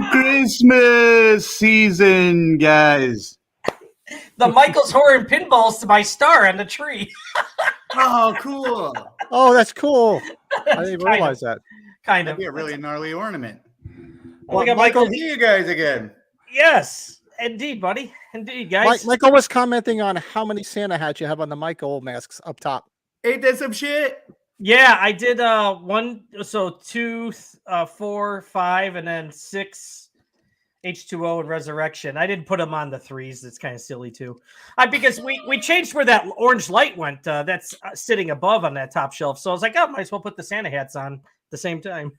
Happy Christmas season, guys. The Michael's Horror and Pinballs to my star on the tree. Oh, cool. Oh, that's cool. I didn't even Kind realize of. that. Kind That'd of. be a really gnarly ornament. Well, Well, Michael, Michael, see you guys again. Yes, indeed, buddy. Indeed, guys. Michael was commenting on how many Santa hats you have on the Michael masks up top. Ain't that some shit? Yeah, I did one, so 2, 4, 5, and then 6 H2O and Resurrection. I didn't put them on the 3s. It's kind of silly too. Because we changed where that orange light went. That's sitting above on that top shelf. So I was like, oh, might as well put the Santa hats on at the same time.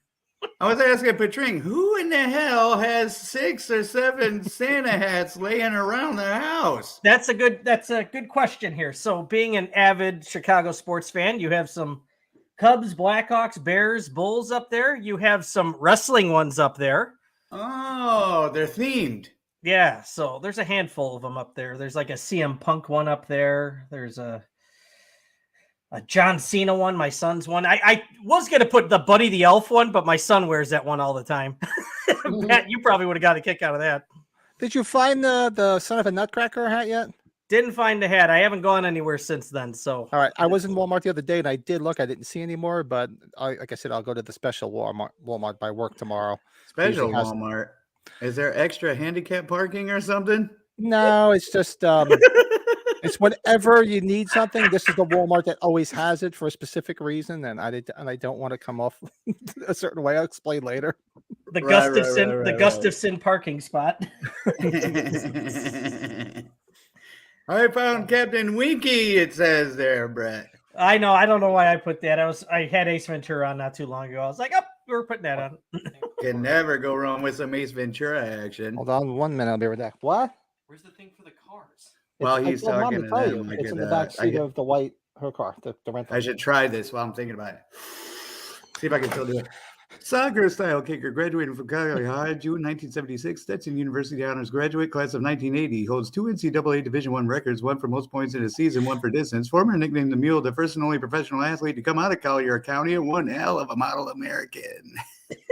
I was asking Patring, who in the hell has 6 or 7 Santa hats laying around the house? That's a good question here. So being an avid Chicago sports fan, you have some Cubs, Blackhawks, Bears, Bulls up there. You have some wrestling ones up there. Oh, they're themed. Yeah, so there's a handful of them up there. There's like a CM Punk one up there. There's a John Cena one, my son's one. I was going to put the Buddy the Elf one, but my son wears that one all the time. Matt, you probably would have got a kick out of that. Did you find the Son of a Nutcracker hat yet? Didn't find the hat. I haven't gone anywhere since then. So All right. I was in Walmart the other day and I did look. I didn't see any more, but like I said, I'll go to the special Walmart by work tomorrow. Special Usually has- Walmart. Is there extra handicap parking or something? No, it's just it's whenever you need something. This is the Walmart that always has it for a specific reason, and I don't want to come off a certain way. I'll explain later. the Right, Gustafson, right. Gustafson parking spot. I found Captain Winky, it says there, Brett. I know. I don't know why I put that. I had Ace Ventura on not too long ago. I was like, oh, we're putting that on. Can never go wrong with some Ace Ventura action. Hold on 1 minute. I'll be right back. What? Where's the thing for the cars? While I he's told Mom talking to tell them, you, I it's in could, the back I seat could- of the white her car, the rental. I should try this while I'm thinking about it. See if I can still do it. Soccer style kicker, graduated from Calgary High, June 1976. Stetson University honors graduate, class of 1980. Holds 2 NCAA Division I records, one for most points in a season, one for distance. Former nicknamed the Mule, the first and only professional athlete to come out of Collier County, and one hell of a model American.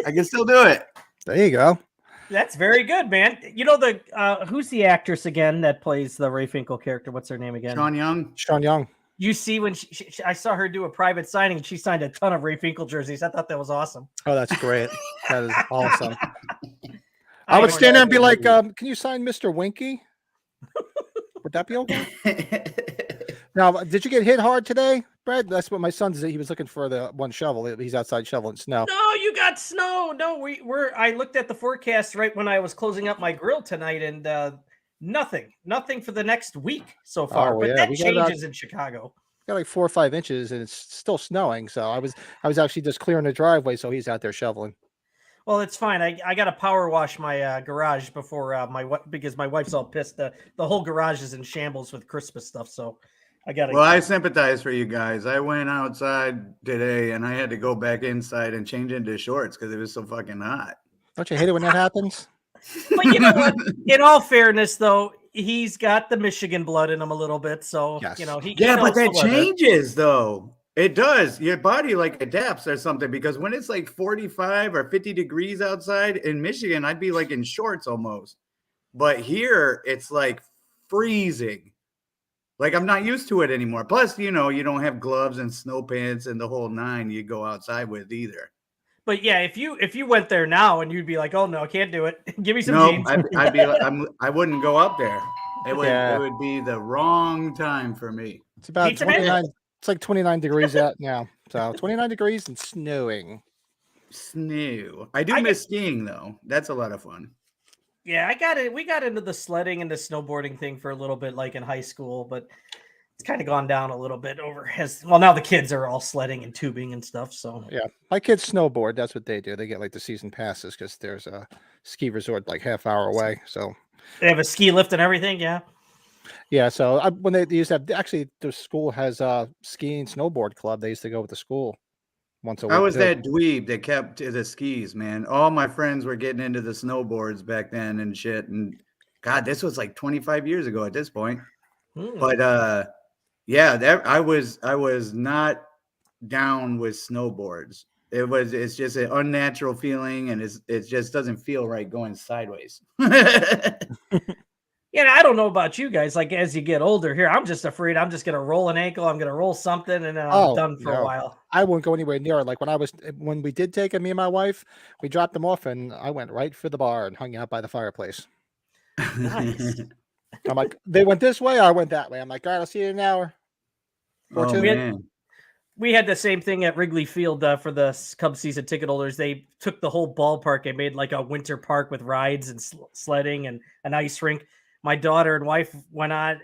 I can still do it. There you go. That's very good, man. You know the who's the actress again that plays the Ray Finkel character? What's her name again? Sean Young. Sean Young. You see, when I saw her do a private signing, and she signed a ton of Ray Finkel jerseys. I thought that was awesome. Oh, that's great. That is awesome. I would stand there and be like, can you sign Mr. Winky? Would that be okay? Now, did you get hit hard today, Brad? That's what my son said. He was looking for the one shovel. He's outside shoveling snow. No, you got snow. No, we're. I looked at the forecast right when I was closing up my grill tonight, and nothing for the next week so far. Oh, but yeah, that we got changes in Chicago. Got like 4 or 5 inches, and it's still snowing. So I was actually just clearing the driveway, so he's out there shoveling. Well, it's fine. I got to power wash my garage before because my wife's all pissed. The whole garage is in shambles with Christmas stuff, so I got to. Well, I sympathize for you guys. I went outside today and I had to go back inside and change into shorts because it was so fucking hot. Don't you hate it when that happens? But you know what? In all fairness, though, he's got the Michigan blood in him a little bit, so Yes. you know he. Yeah, he but knows that the weather. changes though. It does. Your body like adapts or something because when it's like 45 or 50 degrees outside in Michigan, I'd be like in shorts almost. But here it's like freezing. Like I'm not used to it anymore. Plus, you know, you don't have gloves and snow pants and the whole nine you go outside with either. But yeah, if you went there now and you'd be like, oh no, I can't do it. Give me some No, jeans. I'd be like, I wouldn't go up there. It Yeah. would be the wrong time for me. It's about Pizza Man? 29. It's like 29 degrees out now. So 29 degrees and snowing. Snow. I do I miss skiing though. That's a lot of fun. Yeah, I got it. We got into the sledding and the snowboarding thing for a little bit, like in high school, but it's kind of gone down a little bit over now the kids are all sledding and tubing and stuff. So Yeah. My kids snowboard. That's what they do. They get like the season passes because there's a ski resort like half hour away. So they have a ski lift and everything. Yeah. yeah. So when they used to have, actually the school has a skiing snowboard club. They used to go with the school once a week. I was too. that dweeb that kept to the skis, man. All my friends were getting into the snowboards back then and shit. And God, this was like 25 years ago at this point. But yeah, I was not down with snowboards. It's just an unnatural feeling, and it just doesn't feel right going sideways. Yeah, I don't know about you guys. Like as you get older here, I'm just afraid I'm just gonna roll an ankle, I'm gonna roll something, and then I'm done for a no. while. I wouldn't go anywhere near it. Like when we did take him, me and my wife, we dropped him off and I went right for the bar and hung out by the fireplace. Nice. I'm like, they went this way, I went that way. I'm like, all right, I'll see you in an hour. Or Oh two. man. We had the same thing at Wrigley Field for the Cubs season ticket holders. They took the whole ballpark and made like a winter park with rides and sledding and an ice rink. My daughter and wife went on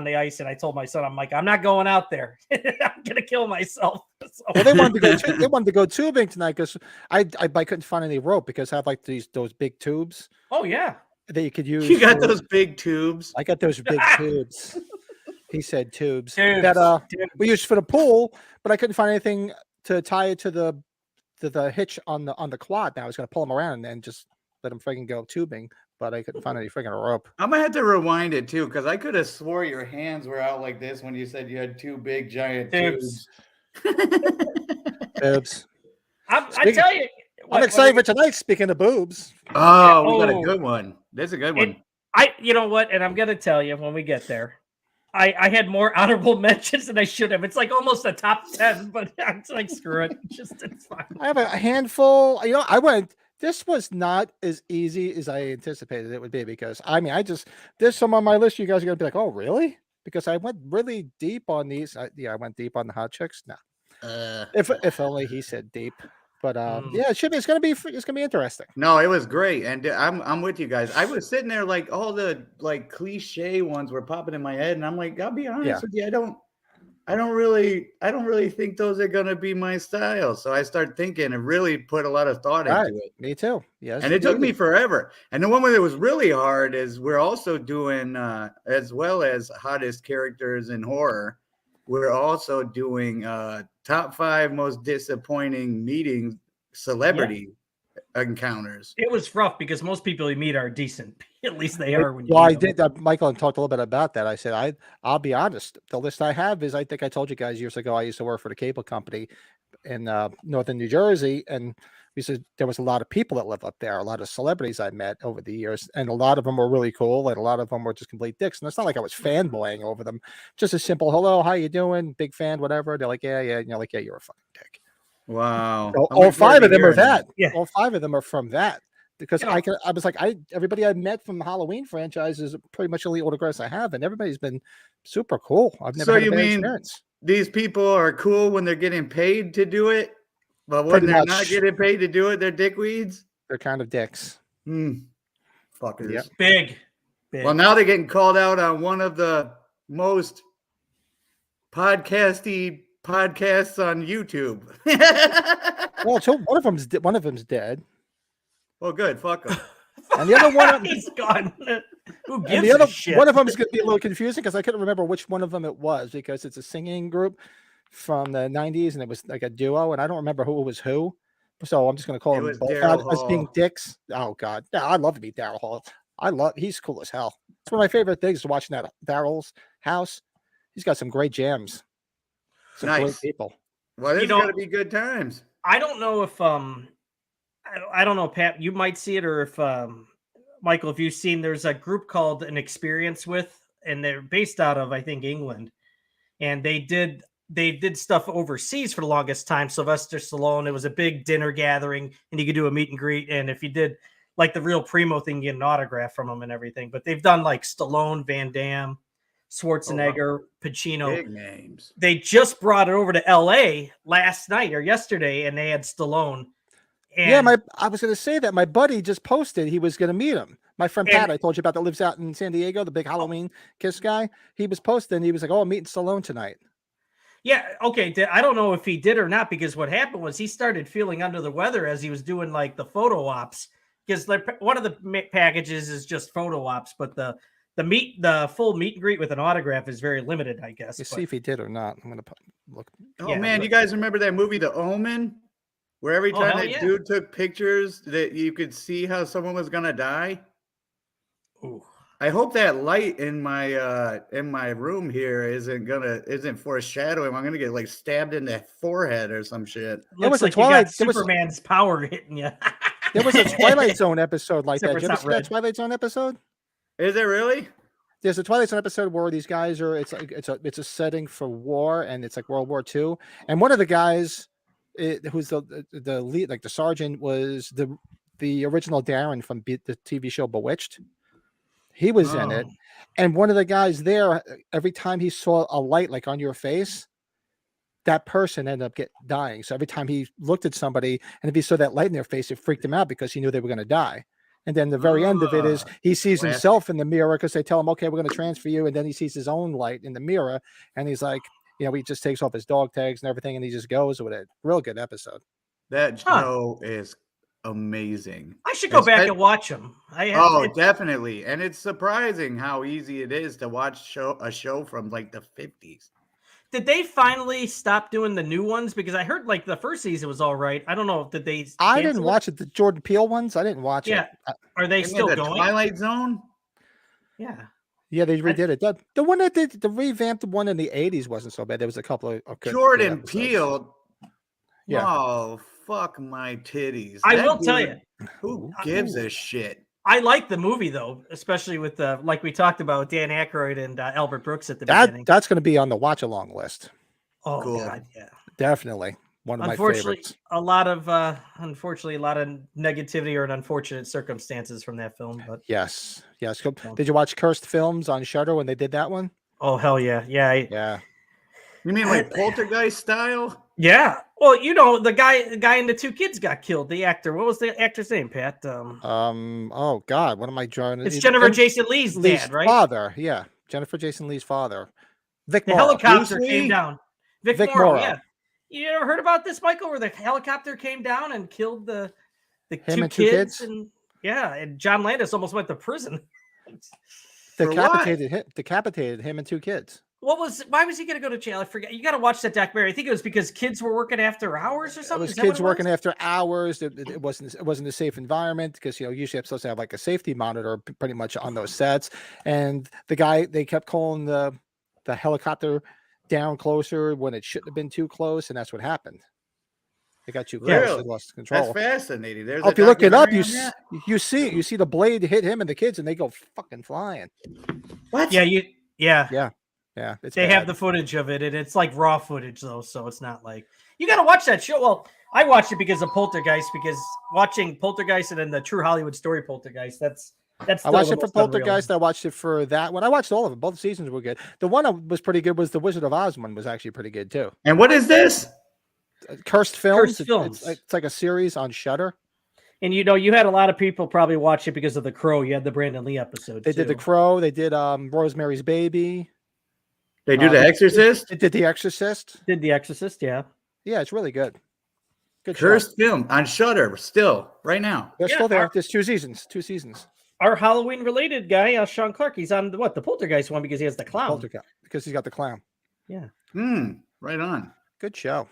the ice, and I told my son, I'm like, I'm not going out there. I'm gonna kill myself. So. Well, they wanted to go. They wanted to go tubing tonight because I couldn't find any rope because I have like those big tubes. Oh yeah, that you could use. You got those big tubes. I got those big tubes. He said tubes. Tubes. That we used for the pool, but I couldn't find anything to tie it to the hitch on the quad. Now I was going to pull him around and just let him friggin' go tubing, but I couldn't find any friggin' rope. I'm gonna have to rewind it too, because I could have swore your hands were out like this when you said you had two big giant tubes. Boobs. I tell you, I'm excited for tonight. Speaking of boobs. Oh, we got a good one. There's a good one. You know what? And I'm gonna tell you when we get there. I had more honorable mentions than I should have. It's like almost a top 10, but I'm like, screw it. It's fine. I have a handful. You know, this was not as easy as I anticipated it would be because there's some on my list. You guys are gonna be like, oh, really? Because I went really deep on these. I went deep on the hot chicks. No, if only he said deep. But yeah, it should be. It's gonna be interesting. No, it was great, and I'm with you guys. I was sitting there like all the like cliche ones were popping in my head, and I'm like, I'll be honest with you, I don't really think those are gonna be my style. So I started thinking and really put a lot of thought into it. Me too. Yes, and it took me forever. And the one that was really hard is we're also doing as well as hottest characters in horror. We're also doing top 5 most disappointing meetings, celebrity encounters. It was rough because most people you meet are decent. At least they are. Well, I did that. Michael and talked a little bit about that. I said, I'll be honest. The list I have is, I think I told you guys years ago, I used to work for the cable company in northern New Jersey. And we said there was a lot of people that live up there, a lot of celebrities I met over the years. And a lot of them were really cool. And a lot of them were just complete dicks. And it's not like I was fanboying over them. Just a simple, hello, how you doing? Big fan, whatever. They're like, yeah. And you're like, yeah, you're a fucking dick. Wow. All 5 of them are that. Yeah. All 5 of them are from that. Because I was like, everybody I met from the Halloween franchise is pretty much the only autographs I have, and everybody's been super cool. I've never had a bad experience. These people are cool when they're getting paid to do it, but when they're not getting paid to do it, they're dickweeds? They're kind of dicks. Fuckers. Yep. Big. Well, now they're getting called out on one of the most podcasty podcasts on YouTube. Well, so one of them's dead. Well, good. Fuck him. And the other one, he's gone. Who gives and the other a shit? one of them is going to be a little confusing because I couldn't remember which one of them it was because it's a singing group from the 90s and it was like a duo and I don't remember who was who. So I'm just going to call them both out as being dicks. Oh God, yeah, I'd love to meet Daryl Hall. He's cool as hell. It's one of my favorite things watching that Daryl's house. He's got some great jams. Some great people. Well, this is going to be good times. I don't know if I don't know, Pat, you might see it, or if Michael, if you've seen, there's a group called An Experience With, and they're based out of, I think, England, and they did stuff overseas for the longest time. Sylvester Stallone, it was a big dinner gathering, and you could do a meet and greet, and if you did like the real Primo thing, you get an autograph from them and everything. But they've done like Stallone, Van Damme, Schwarzenegger, Pacino. Big names. They just brought it over to LA last night or yesterday, and they had Stallone. And I was going to say that my buddy just posted he was going to meet him. My friend Pat, I told you about, that lives out in San Diego, the big Halloween Kiss guy. He was posting. He was like, "Oh, I'm meeting Stallone tonight." Yeah. Okay. I don't know if he did or not, because what happened was he started feeling under the weather as he was doing like the photo ops. Because one of the packages is just photo ops, but the full meet and greet with an autograph is very limited, I guess. See if he did or not. I'm going to look. Oh man, you guys remember that movie, The Omen? Where every time that dude took pictures that you could see how someone was going to die? Ooh. I hope that light in my room here isn't foreshadowing. I'm gonna get like stabbed in the forehead or some shit. There Looks was a like you got Twilight- there was- Superman's power hitting you. There was a Twilight Zone episode like Except that. for Did you ever it's see not that red. Twilight Zone episode? Is it really? There's a Twilight Zone episode where these guys are. It's like it's a setting for war, and it's like World War II. And one of the guys, who's the lead, like the sergeant, was the original Darren from the TV show Bewitched. He was in it, Oh. and one of the guys there, every time he saw a light like on your face, that person ended up dying. So every time he looked at somebody, and if he saw that light in their face, it freaked him out because he knew they were going to die. And then the very end of it is he sees classic. himself in the mirror because they tell him, okay, we're going to transfer you. And then he sees his own light in the mirror, and he's like, he just takes off his dog tags and everything, and he just goes with it. Real good episode. That Huh. show is amazing. I should go back Espe- and watch them. Definitely. And it's surprising how easy it is to watch a show from like the 50s. Did they finally stop doing the new ones? Because I heard like the first season was all right. I don't know. Did they? I didn't cancel it? watch it. The Jordan Peele ones, I didn't watch Yeah. it. Are they Isn't it still the going? Twilight Zone? Yeah. Yeah, they redid it. The one that did the revamped one in the 80s wasn't so bad. There was a couple of good Jordan episodes. Peele. Yeah. Oh, fuck my titties. I That will tell dude- you, Who gives a shit? I like the movie though, especially with like we talked about Dan Aykroyd and Albert Brooks at the That's beginning. going to be on the watch along list. Oh Cool. God, yeah. Definitely one of my Unfortunately, favorites. a lot of negativity or an unfortunate circumstances from that film. But Yes. Did you watch Cursed Films on Shudder when they did that one? oh hell yeah, yeah, Yeah. You mean like Poltergeist style? yeah. Well, the guy and the two kids got killed. The actor. What was the actor's name, Pat? Oh God, what am I drawing? It's Jennifer Jason Lee's dad, right? father. Yeah, Jennifer Jason Lee's father. Vic The Morrow. helicopter Bruce came Lee? down. Vic Morrow, Morrow. yeah. You ever heard about this, Michael? Where the helicopter came down and killed the Him two and two kids, kids? and yeah, and John Landis almost went to prison. For what? Decapitated him and two kids. Why was he going to go to jail? I forget. You got to watch that documentary. I think it was because kids were working after hours or It something. was Is that what kids it working was? after hours. It wasn't a safe environment because usually I'm supposed to have like a safety monitor pretty much on those sets. And they kept calling the helicopter down closer when it shouldn't have been too close, and that's what happened. They got too close. Really? They lost That's control. fascinating. There's Oh, if you look it up, documentary on that? you see the blade hit him and the kids, and they go fucking flying. What? Yeah, Yeah, it's they have bad. the footage of it, and it's like raw footage though, so it's not like you got to watch that show. Well, I watched it because of Poltergeist, because watching Poltergeist and then the True Hollywood Story Poltergeist, that's. I still watched the it for most unreal Poltergeist. one. I watched it for that one. I watched all of them. Both seasons were good. The one that was pretty good was the Wizard of Oz one. Was actually pretty good too. And what is this? Cursed Films. Cursed Films. It's like a series on Shudder. And you had a lot of people probably watch it because of The Crow. You had the Brandon Lee episode. They did The too. Crow. They did Rosemary's Baby. They do The Exorcist? They did The Exorcist. Did The Exorcist, yeah. Yeah, it's really good. Good show. Cursed Film on Shudder still, right now. They're Yeah, still there. our- There's two seasons. Our Halloween related guy, Sean Clark, he's on the Poltergeist one because he has the clown. Poltergeist because he's got the clown. Right on. Good show.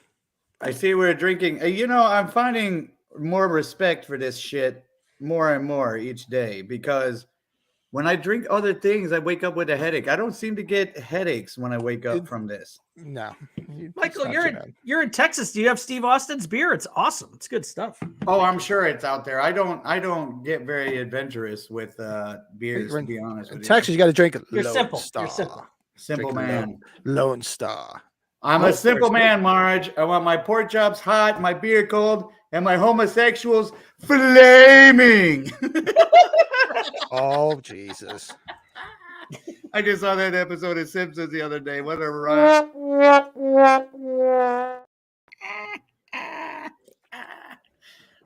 I see we're drinking. I'm finding more respect for this shit more and more each day because when I drink other things, I wake up with a headache. I don't seem to get headaches when I wake up from this. No, Michael, it's not you're too bad. you're in Texas. Do you have Steve Austin's beer? It's awesome. It's good stuff. Oh, I'm sure it's out there. I don't get very adventurous with beers, You're to be honest In with Texas, you got to drink You're Lone simple. Star. You're simple. you. Simple Drink man. Lone Star. I'm a simple man, Marge. I want my pork chops hot, my beer cold, and my homosexuals flaming. Oh Jesus! I just saw that episode of Simpsons the other day. What a rush.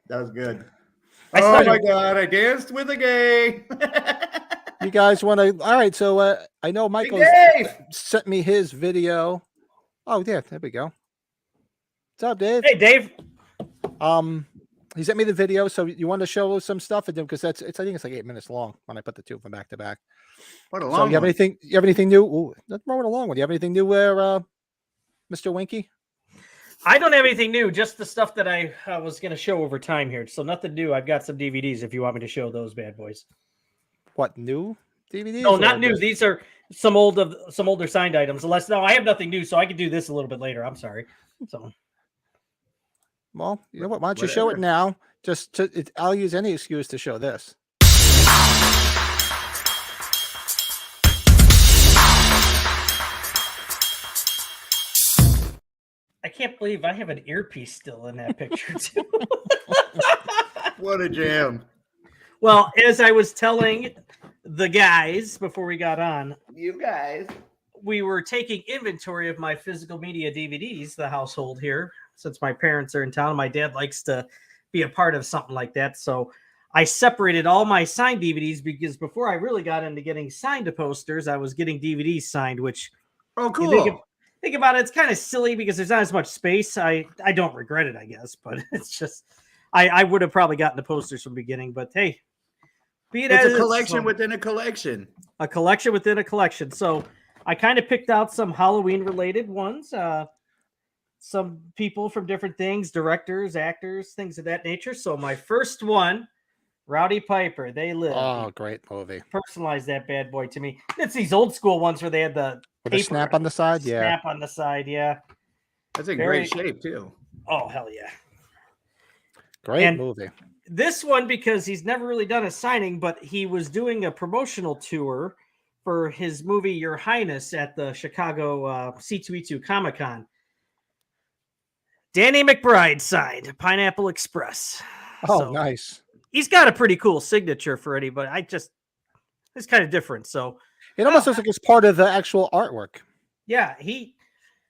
That was good. I Oh saw my you- God, I danced with a gay. You guys want to? All right. So I know Michael Dave! sent me his video. Oh yeah, there we go. What's up, Dave? Hey, Dave. He sent me the video. So you want to show some stuff at them because I think it's like 8 minutes long when I put the two of them back to back. What a So long you have one. anything? You have anything new? Ooh, nothing wrong with a long one. You have anything new where, Mr. Winky? I don't have anything new, just the stuff that I was going to show over time here. So nothing new. I've got some DVDs if you want me to show those bad boys. What new? DVDs. No, or not new. just- These are some older signed items. Unless no, I have nothing new, so I can do this a little bit later. I'm sorry. So Well, you know what? Why don't you show it Whatever. now? I'll use any excuse to show this. I can't believe I have an earpiece still in that picture too. What a jam. Well, as I was telling the guys before we got on, You guys. we were taking inventory of my physical media DVDs, the household here, since my parents are in town. My dad likes to be a part of something like that. So I separated all my signed DVDs because before I really got into getting signed posters, I was getting DVDs signed, which Oh, you cool. think about it, it's kind of silly because there's not as much space. I don't regret it, I guess, but it's just I would have probably gotten the posters from the beginning, but hey, be it It's as a it is. collection So- within a collection. a collection within a collection. So I kind of picked out some Halloween related ones. Some people from different things, directors, actors, things of that nature. So my first one, Rowdy Piper, They Live. Oh, great movie. Personalize that bad boy to me. It's these old school ones where they had the With a paper snap on the side. Yeah. snap on the side. Yeah. That's in Very- great shape, too. Oh hell yeah. Great And- movie. This one because he's never really done a signing, but he was doing a promotional tour for his movie Your Highness at the Chicago C2E2 Comic Con. Danny McBride signed Pineapple Express. Oh, So, nice. He's got a pretty cool signature for anybody. It's kind of different. So It almost looks like it's part of the actual artwork. yeah, he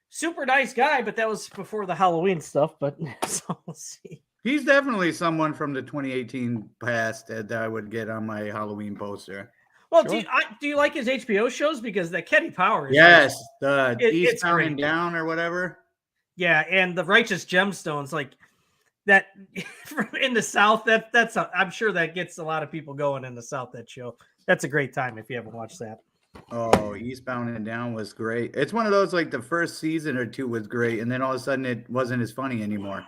super nice guy, but that was before the Halloween stuff. But so we'll see. He's definitely someone from the 2018 past that I would get on my Halloween poster. Well, Sure. do you like his HBO shows? Because the Kenny Powers. Yes, the it's Eastbound great. and Down or whatever. Yeah, and the Righteous Gemstones, like that in the South. I'm sure that gets a lot of people going in the South. That show. That's a great time if you haven't watched that. Oh, Eastbound and Down was great. It's one of those like the first season or two was great, and then all of a sudden it wasn't as funny anymore.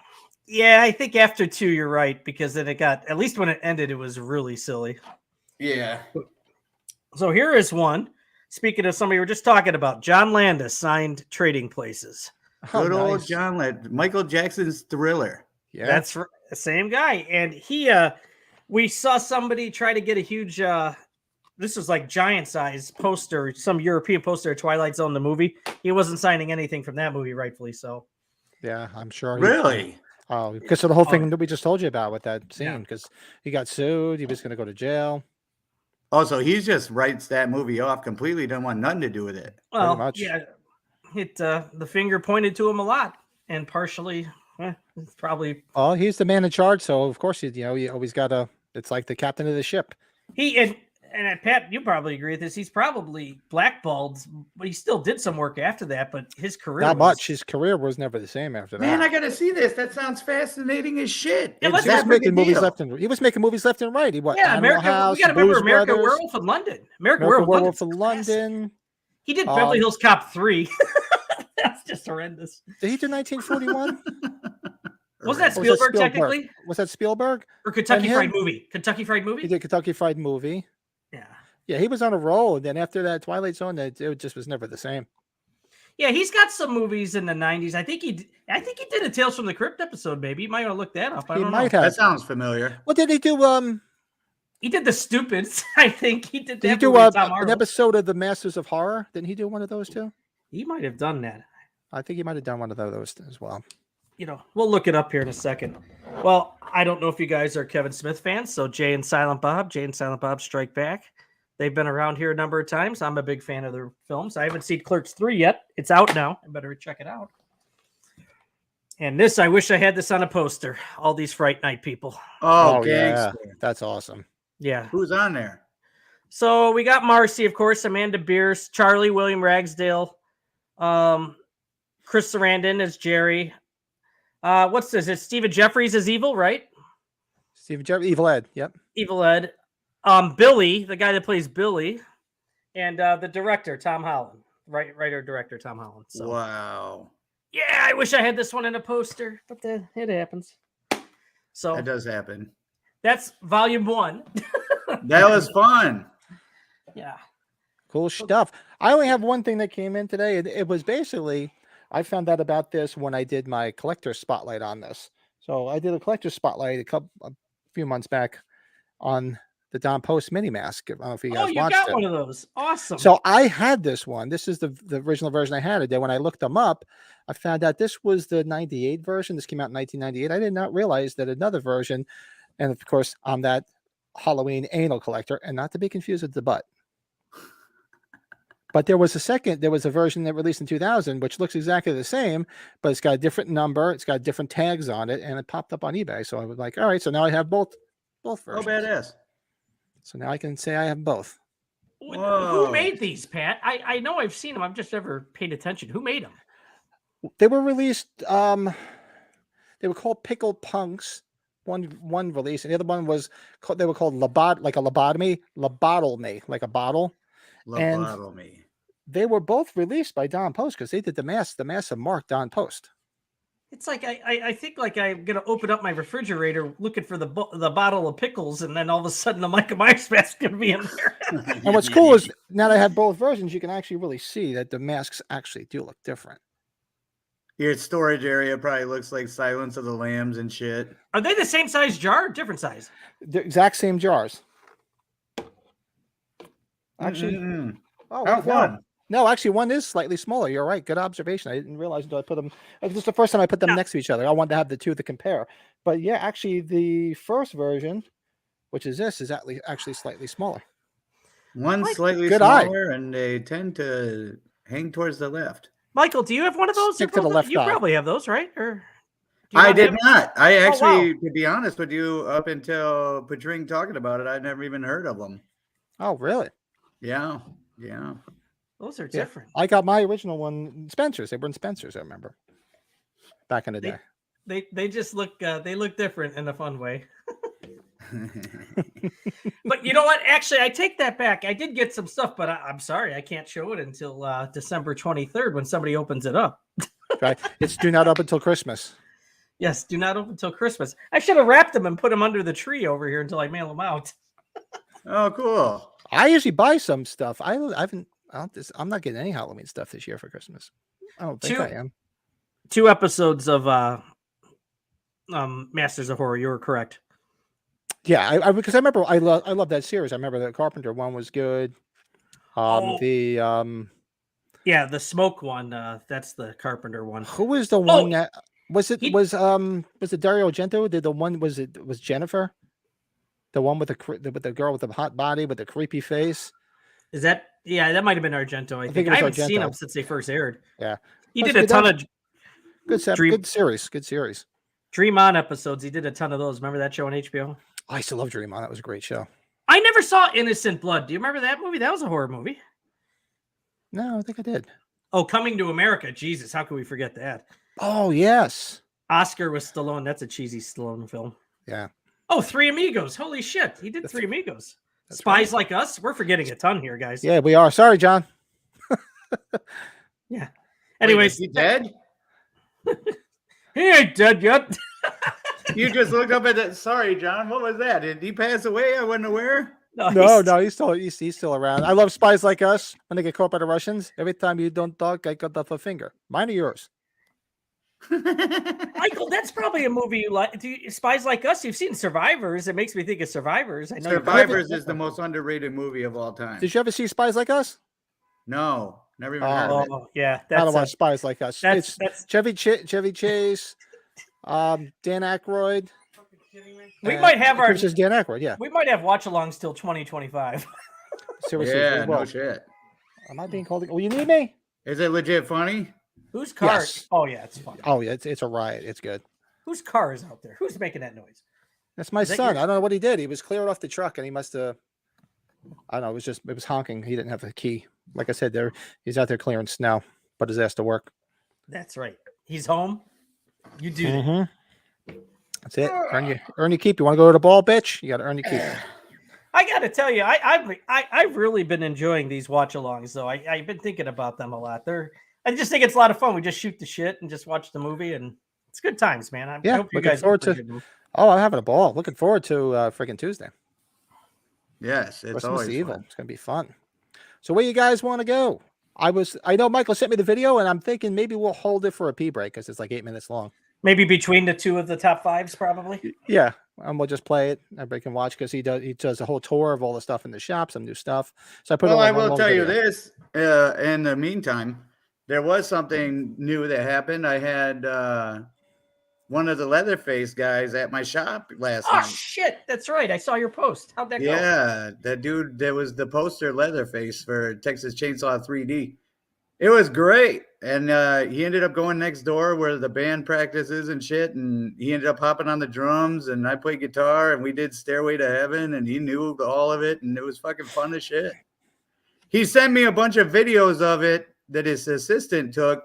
Yeah, I think after 2, you're right because then it got at least when it ended, it was really silly. Yeah. So here is one. Speaking of somebody we were just talking about, John Landis signed Trading Places. Oh, Good old nice. John Michael Jackson's Thriller. Yeah. That's the same guy, and we saw somebody try to get a huge. This was like giant size poster, some European poster of Twilight Zone, the movie. He wasn't signing anything from that movie, rightfully so. Yeah, I'm sure. Really? Oh, because of the whole Oh. thing that we just told you about with that Yeah. scene, because he got sued, he was going to go to jail. Also, he just writes that movie off completely. Doesn't want nothing to do with it. Well, much. yeah, the finger pointed to him a lot, and partially, it's probably Oh, he's the man in charge, so of course you always got to. It's like the captain of the ship. he and Pat, you probably agree with this. He's probably blackballed, but he still did some work after that. But his career Not was- much. His career was never the same after that. Man, I gotta see this. That sounds fascinating as shit. Yeah, It's let's he was that big a making movies deal. left and he was making movies left and right. He what? Yeah, Animal America. House, We got to remember Blues American Brothers, Werewolf in London. American American Werewolf Werewolf in London's classic. London. He did Beverly Hills Cop 3. That's just horrendous. Did he do 1941? Wasn't that Or was that Spielberg technically? Was that Spielberg? Or Kentucky him? Fried Movie? Kentucky Fried Movie? He did Kentucky Fried Movie. Yeah. Yeah, he was on a roll, and then after that Twilight Zone, it just was never the same. Yeah, he's got some movies in the 90s. I think he did a Tales from the Crypt episode, maybe. You might want to look that up. I He don't might know. have. That sounds familiar. What did he do? He did The Stupids. I think he did that Did he do movie with Tom an Arnold. episode of the Masters of Horror? Didn't he do one of those too? He might have done that. I think he might have done one of those as well. We'll look it up here in a second. Well, I don't know if you guys are Kevin Smith fans. So Jay and Silent Bob Strike Back. They've been around here a number of times. I'm a big fan of their films. I haven't seen Clerks 3 yet. It's out now. I better check it out. And this, I wish I had this on a poster. All these Fright Night people. Oh, yeah, gangster. that's awesome. Yeah. Who's on there? So we got Marcy, of course, Amanda Bierce, Charlie, William Ragsdale, Chris Sarandon as Jerry. What's this? It's Stephen Jeffries as Evil, right? Stephen Jeffries, Evil Ed. Yep. Evil Ed. Billy, the guy that plays Billy, and the director, Tom Holland. Writer, director, Tom Holland. So Wow. yeah, I wish I had this one in a poster, but it happens. So That does happen. that's volume 1. That was fun. Yeah. Cool stuff. I only have one thing that came in today. It was basically, I found out about this when I did my collector spotlight on this. So I did a collector spotlight a few months back on the Don Post mini mask. I don't know if you Oh, guys you watched got it. one of those. Awesome. So I had this one. This is the original version I had today. When I looked them up, I found out this was the 98 version. This came out in 1998. I did not realize that another version, and of course, I'm that Halloween anal collector, and not to be confused with the butt. But there was a version that released in 2000, which looks exactly the same, but it's got a different number. It's got different tags on it, and it popped up on eBay. So I was like, all right, so now I have both Oh, versions. badass. So now I can say I have both. Who Whoa. made these, Pat? I know I've seen them. I've just never paid attention. Who made them? They were released. They were called Pickle Punks. One release, and the other one was they were called lobotomy, like a bottle. And- Lobotomy. They were both released by Don Post because they did the mask. The masks have marked Don Post. It's like I think like I'm gonna open up my refrigerator looking for the bottle of pickles, and then all of a sudden the Michael Myers mask gonna be in there. And what's cool is now that I have both versions, you can actually really see that the masks actually do look different. Your storage area probably looks like Silence of the Lambs and shit. Are they the same size jar or different size? The exact same jars. Actually, Mm-mm. oh, How wait, fun. no, actually, one is slightly smaller. You're right. Good observation. I didn't realize until I put them. This is the first time I put them Yeah. next to each other. I wanted to have the two to compare. But yeah, actually, the first version, which is this, is actually slightly smaller. One Like- slightly Good eye. smaller, and they tend to hang towards the left. Michael, do you have one of those? Stick You to the both- left You eye. probably have those, right? Or do you I not did have- not. I wow. actually, to be honest with you, up until Patring talking about it, I'd never even heard of them. Oh, really? Yeah. Yeah. Those are Yeah. different. I got my original one in Spencer's. They were in Spencer's, I remember. Back in the day. They just look they look different in a fun way. But you know what? Actually, I take that back. I did get some stuff, but I'm sorry, I can't show it until December 23rd when somebody opens it up. Right? It's do not up until Christmas. Yes, do not open until Christmas. I should have wrapped them and put them under the tree over here until I mail them out. Oh, cool. I usually buy some stuff. I'm not getting any Halloween stuff this year for Christmas. I don't think Two- I am. 2 episodes of Masters of Horror. You were correct. Yeah, because I remember I love that series. I remember the Carpenter one was good. Oh. The Yeah, the smoke one. That's the Carpenter one. who was the one Oh, that was it he- was it Dario Argento? Did the one was Jennifer? The one with with the girl with the hot body with the creepy face. Is that? Yeah, that might have been Argento. I think think it I was haven't seen Argento. them since they first aired. Yeah. he That's did a good. ton of Good series. Good series. Dream On episodes. He did a ton of those. Remember that show on HBO? I used to love Dream On. That was a great show. I never saw Innocent Blood. Do you remember that movie? That was a horror movie. No, I think I did. Oh, Coming to America. Jesus, how could we forget that? Oh yes. Oscar with Stallone. That's a cheesy Stallone film. Yeah. Oh, Three Amigos. Holy shit. He did That's- Three Amigos. that's Spies Like Us. We're forgetting a ton here, guys. Yeah, we are. Sorry, John. Anyways, Wait, is he dead? he ain't dead yet. You just looked up at that. Sorry, John. What was that? Did he pass away? I wasn't aware. No, he's- he's still around. I love Spies Like Us when they get caught by the Russians. Every time you don't talk, I cut off a finger. Mine or yours? Michael, that's probably a movie you like. Spies Like Us. You've seen Survivors. It makes me think of Survivors. I know. Survivors is the most underrated movie of all time. Did you ever see Spies Like Us? No, never even heard of it. Oh, yeah. I don't That's watch Spies Like Us. that's It's Chevy Chase, Dan Aykroyd. we might have our Just Dan Aykroyd. Yeah, we might have watch-alongs till 2025. seriously. Yeah, well, no shit. am I being called? Oh, you need me? Is it legit funny? Whose car? Yes. Oh yeah, it's fun. Oh yeah, it's a riot. It's good. Whose car is out there? Who's making that noise? That's my Is that son. yours? I don't know what he did. He was clearing off the truck and he must have. I don't know. It was honking. He didn't have the key. Like I said, he's out there clearing snow. Put his ass to work. That's right. He's home. You do that. Mhm. That's it. Earn your keep. You want to go to the ball, bitch? You got to earn your keep. I got to tell you, I've really been enjoying these watch-alongs. Though I've been thinking about them a lot. I just think it's a lot of fun. We just shoot the shit and just watch the movie, and it's good times, man. I Yeah, hope you looking guys forward to- appreciate them. Oh, I'm having a ball. Looking forward to freaking Tuesday. Yes, it's Christmas always Evil. fun. It's gonna be fun. So where you guys want to go? I know Michael sent me the video, and I'm thinking maybe we'll hold it for a pee break because it's like 8 minutes long. Maybe between the two of the top fives, probably. Yeah, and we'll just play it. Everybody can watch because he does a whole tour of all the stuff in the shop, some new stuff. So I put. Well, it on I one will long tell you video. this. In the meantime, there was something new that happened. I had one of the Leatherface guys at my shop last Oh night. shit, that's right. I saw your post. How'd that go? Yeah, that dude. That was the poster Leatherface for Texas Chainsaw 3D. It was great, and he ended up going next door where the band practices and shit, and he ended up hopping on the drums, and I played guitar, and we did Stairway to Heaven, and he knew all of it, and it was fucking fun as shit. He sent me a bunch of videos of it that his assistant took,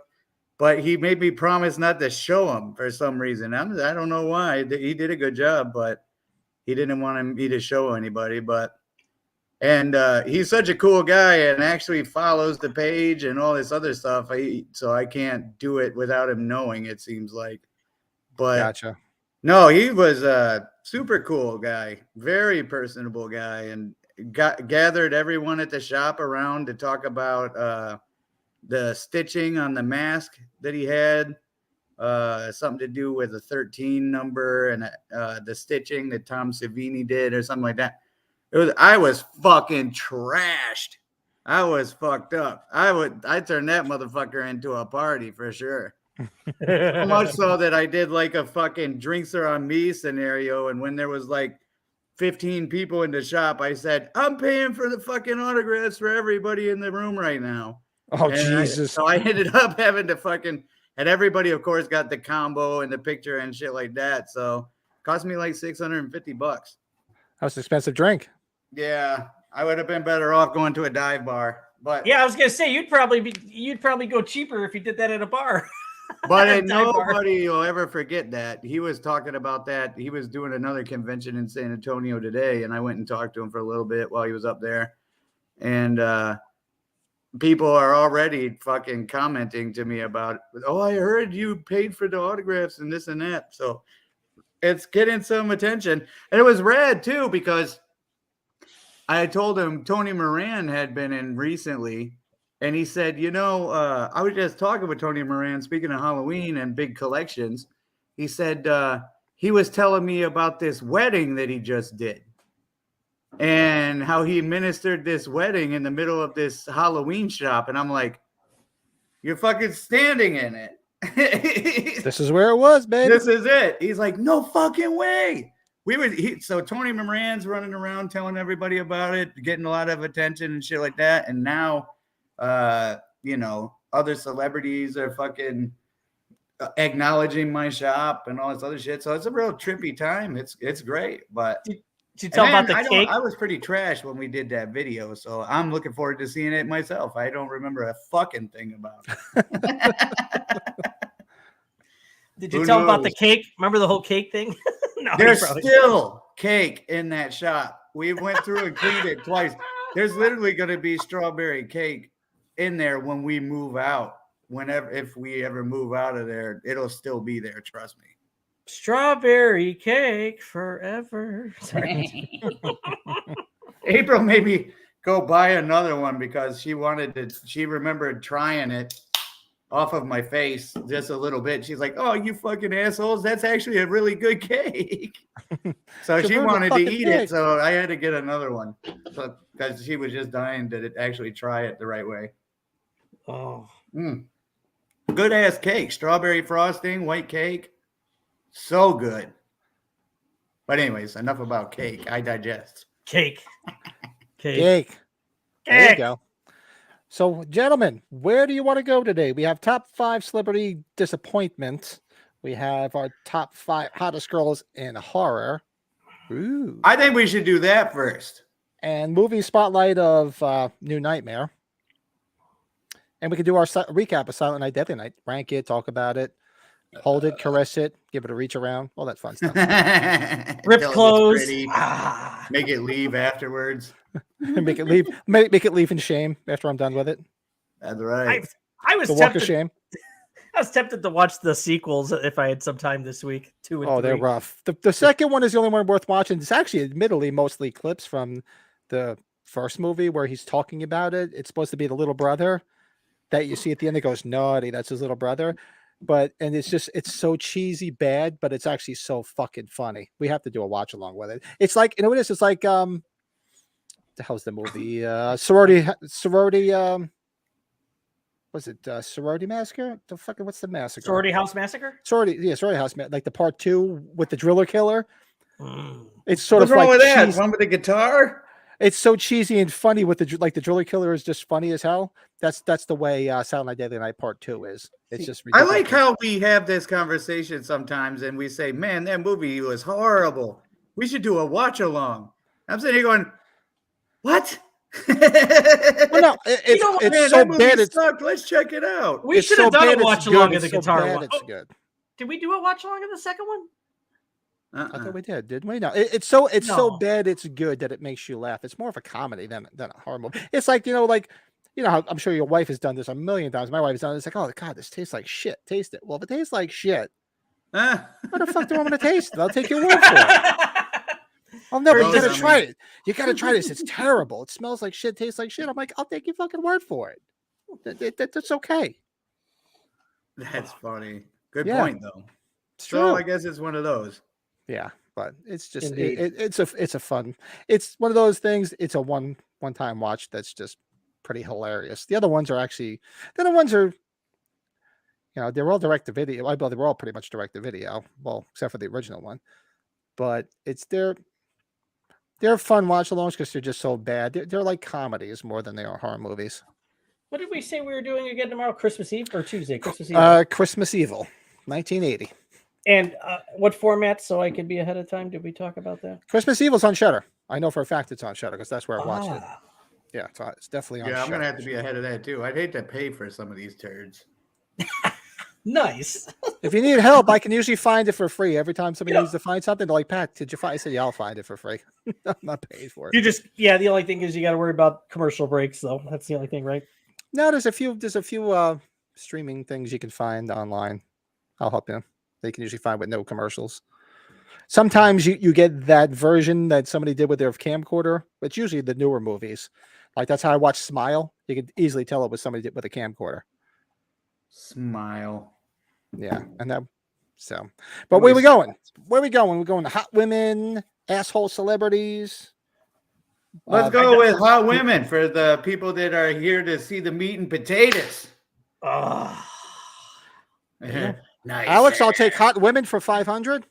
but he made me promise not to show them for some reason. I don't know why. He did a good job, but he didn't want me to show anybody. And he's such a cool guy and actually follows the page and all this other stuff. So I can't do it without him knowing, it seems like. But Gotcha. no, he was a super cool guy, very personable guy, and gathered everyone at the shop around to talk about the stitching on the mask that he had, something to do with a 13 number and the stitching that Tom Savini did or something like that. I was fucking trashed. I was fucked up. I turned that motherfucker into a party for sure. So much so that I did like a fucking drinks are on me scenario. And when there was like 15 people in the shop, I said, I'm paying for the fucking autographs for everybody in the room right now. Oh, And Jesus. so I ended up having to fucking, and everybody, of course, got the combo and the picture and shit like that. So it cost me like $650. That was an expensive drink. Yeah, I would have been better off going to a dive bar. But Yeah, I was gonna say you'd probably go cheaper if you did that at a bar. but Dive bar. nobody will ever forget that. He was talking about that. He was doing another convention in San Antonio today, and I went and talked to him for a little bit while he was up there. And people are already fucking commenting to me about, oh, I heard you paid for the autographs and this and that. So it's getting some attention. And it was rad too, because I told him Tony Moran had been in recently, and he said, I was just talking with Tony Moran, speaking of Halloween and big collections. He said he was telling me about this wedding that he just did and how he ministered this wedding in the middle of this Halloween shop. And I'm like, you're fucking standing in it. This is where it was, baby. This is it. He's like, no fucking way. So Tony Moran's running around telling everybody about it, getting a lot of attention and shit like that. And now, other celebrities are fucking acknowledging my shop and all this other shit. So it's a real trippy time. It's great. But Did you tell about the cake? I was pretty trash when we did that video. So I'm looking forward to seeing it myself. I don't remember a fucking thing about it. Did you Who tell about the knows? cake? Remember the whole cake thing? No, you There's probably- still cake in that shop. We went through and cleaned it twice. There's literally going to be strawberry cake in there when we move out. If we ever move out of there, it'll still be there. Trust me. Strawberry cake forever. Sorry. April made me go buy another one because she remembered trying it off of my face just a little bit. She's like, oh, you fucking assholes. That's actually a really good cake. So she wanted to eat it. So I had to get another one because she was just dying to actually try it the right way. Oh, Good ass cake. Strawberry frosting, white cake. So good. But anyways, enough about cake. I digest. cake. Cake. There you Cake. go. So, gentlemen, where do you want to go today? We have top 5 celebrity disappointments. We have our top 5 hottest girls in horror. Ooh. I think we should do that first. And movie spotlight of New Nightmare. And we can do our recap of Silent Night, Deadly Night. Rank it, talk about it, hold it, caress it, give it a reach around, all that fun stuff. Rip Tell it it's clothes. pretty, Ah. make it leave afterwards. make it leave. Make it leave in shame after I'm done with it. That's right. I was The walk of tempted. shame. I was tempted to watch the sequels if I had some time this week. 2 and Oh, 3. they're rough. The second one is the only one worth watching. It's actually, admittedly, mostly clips from the first movie where he's talking about it. It's supposed to be the little brother that you see at the end that goes naughty. That's his little brother. And it's so cheesy bad, but it's actually so fucking funny. We have to do a watch along with it. It's like, you know what it is? It's like, the hell's the movie? Sorority, was it Sorority Massacre? The fucking, what's the massacre? Sorority House Massacre? Sorority House, like the part 2 with the driller killer. Mm. It's sort What's of wrong like with that? cheesy. One with the guitar? It's so cheesy and funny with the driller killer is just funny as hell. That's the way Silent Night Deadly Night Part 2 is. It's just I ridiculous. like how we have this conversation sometimes and we say, man, that movie was horrible. We should do a watch along. I'm sitting here going, what? Well, no, it's know what, it's Man, so that movie bad. It's sucked. Let's check it out. We it's should so have done bad a it's watch good. along of It's the so guitar bad one. It's Oh, good. did we do a watch along of the second one? I thought we did, didn't we? No, it's so No. bad it's good that it makes you laugh. It's more of a comedy than a horror movie. It's like, how I'm sure your wife has done this a million times. My wife has done it. It's like, oh God, this tastes like shit. Taste it. Well, if it tastes like shit, what the fuck do I want to taste it? I'll take your word for it. Oh no, but you gotta try it. You gotta try this. It's terrible. It smells like shit, tastes like shit. I'm like, I'll take your fucking word for it. That's okay. That's funny. Good Yeah. point, though. It's So true. I guess it's one of those. Yeah, but it's just Indeed. it's a fun. It's one of those things. It's a one-time watch that's just pretty hilarious. The other ones are actually they're all direct to video. Well, they were all pretty much direct to video. Well, except for the original one. But they're fun watch-alongs because they're just so bad. They're like comedies more than they are horror movies. What did we say we were doing again tomorrow? Christmas Eve or Tuesday? Christmas Eve. Christmas Evil, 1980. And what format? So I could be ahead of time. Did we talk about that? Christmas Evil's on Shudder. I know for a fact it's on Shudder because that's where I watched it. Ah. Yeah, it's definitely on Yeah, I'm Shudder. going to have to be ahead of that, too. I'd hate to pay for some of these turds. Nice. If you need help, I can usually find it for free. Every time somebody needs to find something, they're like, Pat, did you find? I said, yeah, I'll find it for free. I'm not paid for it. The only thing is you got to worry about commercial breaks, though. That's the only thing, right? No, there's a few streaming things you can find online. I'll help you. They can usually find with no commercials. Sometimes you get that version that somebody did with their camcorder. It's usually the newer movies. Like that's how I watched Smile. You could easily tell it was somebody did with a camcorder. Smile. Yeah, and that. So, but where we going? Where we going? We're going to hot women, asshole celebrities. Let's go with hot women for the people that are here to see the meat and potatoes. Nice. Alex, I'll take hot women for 500.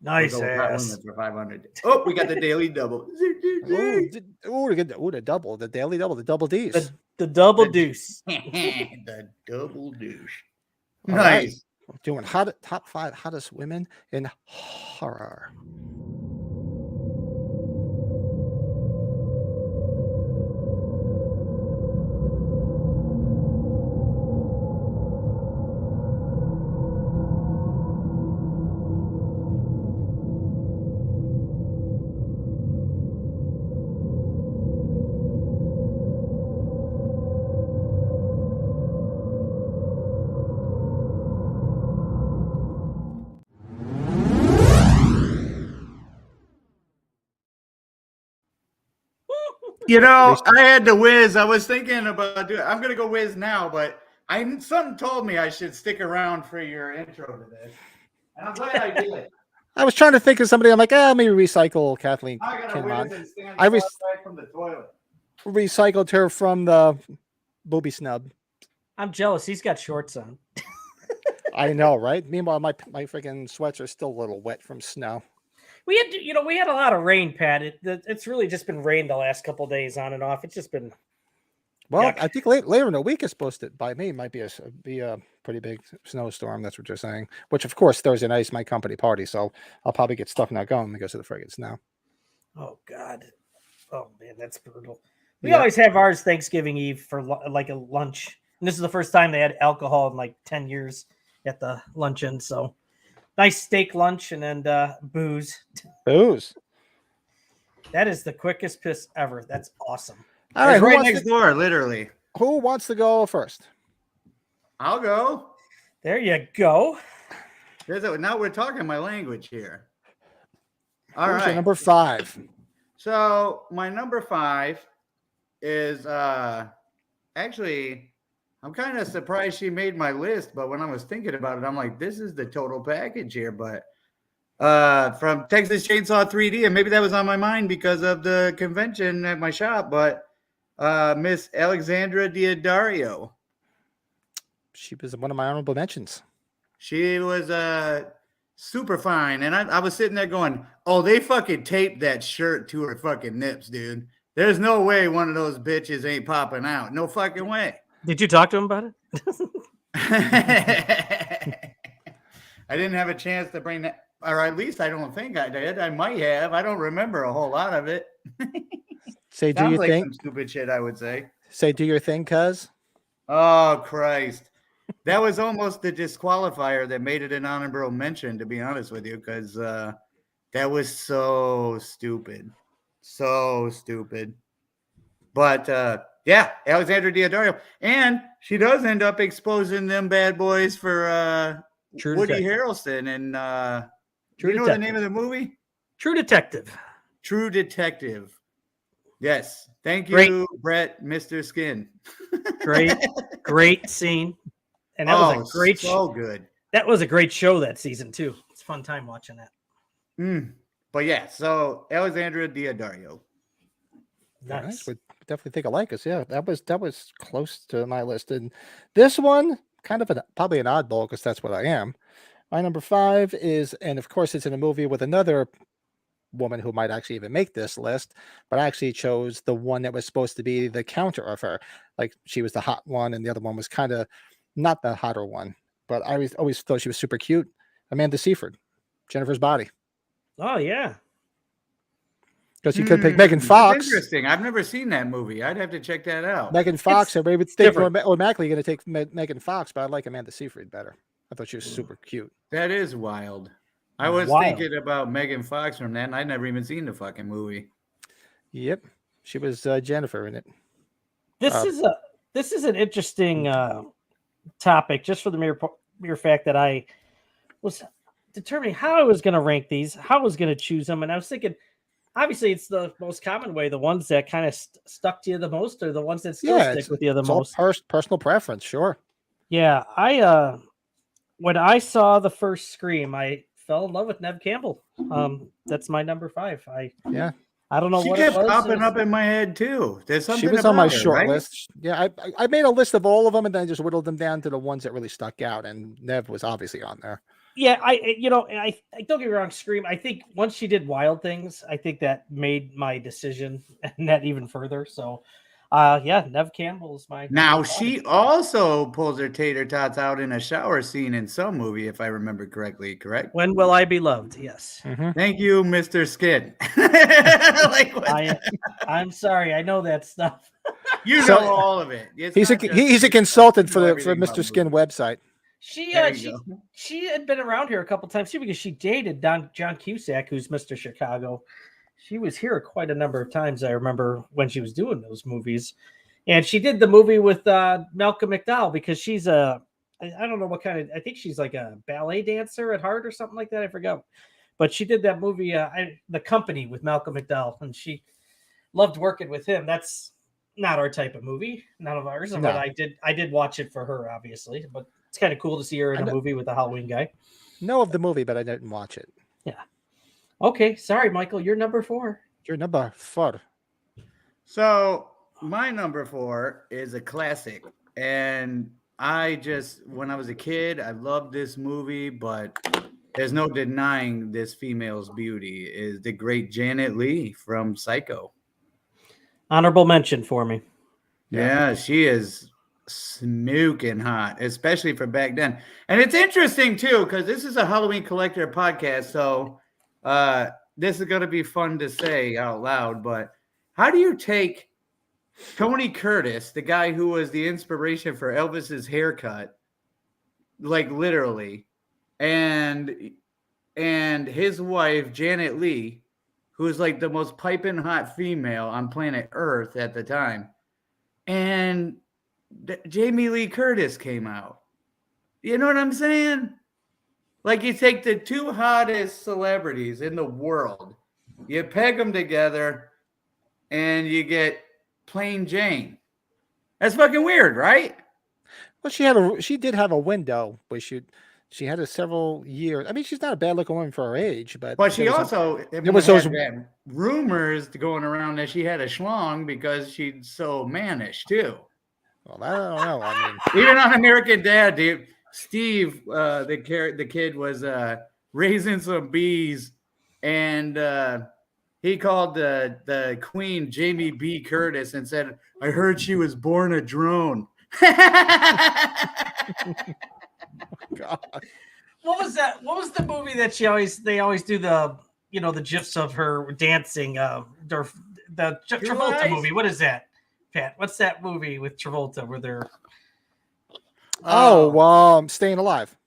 Nice We'll go with hot ass. women for 500. Oh, we got the daily double. The double, the daily double, the double D's. The double deuce. The double douche. All right. Nice. Doing top 5 hottest women in horror. You know, I had to whiz. I was thinking about doing. I'm gonna go whiz now, but something told me I should stick around for your intro to this, and I'm glad I did. I was trying to think of somebody. I'm like, maybe recycle Kathleen I gotta Kinmont. whiz and stand I right from the toilet. Recycled her from the booby snub. I'm jealous. He's got shorts on. I know, right? Meanwhile, my freaking sweats are still a little wet from snow. We had a lot of rain, Pat. It's really just been rain the last couple of days on and off. It's just been. Well, Yuck. I think later in the week is supposed to, by me, might be a pretty big snowstorm. That's what you're saying. Which, of course, Thursday night is my company party, so I'll probably get stuck not going because of the friggin' snow. Oh God. Oh man, that's brutal. We Yeah. always have ours Thanksgiving Eve for like a lunch, and this is the first time they had alcohol in like 10 years at the luncheon. So nice steak lunch and then booze. Booze. That is the quickest piss ever. That's awesome. All right, It's who right wants next door, literally. to go first? I'll go. There you go. Now we're talking my language here. All Who's your right. number 5? So my number 5 is actually, I'm kind of surprised she made my list, but when I was thinking about it, I'm like, this is the total package here. But from Texas Chainsaw 3D, and maybe that was on my mind because of the convention at my shop, but Miss Alexandra Daddario. She was one of my honorable mentions. She was super fine. And I was sitting there going, oh, they fucking taped that shirt to her fucking nips, dude. There's no way one of those bitches ain't popping out. No fucking way. Did you talk to him about it? I didn't have a chance to bring that, or at least I don't think I did. I might have. I don't remember a whole lot of it. Say, do Sounds you like think? some stupid shit, I would say. Say, do your thing, cuz. Oh, Christ. That was almost the disqualifier that made it an honorable mention, to be honest with you, because that was so stupid. So stupid. But yeah, Alexandra Daddario. And she does end up exposing them bad boys for True Woody Detective. Harrelson. And do True you know Detective. the name of the movie? True Detective. True Detective. Yes. Thank you, Great. Brett, Mr. Skin. Great scene. And that was a great so good. That was a great show that season too. It's a fun time watching that. But yeah, so Alexandra Daddario. Nice. Nice. We definitely think alike us. Yeah, that was close to my list. And this one, kind of probably an oddball because that's what I am. My number 5 is, and of course it's in a movie with another woman who might actually even make this list, but I actually chose the one that was supposed to be the counter of her. Like she was the hot one, and the other one was kind of not the hotter one. But I always thought she was super cute. Amanda Seyfried, Jennifer's Body. Oh yeah. Because you could pick Megan Fox. Interesting. I've never seen that movie. I'd have to check that out. Megan Fox, everybody would think different. automatically you're going to take Megan Fox, but I like Amanda Seyfried better. I thought she was super cute. That is wild. I was thinking about Megan Fox from that, and I'd never even seen the fucking movie. Yep, she was Jennifer in it. This is an interesting topic, just for the mere fact that I was determining how I was going to rank these, how I was going to choose them, and I was thinking, obviously, it's the most common way. The ones that kind of stuck to you the most, or the ones that still stick with you the most. Personal preference, sure. Yeah, I when I saw the first Scream, I fell in love with Neve Campbell. That's my number 5. I don't know she what kept it was. popping up in my head too. There's something. She was on my her, short right? list. Yeah, I made a list of all of them and then just whittled them down to the ones that really stuck out, and Neve was obviously on there. Yeah, I don't get me wrong, Scream. I think once she did Wild Things, I think that made my decision and that even further. So, yeah, Neve Campbell is my. Now she also pulls her tater tots out in a shower scene in some movie, if I remember correctly. Correct? When Will I Be Loved? Yes. Mm-hmm. Thank you, Mr. Skin. I'm sorry, I know that stuff. You know all of it. He's a consultant for Mr. Skin website. She had been around here a couple times too, because she dated John Cusack, who's Mr. Chicago. She was here quite a number of times. I remember when she was doing those movies, and she did the movie with Malcolm McDowell, because she's I don't know what kind of, I think she's like a ballet dancer at heart or something like that. I forgot, but she did that movie, The Company, with Malcolm McDowell, and she loved working with him. That's not our type of movie, none of ours. No. But I did watch it for her, obviously, but. It's kind of cool to see her in a movie with a Halloween guy. Know of the movie, but I didn't watch it. Yeah. Okay. Sorry, Michael. You're number 4. You're number 4. So my number 4 is a classic. And when I was a kid, I loved this movie, but there's no denying this female's beauty, is the great Janet Leigh from Psycho. Honorable mention for me. Yeah, she is smoking hot, especially for back then. And it's interesting too, because this is a Halloween Collector podcast, so this is going to be fun to say out loud. But how do you take Tony Curtis, the guy who was the inspiration for Elvis's haircut, like literally, and his wife Janet Leigh, who was like the most piping hot female on planet Earth at the time, and Jamie Lee Curtis came out? You know what I'm saying? Like, you take the 2 hottest celebrities in the world, you peg them together, and you get Plain Jane. That's fucking weird, right? Well, she did have a window where she had a several years. I mean, she's not a bad looking woman for her age, but But she there was also was those- had rumors going around that she had a schlong because she's so mannish too. well, I don't know. I mean, Even on American Dad, dude, Steve, the kid was raising some bees, and he called the queen Jamie B. Curtis and said, "I heard she was born a drone." God. What was that? What was the movie that they always do the the gifs of her dancing? The Travolta Eyes? movie. What is that, Pat? What's that movie with Travolta where they're Staying Alive.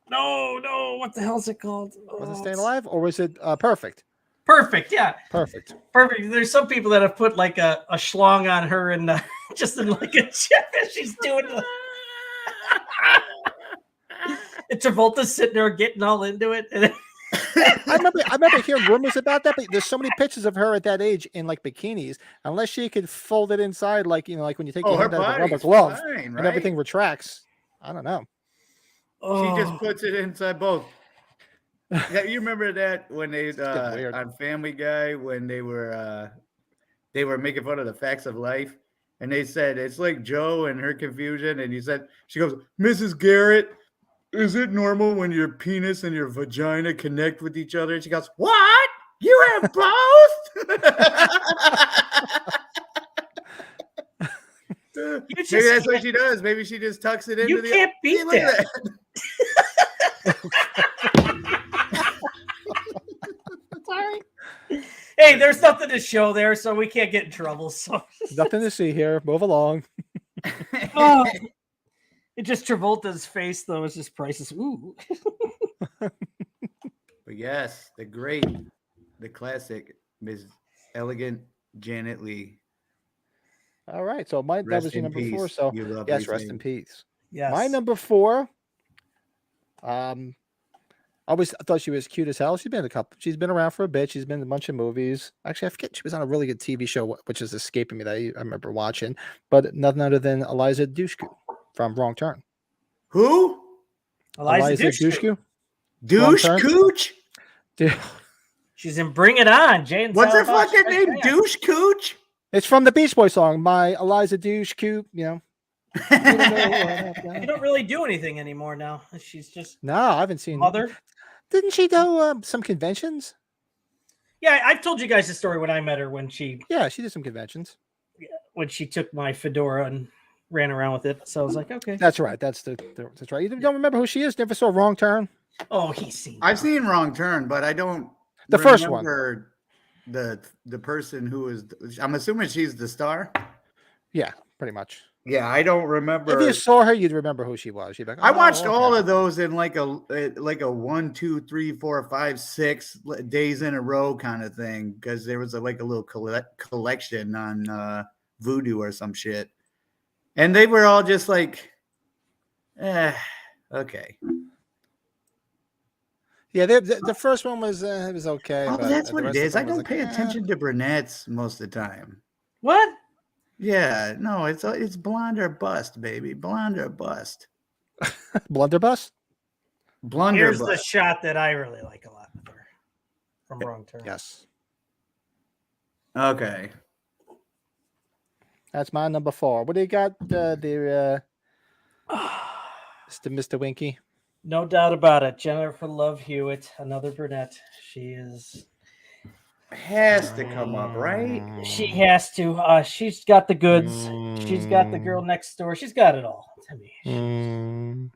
no, what the hell's it called? Was it Staying Alive or was it Perfect? Perfect, yeah, Perfect. perfect. There's some people that have put like a schlong on her and just in like a chip as she's doing the. And Travolta's sitting there getting all into it. And I remember hearing rumors about that, but there's so many pictures of her at that age in like bikinis. Unless she could fold it inside, like like when you take your hand out of a rubber glove and everything retracts. I don't know. She just puts it inside both. Yeah, you remember that when they weird. on Family Guy when they were making fun of the facts of life, and they said it's like Joe and her confusion, and she goes, "Mrs. Garrett, is it normal when your penis and your vagina connect with each other?" And she goes, "What? You have both?" Maybe that's what she does. Maybe she just tucks it into you can't beat Look at that. Sorry. Hey, there's nothing to show there, so we can't get in trouble. So Nothing to see here. Move along. oh, it just Travolta's face though is just priceless. Ooh. But yes, the classic Ms. Elegant Janet Leigh. All right. So that Rest was your in number 4. peace, So you lovely yes, rest thing. in peace. Yes. My number 4. I always thought she was cute as hell. She's been around for a bit. She's been in a bunch of movies. Actually, I forget she was on a really good TV show, which is escaping me that I remember watching, but nothing other than Eliza Dushku from Wrong Turn. Who? Eliza Dushku. Douche Turn? Cooch? Dude, She's in Bring It On. Jay and What's her Silent Bob fucking name? Strike Back. Douche Cooch? it's from the Beach Boy song, My Eliza Dushku. She don't really do anything anymore now. She's just No, I haven't seen. mother. Didn't she do some conventions? Yeah, I've told you guys the story when I met her when she Yeah, she did some conventions. took my fedora and ran around with it. So I was like, okay. That's right. That's right. You don't remember who she is? Never saw Wrong Turn? Oh, he's seen. I've seen Wrong Turn, but I don't The first one. remember the person who is. I'm assuming she's the star. Yeah, pretty much. Yeah, I don't remember. If you saw her, you'd remember who she was. You'd be like, I watched "Oh, all okay." of those in like a 1, 2, 3, 4, 5, 6 days in a row kind of thing because there was a little collection on Vudu or some shit, and they were all just like, okay. Yeah, the first one was it was okay. Oh, but that's the what it rest of is. I them was don't like, pay "Eh." attention to brunettes most of the time. What? Yeah, no, it's blonde or bust, baby. Blonde or bust. Blunderbuss? Here's the Blunderbuss. shot that I really like a lot of her from Wrong Turn. Yes. Okay. That's my number 4. What do you got? Mr. Winky. No doubt about it. Jennifer Love Hewitt, another brunette. She is. Has to come up, right? She has to. She's got the goods. She's got the girl next door. She's got it all. To me. Mm.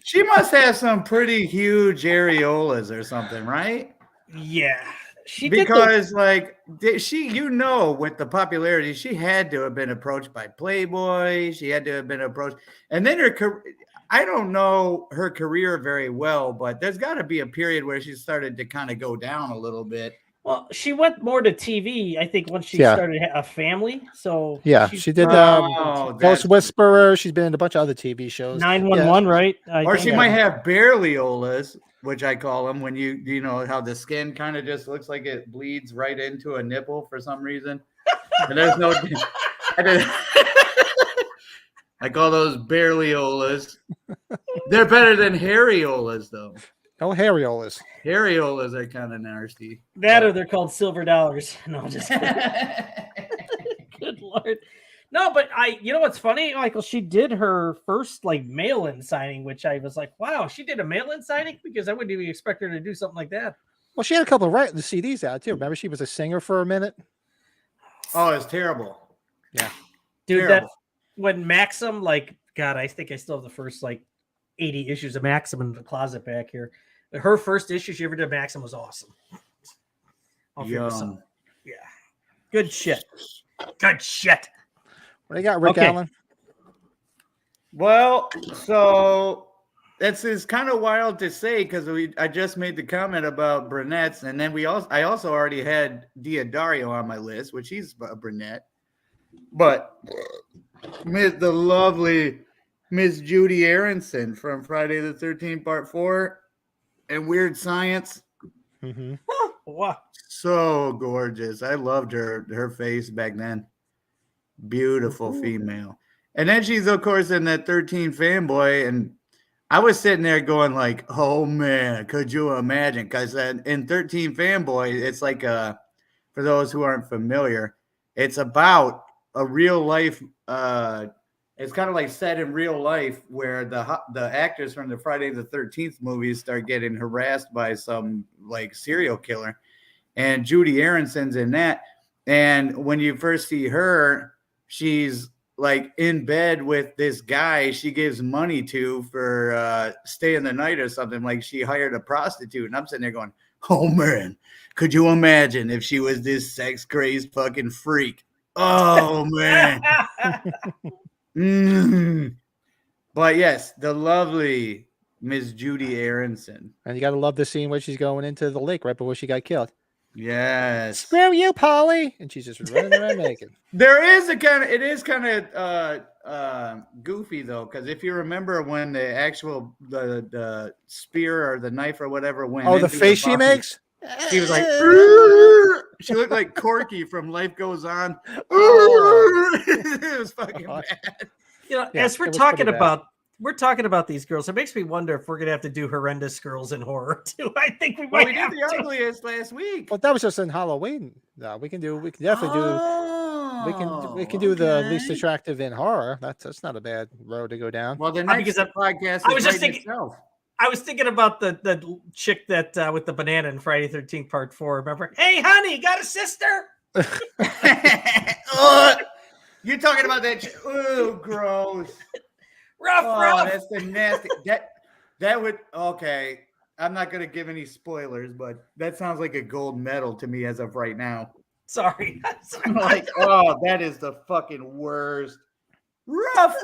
She must have some pretty huge areolas or something, right? Yeah. She Because with the popularity, she had to have been approached by Playboy. She had to have been approached, and then I don't know her career very well, but there's got to be a period where she started to kind of go down a little bit. Well, she went more to TV, I think, once she started a family. So yeah, she did Ghost Whisperer. She's been in a bunch of other TV shows. 911, right? Or she might have bareliolas, which I call them when you know how the skin kind of just looks like it bleeds right into a nipple for some reason. And there's no. I call those bareliolas. They're better than harriolas, though. No Harriolas. Harriolas are kind of nasty. That or they're called silver dollars. No, just kidding. Good Lord. No, but you know what's funny, Michael? She did her first like mail-in signing, which I was like, wow, she did a mail-in signing because I wouldn't even expect her to do something like that. Well, she had a couple of the CDs out too. Remember, she was a singer for a minute. Oh, it's terrible. Yeah, Dude, Terrible. that when Maxim, like, God, I think I still have the first like 80 issues of Maxim in the closet back here. Her first issue she ever did, Maxim, was awesome. I'll figure some- Yum. Yeah. Good shit. Good shit. what do you got, Rick Okay. Allen? Well, so that's is kind of wild to say because I just made the comment about brunettes, and then I also already had Diodario on my list, which he's a brunette, but the lovely Miss Judy Aronson from Friday the 13th Part 4 and Weird Science. Mm-hmm. Wow. So gorgeous. I loved her face back then. Beautiful female. And then she's, of course, in that 13 Fanboy. And I was sitting there going like, oh, man, could you imagine? Because in 13 Fanboy, it's like, for those who aren't familiar, it's about a real life it's kind of like set in real life where the actors from the Friday the 13th movies start getting harassed by some like serial killer. And Judy Aronson's in that. And when you first see her, she's like in bed with this guy she gives money to for staying the night or something. Like she hired a prostitute. And I'm sitting there going, oh man, could you imagine if she was this sex crazed fucking freak? Oh man. But yes, the lovely Miss Judy Aronson. And you got to love the scene where she's going into the lake right before she got killed. Yes. Screw you, Polly. And she's just running around naked. It is kind of goofy though, because if you remember when the spear or the knife or whatever went. Oh, the into face she body, makes? She was like, she looked like Corky from Life Goes On. It was fucking bad. You know, Yeah, as it was pretty bad. we're talking about these girls, it makes me wonder if we're gonna have to do horrendous girls in horror too. I think we Well, might we did have the to. Oh, ugliest last week. Well, that was just in Halloween. No, we can definitely do. We can do the least attractive in horror. That's not a bad road to go down. Well, the next because podcast I was is just right thinking- itself. I was thinking about the chick that with the banana in Friday 13th Part 4. Remember? Hey, honey, got a sister? Ugh. You're talking about that? Oh, gross! Rough. That's the nasty. That would okay. I'm not gonna give any spoilers, but that sounds like a gold medal to me as of right now. Sorry. Like, oh, that is the fucking worst. Rough.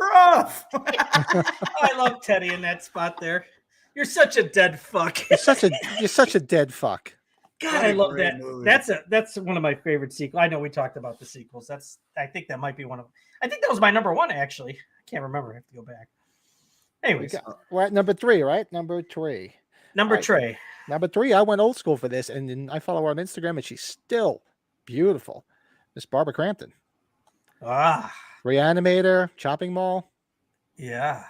I love Teddy in that spot there. You're such a dead fuck. You're such a dead fuck. God, What I a love great that. movie. That's one of my favorite sequels. I know we talked about the sequels. I think that might be one of. I think that was my number one actually. I can't remember. I have to go back. Anyways, We're at number 3, right? Number 3. number right. Trey. Number 3. I went old school for this, and then I follow her on Instagram, and she's still beautiful. Miss Barbara Crampton, Ah, Reanimator, Chopping Mall. yeah.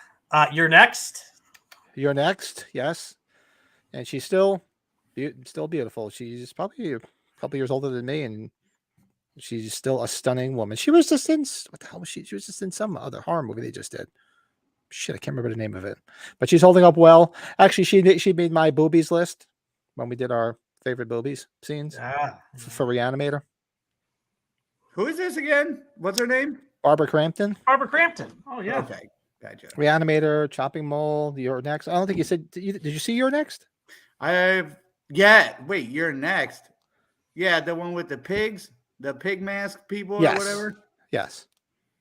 You're next. You're next, yes, and she's still beautiful. She's probably a couple years older than me, and she's still a stunning woman. She was just in what the hell was she? She was just in some other horror movie they just did. Shit, I can't remember the name of it, but she's holding up well. Actually, she made my boobies list when we did our favorite boobies scenes for Reanimator. Who is this again? What's her name? Barbara Crampton, Barbara Crampton. Oh yeah. Okay, gotcha. Reanimator, Chopping Mall. You're next. I don't think you said. Did you see You're Next? Wait, you're next. Yeah, the one with the pigs, the pig mask people Yes. or whatever. Yes.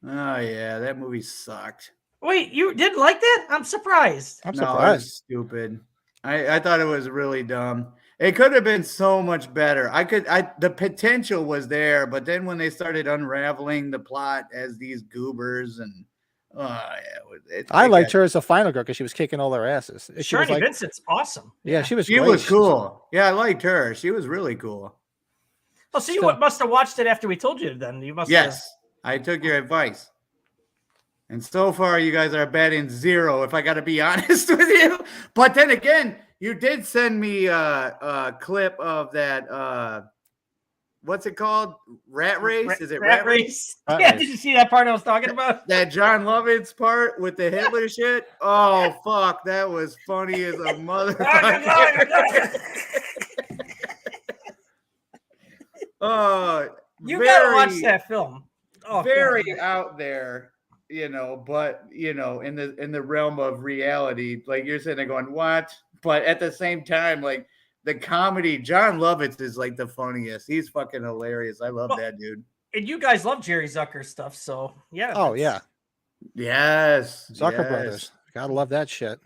Oh yeah, that movie sucked. Wait, you didn't like that? I'm surprised. I'm No, it surprised. was stupid. I thought it was really dumb. It could have been so much better. The potential was there, but then when they started unraveling the plot as these goobers and I liked her as a final girl because she was kicking all their asses. She was Shirley like, Vincent's awesome. yeah, she was. She great. was cool. Yeah, I liked her. She was really cool. Oh, so you Still- must have watched it after we told you. Then you must. Yes, I took your advice. And so far, you guys are batting 0, if I got to be honest with you. But then again, you did send me a clip of that. What's it called? Rat Race? Is it Rat Race? Rat Yeah, Race. did you see that part I was talking about? That John Lovitz part with the Hitler shit? Oh, fuck. That was funny as a motherfucker. Oh, You gotta watch very- that film. Oh, very God. out there, but in the realm of reality, like you're sitting there going, what? But at the same time, like the comedy, John Lovitz is like the funniest. He's fucking hilarious. I love that dude. And you guys love Jerry Zucker stuff, so yeah. Oh that's- yeah, Yes. Zucker yes. Brothers. Gotta love that shit.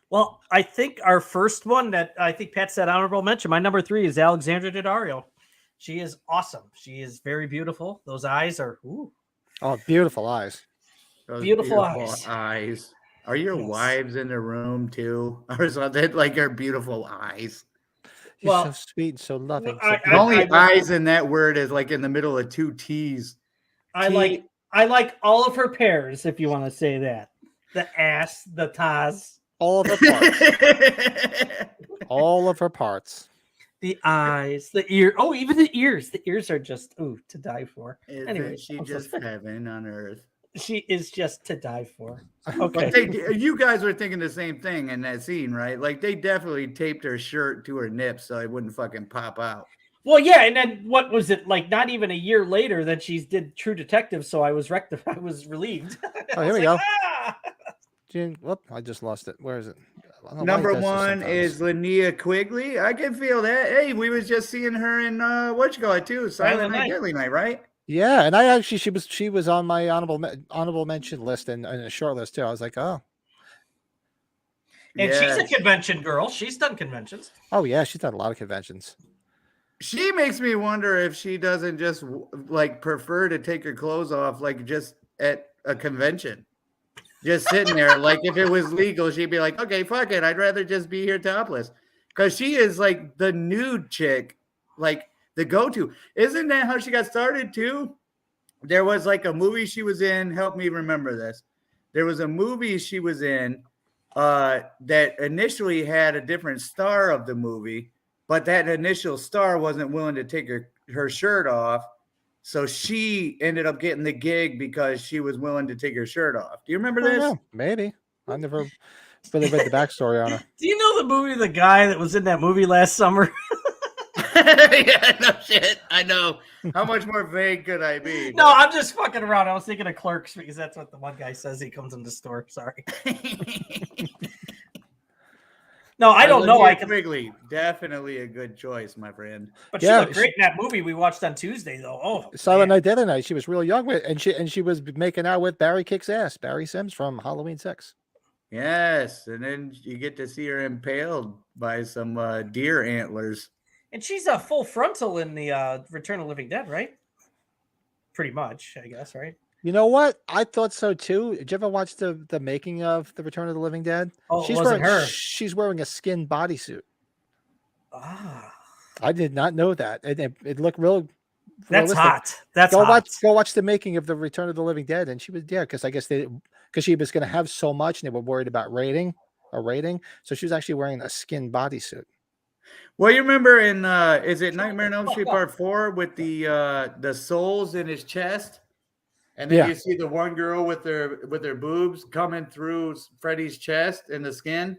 Well, I think our first one that I think Pat said honorable mention. My number 3 is Alexandra Daddario. She is awesome. She is very beautiful. Those eyes are ooh. Oh, beautiful eyes. Those Beautiful eyes. eyes. Are your Yes. wives in the room too? Or something like your beautiful eyes? You're Well, so sweet and so loving. I- The only I- eyes in that word is like in the middle of 2 T's. I like all of her pairs, if you want to say that. The ass, the Taz, all of her parts. All of her parts. the eyes, the ear. Oh, even the ears. The ears are just ooh to die for. Isn't Anyway, she I'm so just sorry. heaven on earth? She is just to die for. But Okay. you guys were thinking the same thing in that scene, right? Like they definitely taped her shirt to her nips so it wouldn't fucking pop out. Well, yeah, and then what was it like? Not even a year later that she did True Detective, so I was I was relieved. Oh, I here was we like, go. "Ah!" Whoop, I just lost it. Where is it? I don't know why Number it does this 1 sometimes. is Linnea Quigley. I can feel that. Hey, we was just seeing her in what you call it too, Silent Night, Deadly Night, right? Yeah, and I actually she was on my honorable mention list and a short list too. I was like, oh And she's a Yes. convention girl. She's done conventions. yeah, she's done a lot of conventions. She makes me wonder if she doesn't just like prefer to take her clothes off, like just at a convention, just sitting there. Like if it was legal, she'd be like, "Okay, fuck it, I'd rather just be here topless," because she is like the nude chick, like the go-to. Isn't that how she got started too? There was like a movie she was in. Help me remember this. There was a movie she was in that initially had a different star of the movie. But that initial star wasn't willing to take her shirt off. So she ended up getting the gig because she was willing to take her shirt off. Do you remember I don't this? know. Maybe. I never really read the backstory on her. Do you know the movie, the guy that was in that movie last summer? Yeah, no shit. I know. How much more vague could I be? No, I'm just fucking around. I was thinking of Clerks because that's what the one guy says he comes in the store. Sorry. No, I don't know. I can, Quigley, definitely a good choice, my friend. but she Yeah, looked great in that movie we watched on Tuesday, though. Oh, Silent man. Night, Deadly Night. She was real young with, and she was making out with Barry Kicks Ass, Barry Sims from Halloween 6. Yes, and then you get to see her impaled by some deer antlers. And she's a full frontal in the Return of the Living Dead, right? Pretty much, I guess, right? You know what? I thought so too. Did you ever watch the making of the Return of the Living Dead? Oh, it she's wasn't wearing her. she's wearing a skin bodysuit. Ah, I did not know that. It looked real. that's realistic. hot. That's Go hot. watch the making of the Return of the Living Dead, and she was because I guess because she was going to have so much, and they were worried about rating, so she was actually wearing a skin bodysuit. Well, you remember in is it Nightmare on Elm Street Part 4 with the souls in his chest? And then Yeah. you see the one girl with their boobs coming through Freddy's chest in the skin.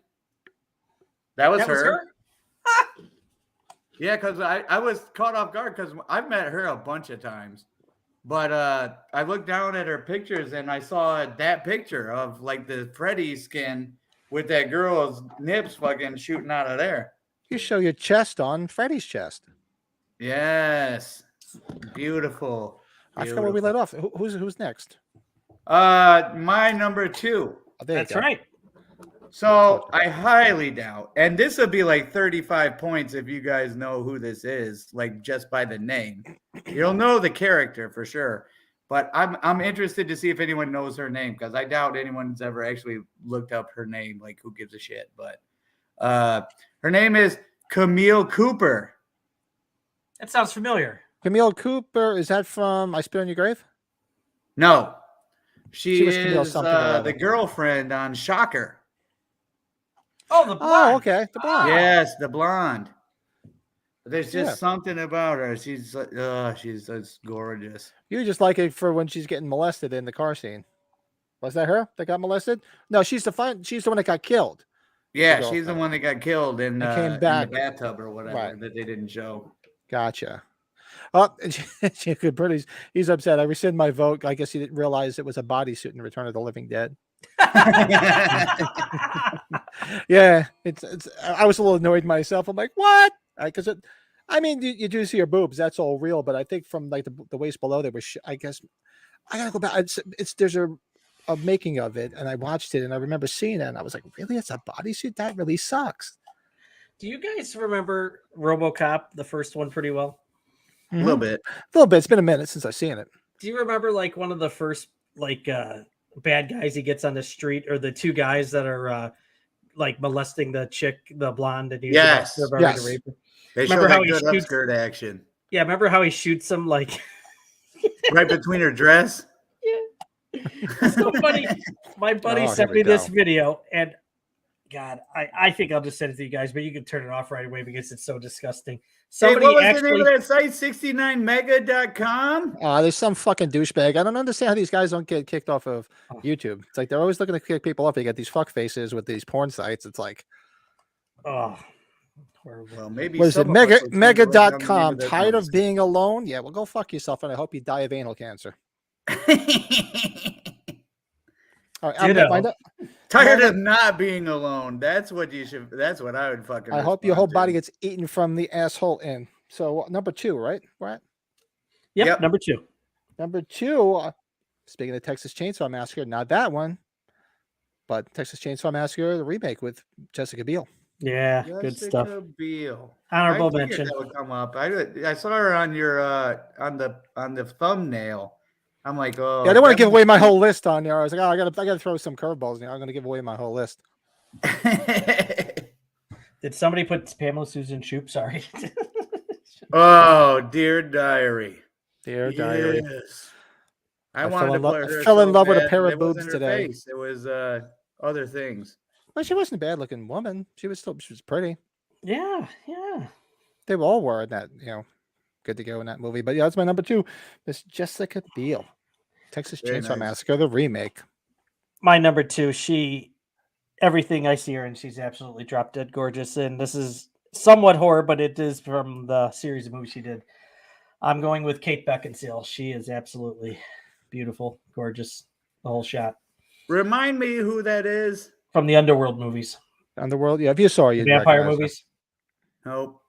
That was That was her. her? Yeah, because I was caught off guard because I've met her a bunch of times. But I looked down at her pictures and I saw that picture of like the Freddy skin with that girl's nips fucking shooting out of there. You show your chest on Freddy's chest. Yes. Beautiful. I forgot where we let off. Who's next? My number 2. Oh, there you That's go. right. So I highly doubt, and this would be like 35 points if you guys know who this is, like just by the name. You'll know the character for sure. But I'm interested to see if anyone knows her name because I doubt anyone's ever actually looked up her name. Like who gives a shit? But her name is Camille Cooper. That sounds familiar. Camille Cooper, is that from I Spit on Your Grave? No, she was Camille is something or other. the girlfriend on Shocker. Oh, the blonde. Oh, okay. The blonde. Yes, the blonde. There's just Yeah. something about her. She's just gorgeous. You just like it for when she's getting molested in the car scene. Was that her that got molested? No, she's the one that got killed. Yeah, The she's the girlfriend. one that got killed And came back. in the bathtub or whatever Right. that they didn't show. Gotcha. Oh, she could pretty. He's upset. I rescind my vote. I guess he didn't realize it was a bodysuit in Return of the Living Dead. Yeah, it's. I was a little annoyed myself. I'm like, what? Because I mean, you do see her boobs. That's all real. But I think from like the waist below, there was. I guess I gotta go back. There's a making of it, and I watched it, and I remember seeing it, and I was like, really? It's a bodysuit? That really sucks. Do you guys remember RoboCop, the first one, pretty well? A little bit. A little bit. It's been a minute since I've seen it. Do you remember like one of the first like bad guys he gets on the street, or the two guys that are like molesting the chick, the blonde, and Yes. they're about Yes. to rape her? They Remember show how that he good shoots- upskirt action Yeah, remember how he shoots him like right between her dress. it's so funny. My buddy Oh, sent here we me this go. video, and God, I think I'll just send it to you guys, but you can turn it off right away because it's so disgusting. Hey, Somebody what was the actually, name of that site? 69mega.com? There's some fucking douchebag. I don't understand how these guys don't get kicked off of YouTube. It's like they're always looking to kick people off. They get these fuck faces with these porn sites. It's like, oh, horrible. Well, maybe what is it? some of us will send right down the name Mega.com. of that Tired of place. being alone? Yeah, well, go fuck yourself, and I hope you die of anal cancer. All right, I'm gonna Ditto. find out. Tired of not being alone. That's what you should. That's what I would fucking. I hope your whole respond body to. gets eaten from the asshole in. So number 2, right? Right. Yep, number 2. Number 2. Speaking of Texas Chainsaw Massacre, not that one, but Texas Chainsaw Massacre, the remake with Jessica Biel. Yeah, good stuff. Jessica Biel. Honorable I figured mention. that would come up. I saw her on your on the thumbnail. I'm like, oh. Yeah, I don't want to that give away my must whole list on there. I was like, oh, I gotta throw some curveballs. I'm gonna give away my whole list. Did somebody put Pamela Susan Shoop? Sorry. Oh, Dear Diary. Dear diary. Yes. I I wanted fell to in love- play I her fell in so love with a bad, pair but of it wasn't boobs her today. face. It was other things. Well, she wasn't a bad looking woman. She was pretty. yeah. They all were in that, good to go in that movie. But yeah, that's my number 2. Miss Jessica Biel. Texas Very Chainsaw nice. Massacre, the remake. My number 2, everything I see her in, she's absolutely drop dead gorgeous. And this is somewhat horror, but it is from the series of movies she did. I'm going with Kate Beckinsale. She is absolutely beautiful, gorgeous, the whole shot. Remind me who that is. From the Underworld movies, Underworld. Yeah, if you saw her, you'd vampire recognize her. movies. Nope.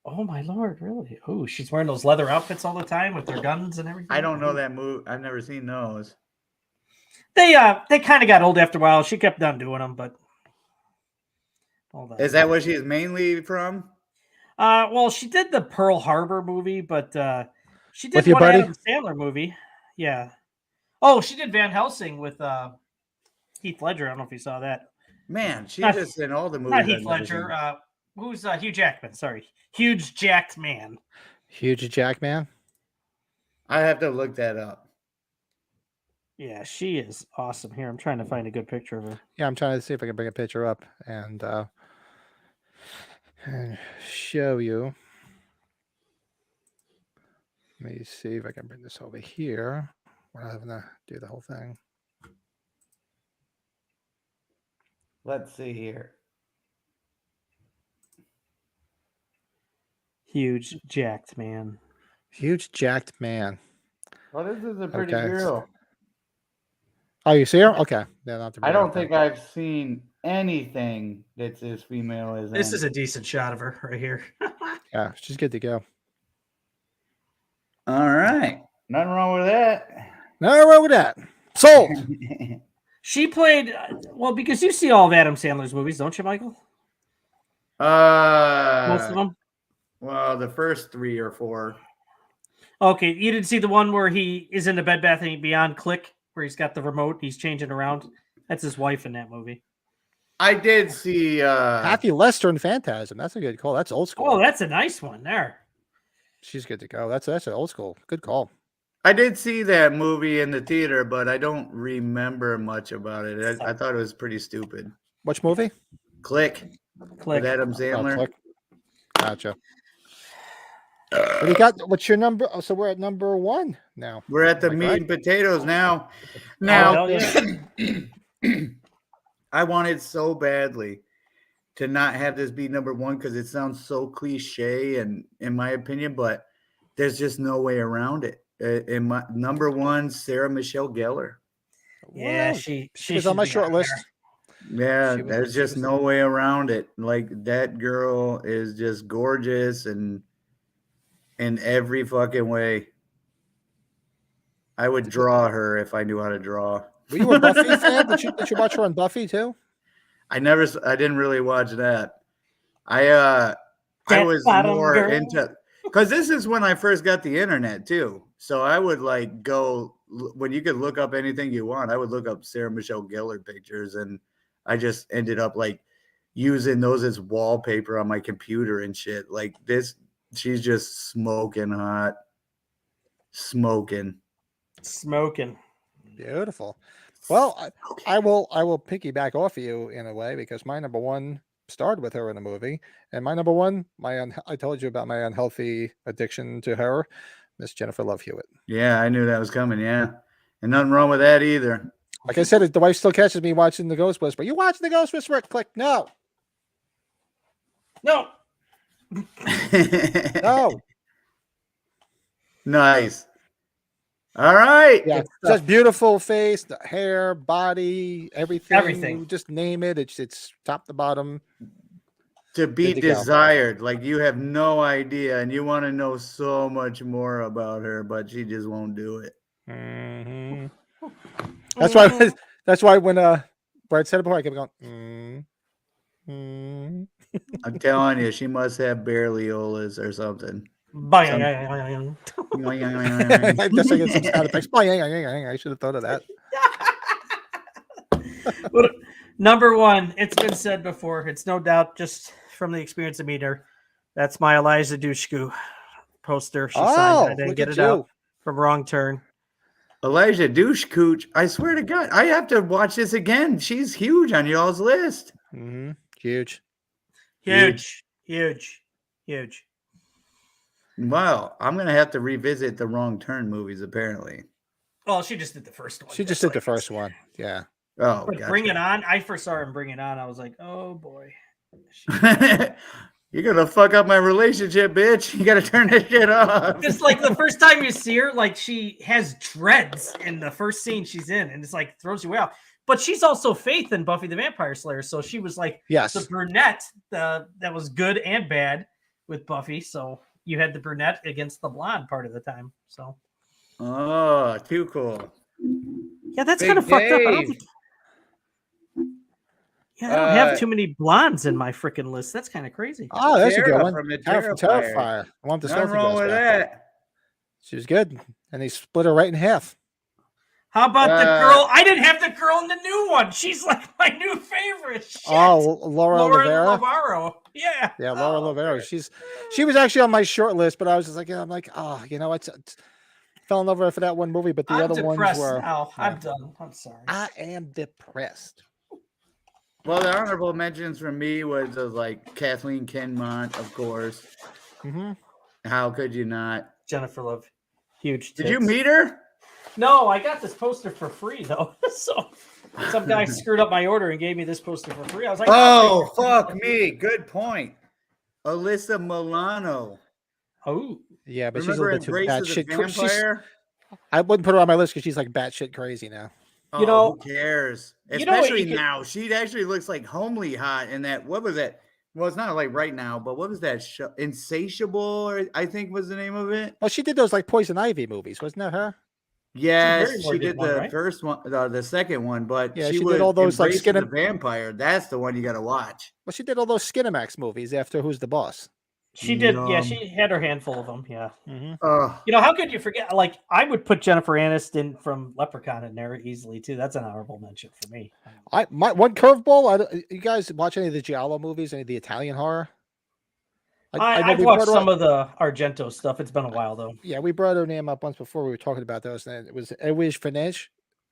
Oh my lord, really? Oh, she's wearing those leather outfits all the time with their guns and everything. I don't know that movie. I've never seen those. They kind of got old after a while. She kept on doing them, but hold on. Is that what she's mainly from? Well, she did the Pearl Harbor movie, but she did With your one buddy? Adam Sandler movie. Yeah. Oh, she did Van Helsing with Heath Ledger. I don't know if you saw that. Man, she's Not- just in all the movies. Not I've Heath never Ledger. seen. Who's Hugh Jackman? Sorry, huge jacked man. Huge Jackman. I have to look that up. Yeah, she is awesome. Here, I'm trying to find a good picture of her. Yeah, I'm trying to see if I can bring a picture up and show you. Let me see if I can bring this over here. We're not having to do the whole thing. Let's see here. Huge jacked man. Huge jacked man. Well, this is a pretty Okay. girl. Oh, you see her? Okay. Yeah, not to I bring it don't up then. think I've seen anything that's as female as This in. is a decent shot of her right here. Yeah, she's good to go. All right. Nothing wrong with that. No wrong with that. Sold. She played well because you see all of Adam Sandler's movies, don't you, Michael? Most of them. Well, the first 3 or 4. Okay, you didn't see the one where he is in the Bed Bath & Beyond click, where he's got the remote, he's changing around. That's his wife in that movie. I did see. Kathy Lester in Phantasm. That's a good call. That's old school. Oh, that's a nice one there. She's good to go. That's an old school. Good call. I did see that movie in the theater, but I don't remember much about it. I thought it was pretty stupid. Which movie? Click Click. with Adam Oh, Sandler. Click. Gotcha. What do you got? What's your number? Oh, so we're at number 1 now. We're at the Like, meat right? and potatoes now. Oh, Now, hell yeah. I wanted so badly to not have this be number 1 because it sounds so cliche, and in my opinion, but there's just no way around it. In my number 1, Sarah Michelle Gellar. Yeah, Well, she was on my should be short list. there. Yeah, She was- there's she just was- no way around it. Like that girl is just gorgeous and in every fucking way. I would draw her if I knew how to draw. Were you a Buffy fan? Did you watch her on Buffy too? I didn't really watch that. I That was bottom more girl. into, because this is when I first got the internet too. So I would like go when you could look up anything you want. I would look up Sarah Michelle Gellar pictures, and I just ended up like using those as wallpaper on my computer and shit. Like this, she's just smoking hot, smoking. Beautiful. Well, I will piggyback off of you in a way because my number 1 starred with her in a movie, and my number 1, I told you about my unhealthy addiction to her, Miss Jennifer Love Hewitt. Yeah, I knew that was coming. Yeah, and nothing wrong with that either. Like I said, the wife still catches me watching The Ghost Whisperer. You watching The Ghost Whisperer? Click. No. No. No. Nice. All right. Yeah, just beautiful face, the hair, body, everything. Everything. You just name it. It's top to bottom. To be Good to go. desired. Like you have no idea, and you want to know so much more about her, but she just won't do it. Mm-hmm. That's why when Brad said it before, I kept going. I'm telling you, she must have bareliolas or something. Bang. I guess I get some sound effects. I should have thought of that. Number 1, it's been said before. It's no doubt just from the experience of meeting her. That's my Eliza Dushku poster. She signed. I didn't look get at it out you. from Wrong Turn. Elijah Douche Cooch. I swear to God, I have to watch this again. She's huge on y'all's list. Mm-hmm. Huge. Huge. Wow, I'm gonna have to revisit the Wrong Turn movies. Apparently. Well, she just did the first one. She just did the first one. Yeah. Oh, But gotcha. Bring It On. I first saw her in Bring It On. I was like, oh boy. You're gonna fuck up my relationship, bitch. You gotta turn this shit off. It's like the first time you see her, like she has dreads in the first scene she's in, and it's like throws you out. But she's also Faith in Buffy the Vampire Slayer, so she was like Yes. the brunette that was good and bad with Buffy. So you had the brunette against the blonde part of the time. So Oh, too cool. yeah, that's Big kind of fucked up. I don't Dave. think. Yeah, I don't have too many blondes in my freaking list. That's kind of crazy. Oh, that's a good Tara one. from the Tara from Terrifier. Terrifier. I want the Nothing Stealthy wrong Girls with back. that. She was good. And they split her right in half. How about the Uh, girl? I didn't have the girl in the new one. She's like my new favorite. Shit. Oh, Laura Rivera. Lavaro. Yeah. Yeah, Laura Oh, Rivera. man. She was actually on my short list, but I was just like, yeah, I'm like, oh, it's fell in love with her for that one movie, but the I'm other ones depressed were. now. yeah. I'm done. I'm sorry. I am depressed. Well, the honorable mentions from me was like Kathleen Kinmont, of course. Mm-hmm. How could you not? Jennifer Love. Huge. Did you tits. meet her? No, I got this poster for free though. So some guy screwed up my order and gave me this poster for free. I was like, Oh, fuck me. Good point. Alyssa Milano. Oh, Yeah, but she's a Remember little bit too Embrace of the batshit. Vampire? I wouldn't put her on my list because she's like batshit crazy now. You know- who cares? you know what Especially you could- now. She actually looks like homely hot in that. What was that? Well, it's not like right now, but what was that show? Insatiable, I think was the name of it. Well, she did those like Poison Ivy movies, wasn't that her? Yes, Barrymore she did did one, the right? first one, the second one, but Yeah, she she did was all those, like, Embrace of the Vampire. That's the one you got to watch. Well, she did all those Skinamax movies after Who's the Boss. she did. Yeah, Yum. she had her handful of them. Yeah. Mm-hmm. You know, how could you forget? Like, I would put Jennifer Aniston from Leprechaun in there easily too. That's an honorable mention for me. My one curveball. You guys watch any of the Giallo movies? Any of the Italian horror? I've we watched brought her some up- of the Argento stuff. It's been a while though. Yeah, we brought her name up once before. We were talking about those, and it was Edwige Fenech.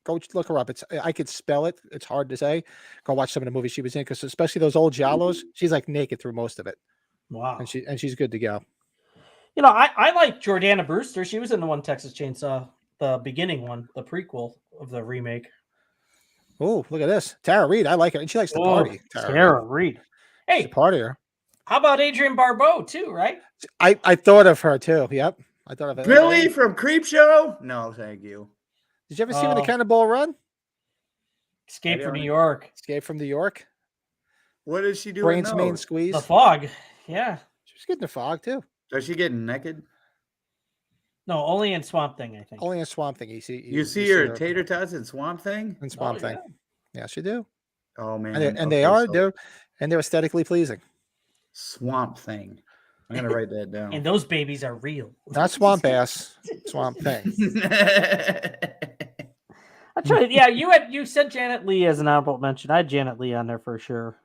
Go look her up. I could spell it. It's hard to say. Go watch some of the movies she was in, because especially those old giallos, she's like naked through most of it, Wow. and she's good to go. You know, I like Jordana Brewster. She was in the one Texas Chainsaw, the beginning one, the prequel of the remake. Oh, look at this, Tara Reid. I like her, and she likes to party. Tara Reid. She's a Hey, partier. how about Adrienne Barbeau too? Right? I thought of her too. Yep, I thought of it. Billy from Creepshow? No, thank you. Did you ever see when the Oh. Cannonball Run? Escape from don't New know. York. Escape from New York. What is she doing? Brains main those? squeeze. The Fog. Yeah. She was getting the fog too. Is she getting naked? No, only in Swamp Thing, I think. Only in Swamp Thing. You see her tater tots in Swamp Thing? in Swamp Oh, Thing. yeah. Yes, you do. Oh man, And they Okay, are, so they're aesthetically pleasing. Swamp Thing. I'm gonna write that down. And those babies are real. Not Swamp Ass, Swamp Thing. That's right. Yeah, you said Janet Leigh as an honorable mention. I had Janet Leigh on there for sure.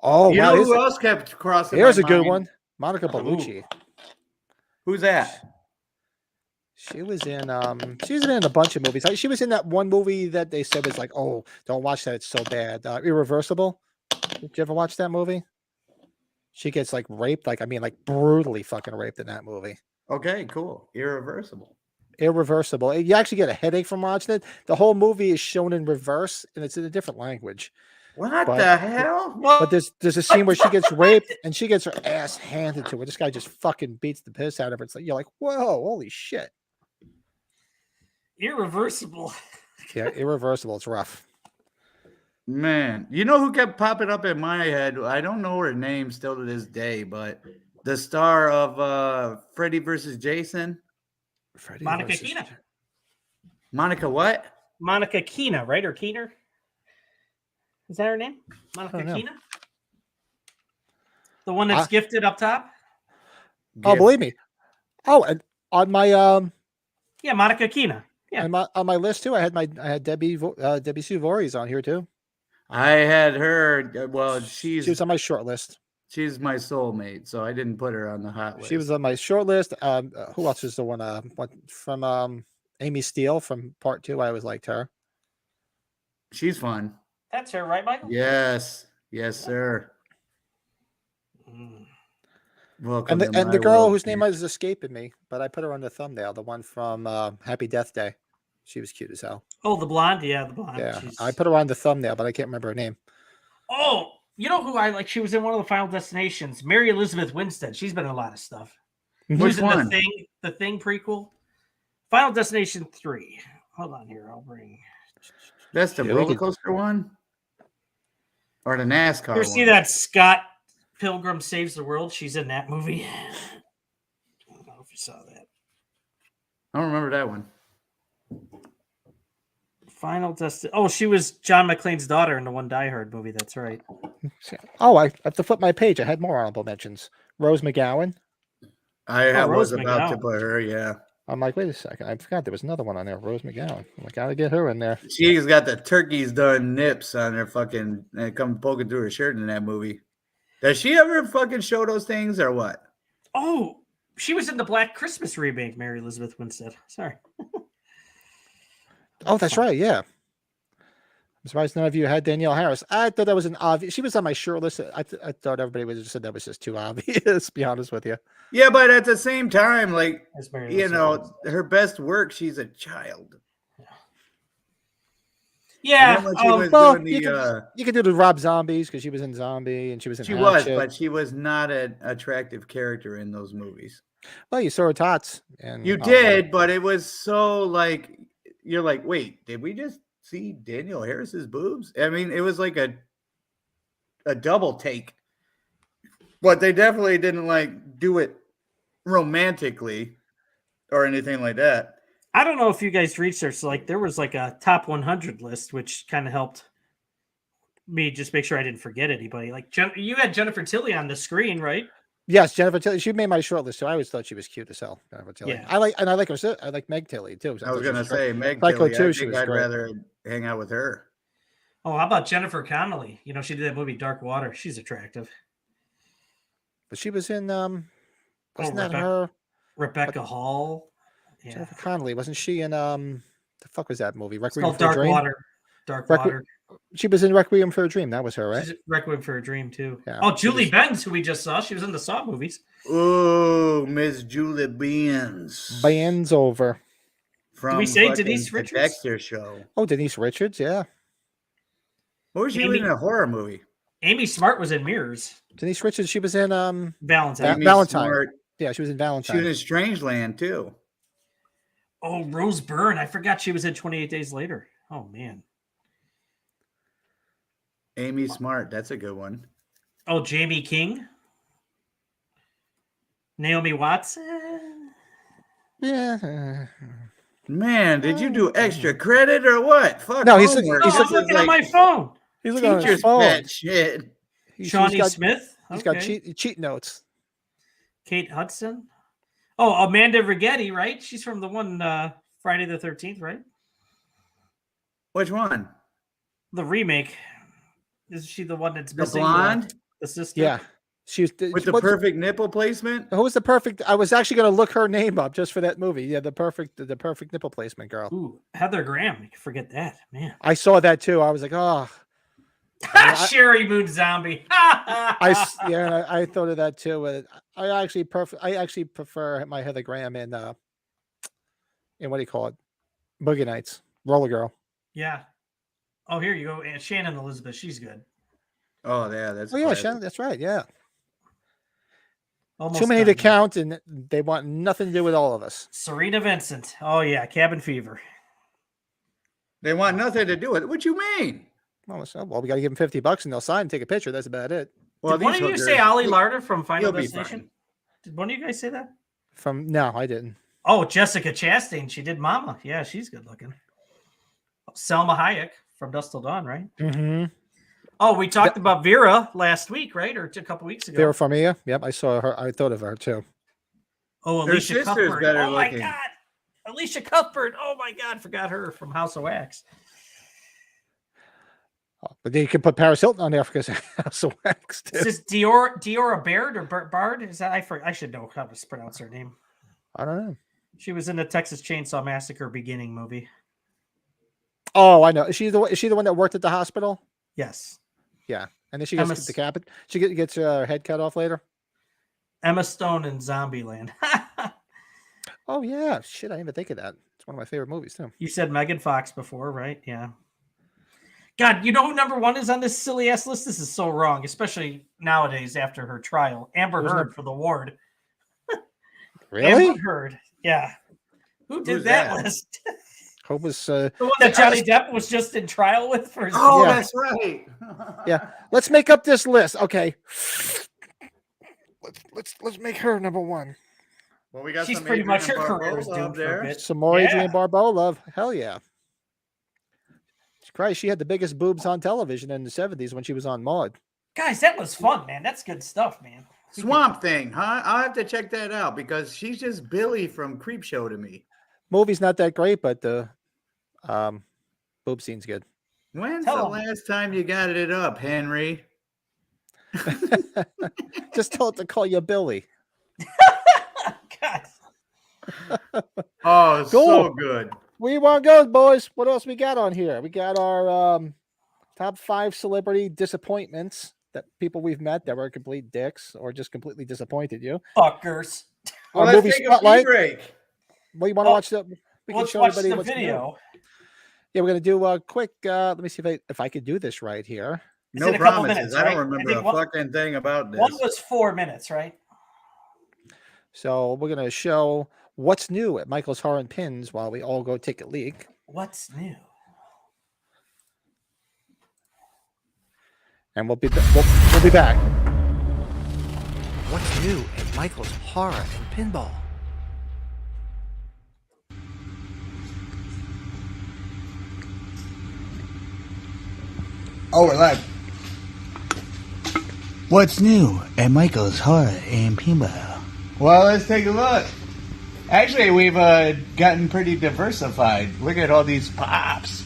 Oh, You wow, know who else kept crossing? here's my a good mind? one. Monica Ooh. Bellucci. Who's that? She was in a bunch of movies. She was in that one movie that they said was like, oh, don't watch that, it's so bad. Irreversible. Did you ever watch that movie? She gets like raped, like brutally fucking raped in that movie. Okay, cool. Irreversible. Irreversible. You actually get a headache from watching it. The whole movie is shown in reverse, and it's in a different language. What But- the hell? But there's a scene where she gets raped and she gets her ass handed to her. This guy just fucking beats the piss out of her. It's like you're like, whoa, holy shit. Irreversible. Yeah, Irreversible. It's rough. Man, you know who kept popping up in my head? I don't know her name still to this day, but the star of Freddy versus Jason, Freddy Monica versus- Keena. Monica what? Monica Keena, right? Or Keener? Is that her name? Monica don't know. Keena? The one that's gifted up top? Oh, believe me. Oh, and on my Yeah, Monica Keena. Yeah. on my list too, I had Debbie Sue Voorhees on here too. I had her. Well, She was on my short list. she's my soulmate, so I didn't put her on the hot list. She was on my short list. Who else is the one? From Amy Steele from Part 2. I always liked her. She's fun. That's her, right, Michael? Yes, yes, sir. Mm. Welcome. And to the my girl world, whose name Pete. is escaping me, but I put her on the thumbnail. The one from Happy Death Day. She was cute as hell. Oh, the blonde? Yeah, the blonde. Yeah, She's- I put her on the thumbnail, but I can't remember her name. Oh, you know who I like? She was in one of the Final Destinations. Mary Elizabeth Winstead. She's been in a lot of stuff. She Which was in one? The Thing prequel. Final Destination 3. Hold on here. I'll bring. That's the Yeah, we roller could- coaster one, or the NASCAR You ever one? see that Scott Pilgrim Saves the World? She's in that movie. I don't know if you saw that. I don't remember that one. Final Destination. Oh, she was John McClane's daughter in the one Die Hard movie. That's right. Oh, I have to flip my page. I had more honorable mentions. Rose McGowan. I was Rose about to McGowan. put her. Yeah, I'm like, wait a second. I forgot there was another one on there. Rose McGowan. I'm like, gotta get her in there. she's got the turkeys done nips on her fucking and come poking through her shirt in that movie. Does she ever fucking show those things or what? Oh, she was in the Black Christmas remake, Mary Elizabeth Winstead. Sorry. Oh, that's right. Yeah. I'm surprised none of you had Danielle Harris. I thought that was an obvious. She was on my short list. I thought everybody would have said that was just too obvious. To be honest with you. Yeah, but at the same time, like That's Mary you Elizabeth know, Winstead. her best work. She's a child. Yeah. And then when she was Well, doing you could do the Rob Zombies because she was in Zombie and she was in she was, Hatchet. but she was not an attractive character in those movies. Well, you saw her tots. And You did, but it was so like you're like, wait, did we just see Danielle Harris's boobs? I mean, it was like a double take. But they definitely didn't like do it romantically or anything like that. I don't know if you guys researched, like, there was like a top 100 list, which kind of helped me just make sure I didn't forget anybody. Like, you had Jennifer Tilly on the screen, right? Yes, Jennifer Tilly. She made my short list, so I always thought she was cute as hell. Jennifer Tilly. Yeah. I like her. I like Meg Tilly too. I was gonna say Meg Psycho Tilly. 2, I she think was I'd great. rather hang out with her. Oh, how about Jennifer Connelly? You know, she did that movie Dark Water. She's attractive. But she was in wasn't that Rebecca. her? Rebecca Hall. Yeah. Jennifer Connelly, wasn't she in the fuck was that movie? It's Requiem called for a Dark Dream. Water. Dark Requi- Water. She was in Requiem for a Dream. That was her, right? She's Requiem for a Dream too. Yeah, Oh, she Julie was- Benz, who we just saw. She was in the Saw movies. Oh, Miss Julie Benz. Bands over. From we say fucking Denise the Richards? Dexter Show. Oh, Denise Richards, yeah. What was she Amy- in a horror movie? Amy Smart was in Mirrors. Denise Richards, she was in Valentine. Amy Valentine. Smart. yeah, she was in She Valentine. was in Strangeland too. Oh, Rose Byrne. I forgot she was in 28 Days Later. Oh man. Amy Smart. That's a good one. Oh, Jamie King. Naomi Watts. Eh. Yeah. Man, did you do extra credit or what? Fuck No, he's- homework. No, he's I'm This is looking at like my phone. He's looking on his teacher's phone. pet shit. Shawnee got, Smith. He's got Okay. cheat notes. Kate Hudson. Oh, Amanda Rigetti, right? She's from the one Friday the 13th, right? Which one? The remake. Is she the one that's The missing? blonde The sister? Yeah. She was with the what's- perfect nipple placement? Who was the perfect? I was actually going to look her name up just for that movie. Yeah, the perfect nipple placement girl. Ooh, Heather Graham. You can forget that, man. I saw that too. I was like, oh, Sherry Moon Zombie. I thought of that too. I actually prefer my Heather Graham in what do you call it? Boogie Nights, Roller Girl. Yeah. Oh, here you go. And Shannon Elizabeth. She's good. Oh yeah, that's Oh yeah, classic. Shannon, that's right. Yeah, Almost too many done. to count, and they want nothing to do with all of us. Serena Vincent. Oh, yeah. Cabin Fever. They want nothing to do with it. What you mean? Well, we got to give them $50 and they'll sign and take a picture. That's about it. Well, Did one of these you hookers- say Ollie Larder from Final He'll be Destination? fine. Did one of you guys say that? No, I didn't. Oh, Jessica Chastain. She did Mama. Yeah, she's good looking. Selma Hayek from Dusk Till Dawn, right? Mm-hmm. Oh, we talked about Vera last week, right? Or a couple weeks ago. Vera Farmiga. Yep, I saw her. I thought of her too. Oh, Her Alicia sister's Cuthbert. better Oh, my looking. God. Alicia Cuthbert. Oh, my God. Forgot her from House of Wax. Oh, but then you can put Paris Hilton on there because House of Wax too. Is this Diora Baird or Bard? Is that I should know how to pronounce her name. I don't know. She was in the Texas Chainsaw Massacre beginning movie. Oh, I know. Is she the one that worked at the hospital? Yes. Yeah, and then she Emma gets decapitated. She gets her head cut off later. Emma Stone in Zombieland. Oh yeah, shit! I didn't even think of that. It's one of my favorite movies too. You said Megan Fox before, right? Yeah. God, you know who number one is on this silly ass list? This is so wrong, especially nowadays after her trial. Amber Who's Heard for The Ward. Really? Amber Heard. Yeah. Who did Who's that that? list? Hope was. The one that Johnny Depp was just in trial with for his Oh, Yeah. that's right. Yeah. Let's make up this list. Okay. Let's make her number one. Well, we got She's some pretty much her Adrienne career is Barbeau doomed up for a there. bit. Some more Yeah. Adrienne Barbeau love. Hell yeah. Christ, she had the biggest boobs on television in the 70s when she was on Maude. Guys, that was fun, man. That's good stuff, man. Swamp Thing, huh? I'll have to check that out because she's just Billy from Creepshow to me. Movie's not that great, but the boob scene's good. When's Tell the 'em. last time you got it up, Henry? Just tell it to call you Billy. God. Oh, it's so Cool. good. We want to go, boys. What else we got on here? We got our top 5 celebrity disappointments that people we've met that were complete dicks or just completely disappointed you. Fuckers. Well, Our let's movie take a spotlight. pee break. Well, you want to Oh, watch the? We can Let's show watch everybody the what's new. video. Yeah, we're gonna do a quick. Let me see if I could do this right here. It's No in a couple promises. minutes, I right? don't I remember think a fucking thing about this. One was 4 minutes, right? So we're gonna show what's new at Michael's Horror and Pins while we all go take a leak. What's new? And we'll be we'll be back. What's new at Michael's Horror and Pinball? Oh, we're live. What's new at Michael's Horror and Pinball? Well, let's take a look. Actually, we've gotten pretty diversified. Look at all these pops.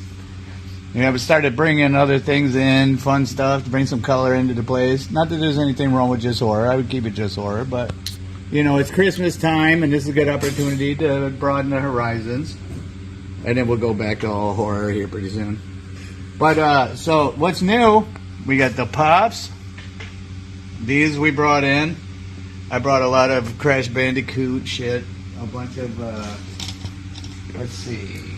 Yeah, we started bringing other things in, fun stuff, to bring some color into the place. Not that there's anything wrong with just horror. I would keep it just horror, but, you know, it's Christmas time, and this is a good opportunity to broaden the horizons. And then we'll go back to all horror here pretty soon. But, so, what's new? We got the Pops. These we brought in. I brought a lot of Crash Bandicoot shit. A bunch of, let's see.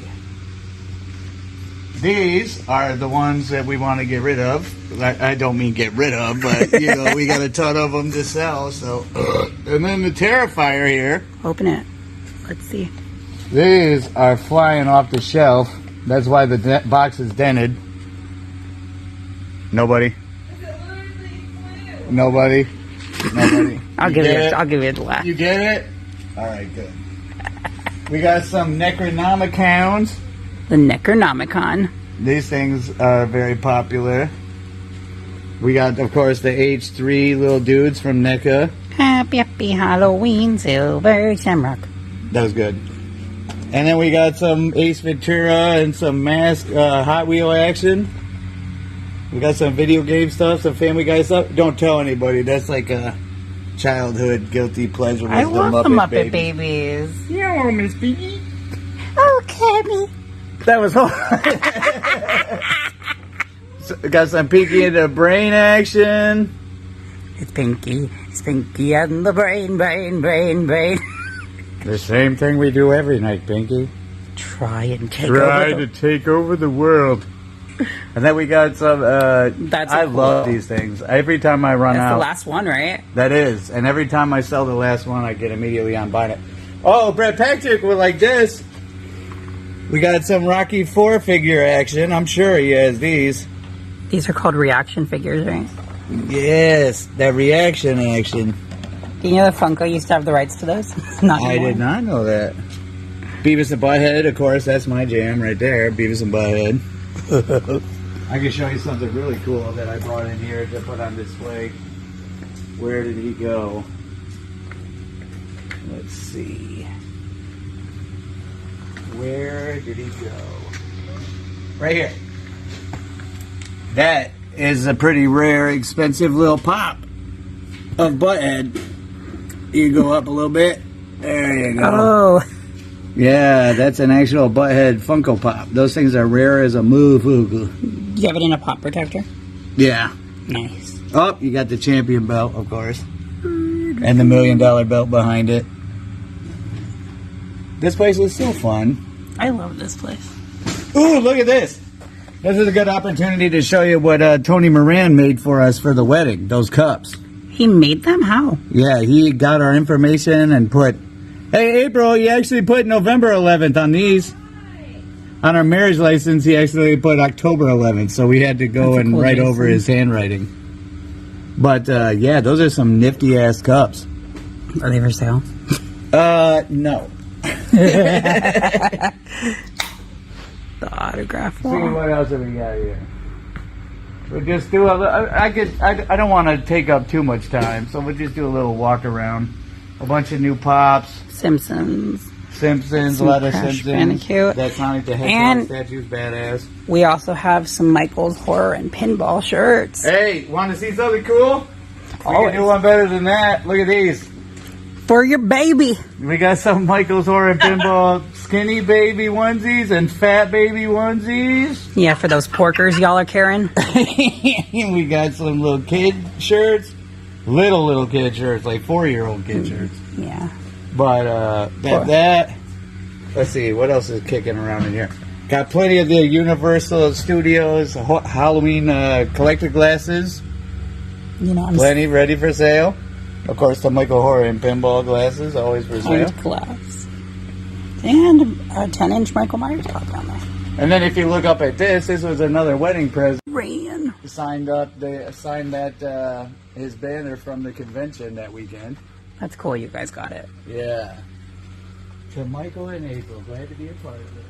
These are the ones that we want to get rid of. I don't mean get rid of, but, you know, we got a ton of them to sell, so. And then the Terrifier here. Open it. Let's see. These are flying off the shelf. That's why the box is dented. Nobody. Nobody. Nobody. I'll give it a laugh. You get it? All right, good. We got some Necronomicons. The Necronomicon. These things are very popular. We got, of course, the H3 little dudes from NECA. Happy Halloween, Silver Shamrock. That was good. And then we got some Ace Ventura and some Mask Hot Wheel action. We got some video game stuff, some Family Guy stuff. Don't tell anybody. That's like a childhood guilty pleasure. I love the Muppet Babies. Yeah, Miss Piggy. Oh, Cammy. That was hard. So, got some Pinky and the Brain action. It's Pinky and the brain. The same thing we do every night, Pinky. Try and take Try over to take over the world. And then we got some, I love these things. Every time I run That's out. the last one, right? That is. And every time I sell the last one, I get immediately on buying it. Oh, Brett Patrick will like this. We got some Rocky IV figure action. I'm sure he has these. These are called reaction figures, right? Yes, that reaction action. Do you know that Funko used to have the rights to those? Not I anymore. did not know that. Beavis and Butthead, of course, that's my jam right there. Beavis and Butthead. I can show you something really cool that I brought in here to put on display. Where did he go? Let's see. Where did he go? Right here. That is a pretty rare, expensive little pop of Butthead. You go up a little bit. There you go. Oh. Yeah, that's an actual Butthead Funko Pop. Those things are rare as a motherfucker. Do you have it in a pop protector? Yeah. Nice. Oh, you got the champion belt, of course. And the $1 million belt behind it. This place was so fun. I love this place. Ooh, look at this. This is a good opportunity to show you what Tony Moran made for us for the wedding. Those cups. He made them? How? Yeah, he got our information and put... Hey, April, he actually put November 11th on these. On our marriage license, he actually put October 11th, so we had to go and write over his handwriting. But, yeah, those are some nifty-ass cups. Are they for sale? No. The autograph See wall. what else have we got here. We'll just do I don't want to take up too much time, so we'll just do a little walk around. A bunch of new pops. Simpsons. Simpsons, a Some lot of Crash Simpsons. Bandicoot. That Sonic the Hedgehog And- statue's badass. We also have some Michael's Horror and Pinball shirts. Hey, want to see something cool? We Always. can do one better than that. Look at these. For your baby. We got some Michael's Horror and Pinball skinny baby onesies and fat baby onesies. Yeah, for those porkers y'all are carrying. We got some little kid shirts. Little kid shirts, like 4-year-old kid shirts. Yeah. But that let's see, what else is kicking around in here? Got plenty of the Universal Studios Halloween collector glasses. You know, I'm Plenty ready for sale. Of course, the Michael Horror and Pinball glasses always for sale. Old glass. And a 10-inch Michael Myers pop down there. And then if you look up at this was another wedding present. Rain. They signed that his banner from the convention that weekend. That's cool you guys got it. Yeah. To Michael and April, glad to be a part of it.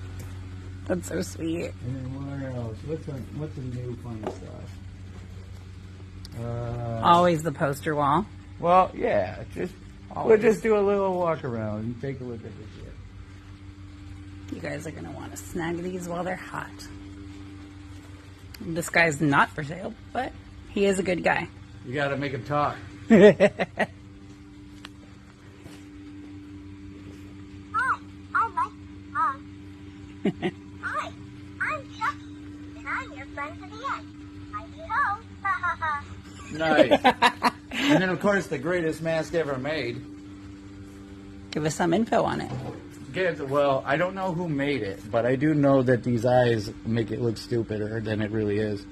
That's so sweet. And then where else? What's the new fun stuff? Always the poster wall. Well, yeah, we'll just do a little walk around and take a look at this shit. You guys are going to want to snag these while they're hot. This guy's not for sale, but he is a good guy. You got to make him talk. Hi, I'm Mike. Hi, I'm Chucky, and I'm your friend for the end. I do ho. Ha ha ha. Nice. And then, of course, the greatest mask ever made. Give us some info on it. Well, I don't know who made it, but I do know that these eyes make it look stupider than it really is.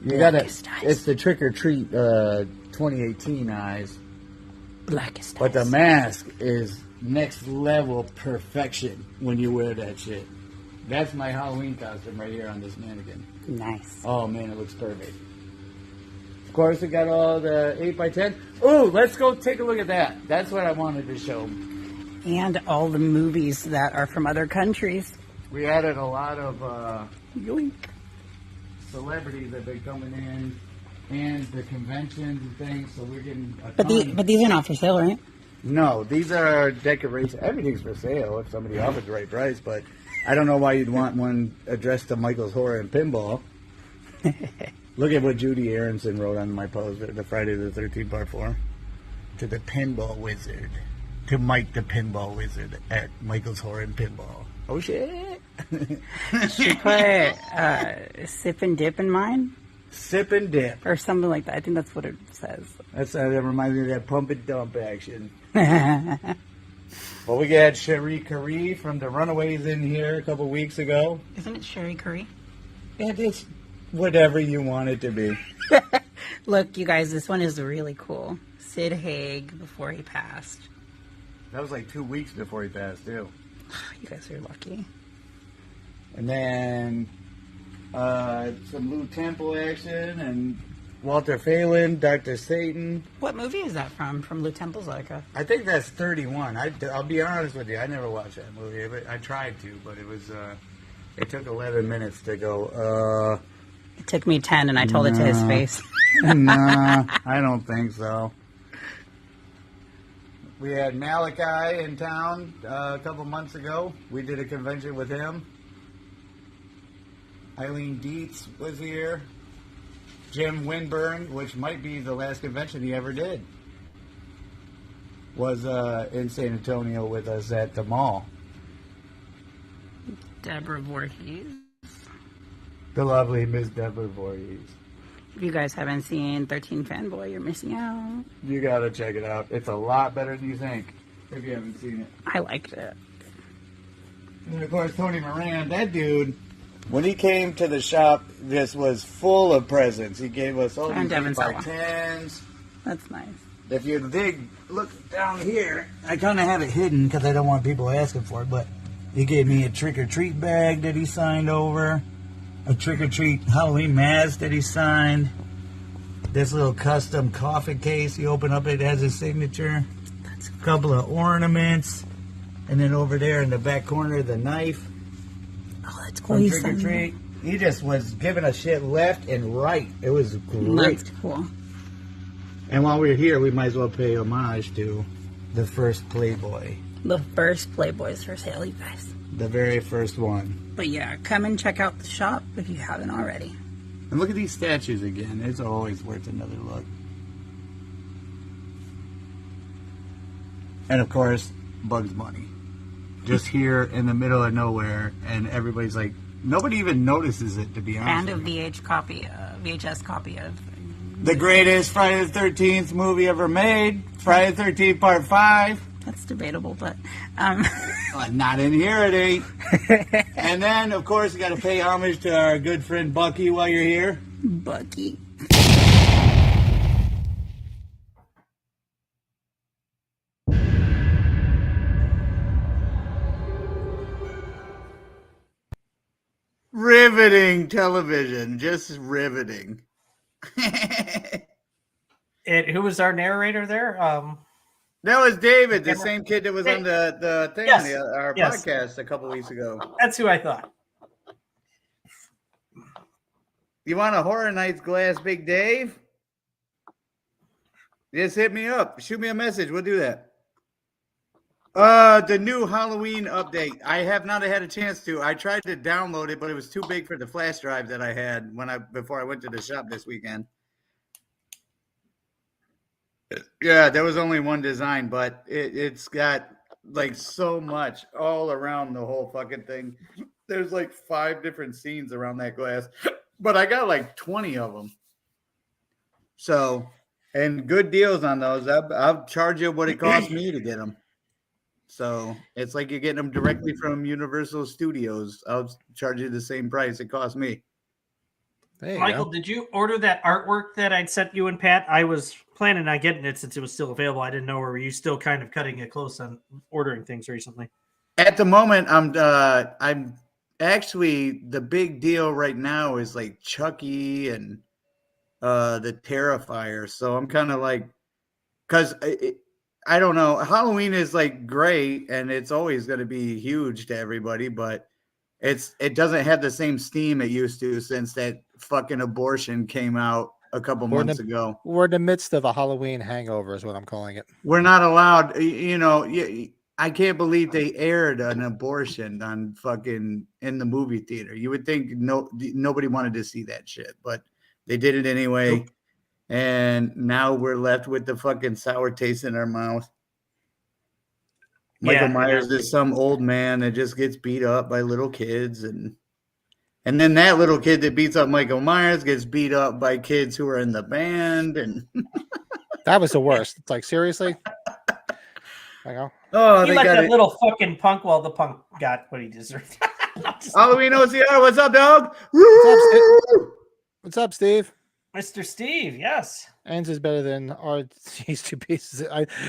You gotta. Blackest eyes. It's the Trick or Treat 2018 eyes, Blackest but the eyes. mask is next level perfection when you wear that shit. That's my Halloween costume right here on this mannequin. Nice. Oh man, it looks perfect. Of course, we got all the 8x10. Oh, let's go take a look at that. That's what I wanted to show. And all the movies that are from other countries. We added a lot of Yoink. celebrities that have been coming in, and the conventions and things. So we're getting. But these are not for sale, right? No, these are decorations. Everything's for sale if somebody offers the right price. But I don't know why you'd want one addressed to Michael's Horror and Pinball. Look at what Judy Aronson wrote on my post, the Friday the 13th Part 4. To the Pinball Wizard. To Mike the Pinball Wizard at Michael's Horror and Pinball. Oh, shit. Should put sip and dip in mine Sip and dip. or something like that. I think that's what it says. That reminds me of that pump and dump action. Well, we got Cherie Curry from the Runaways in here a couple weeks ago. Isn't it Sherry Curry? And it's whatever you want it to be. Look, you guys, this one is really cool. Sid Haig before he passed. That was like 2 weeks before he passed, too. You guys are lucky. And then some Lou Temple action and Walter Phelan, Dr. Satan. What movie is that from? From Lou Temple's Zyka? I think that's 31. I'll be honest with you. I never watched that movie. I tried to, but it was. It took 11 minutes to go. It took me 10, and I told it to his face. Nah, I don't think so. We had Malachi in town a couple months ago. We did a convention with him. Eileen Dietz was here. Jim Winburn, which might be the last convention he ever did, was in San Antonio with us at the mall. Deborah Voorhees. The lovely Miss Deborah Voorhees. If you guys haven't seen 13 Fanboy, you're missing out. You gotta check it out. It's a lot better than you think if you haven't seen it. I liked it. And of course, Tony Moran, that dude, when he came to the shop, this was full of presents. He gave us all And these Devin Sawa. 8x10s. That's nice. If you look down here, I kind of have it hidden because I don't want people asking for it, but he gave me a trick-or-treat bag that he signed over, a trick-or-treat Halloween mask that he signed, this little custom coffin case. You open up, it has his signature, a couple of ornaments, and then over there in the back corner, the knife. Oh, that's cool. From You Trick or signed Treat. He just was giving us shit left and right. It was great. That's cool. And while we're here, we might as well pay homage to the first Playboy. The first Playboy's for sale, you guys. The very first one. But yeah, come and check out the shop if you haven't already. And look at these statues again. It's always worth another look. And of course, Bugs Bunny. Just here in the middle of nowhere, and everybody's like, nobody even notices it, to be honest. And a with you. VHS copy of. The greatest Friday the 13th movie ever made. Friday the 13th Part 5. That's debatable, but Not in here, it ain't. And then, of course, you got to pay homage to our good friend Bucky while you're here. Bucky. Riveting television, just riveting. Who was our narrator there? That was David, the same kid that was on the thing, Yes. our Yes. podcast a couple weeks ago. That's who I thought. You want a Horror Nights glass, Big Dave? Just hit me up. Shoot me a message. We'll do that. The new Halloween update. I have not had a chance to. I tried to download it, but it was too big for the flash drive that I had before I went to the shop this weekend. Yeah, there was only one design, but it's got like so much all around the whole fucking thing. There's like 5 different scenes around that glass, but I got like 20 of them. So, and good deals on those. I'll charge you what it costs me to get them. So it's like you're getting them directly from Universal Studios. I'll charge you the same price it cost me. There you Michael, go. did you order that artwork that I'd sent you and Pat? I was planning on getting it since it was still available. I didn't know, or were you still kind of cutting it close on ordering things recently? At the moment, I'm actually, the big deal right now is like Chucky and the Terrifier. So I'm kind of like, because I don't know, Halloween is like great and it's always going to be huge to everybody, but it doesn't have the same steam it used to since that fucking abortion came out a couple months ago. We're in the midst of a Halloween hangover, is what I'm calling it. We're not allowed, you know. I can't believe they aired an abortion on fucking in the movie theater. You would think nobody wanted to see that shit, but they did it anyway. Nope. And now we're left with the fucking sour taste in our mouth. Michael Yeah, Myers is some old man that just gets beat up by little kids, and then that little kid that beats up Michael Myers gets beat up by kids who are in the band, and That was the worst. It's like, seriously? I go, oh, He they let got that it. little fucking punk. Well, the punk got what he deserved. Halloween OCR, what's up, dog? what's up, Steve? Mr. Steve, yes. Ends is better than these 2 pieces.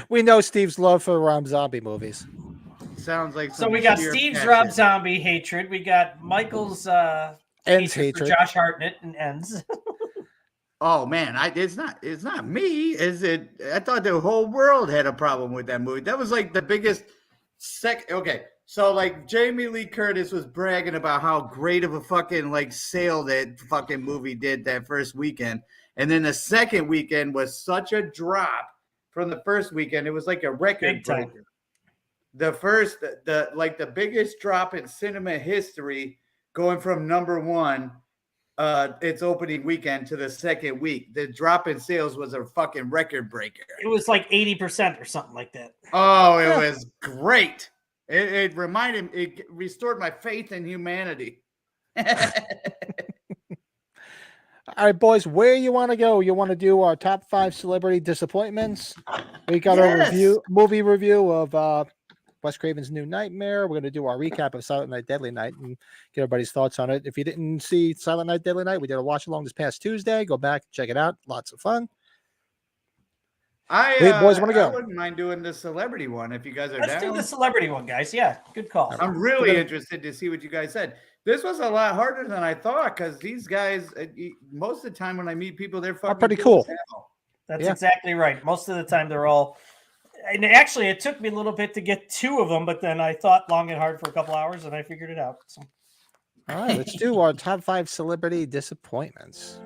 We know Steve's love for zombie movies. Sounds like So some we got sheer Steve's passion. Rob Zombie hatred. We got Michael's Ends hatred for hatred. Josh Hartnett and Ends. Oh man, it's not me. Is it? I thought the whole world had a problem with that movie. That was like the biggest okay. So like Jamie Lee Curtis was bragging about how great of a fucking like sale that fucking movie did that first weekend. And then the second weekend was such a drop from the first weekend. It was like a record Big time. breaker. The biggest drop in cinema history, going from number 1 its opening weekend to the second week. The drop in sales was a fucking record breaker. It was like 80% or something like that. Oh, it was great. It restored my faith in humanity. All right, boys, where you want to go? You want to do our top 5 celebrity disappointments? We got Yes. a movie review of Wes Craven's New Nightmare. We're going to do our recap of Silent Night, Deadly Night and get everybody's thoughts on it. If you didn't see Silent Night, Deadly Night, we did a watch along this past Tuesday. Go back, check it out. Lots of fun. Hey, boys, wanna go? I wouldn't mind doing the celebrity one if you guys are Let's down. do the celebrity one, guys. Yeah, good call. I'm really interested to see what you guys said. This was a lot harder than I thought because these guys, most of the time when I meet people, they're fucking pretty cool. as hell. That's exactly right. Most of the time they're all, and actually it took me a little bit to get 2 of them, but then I thought long and hard for a couple hours and I figured it out. So. All right, let's do our top 5 celebrity disappointments.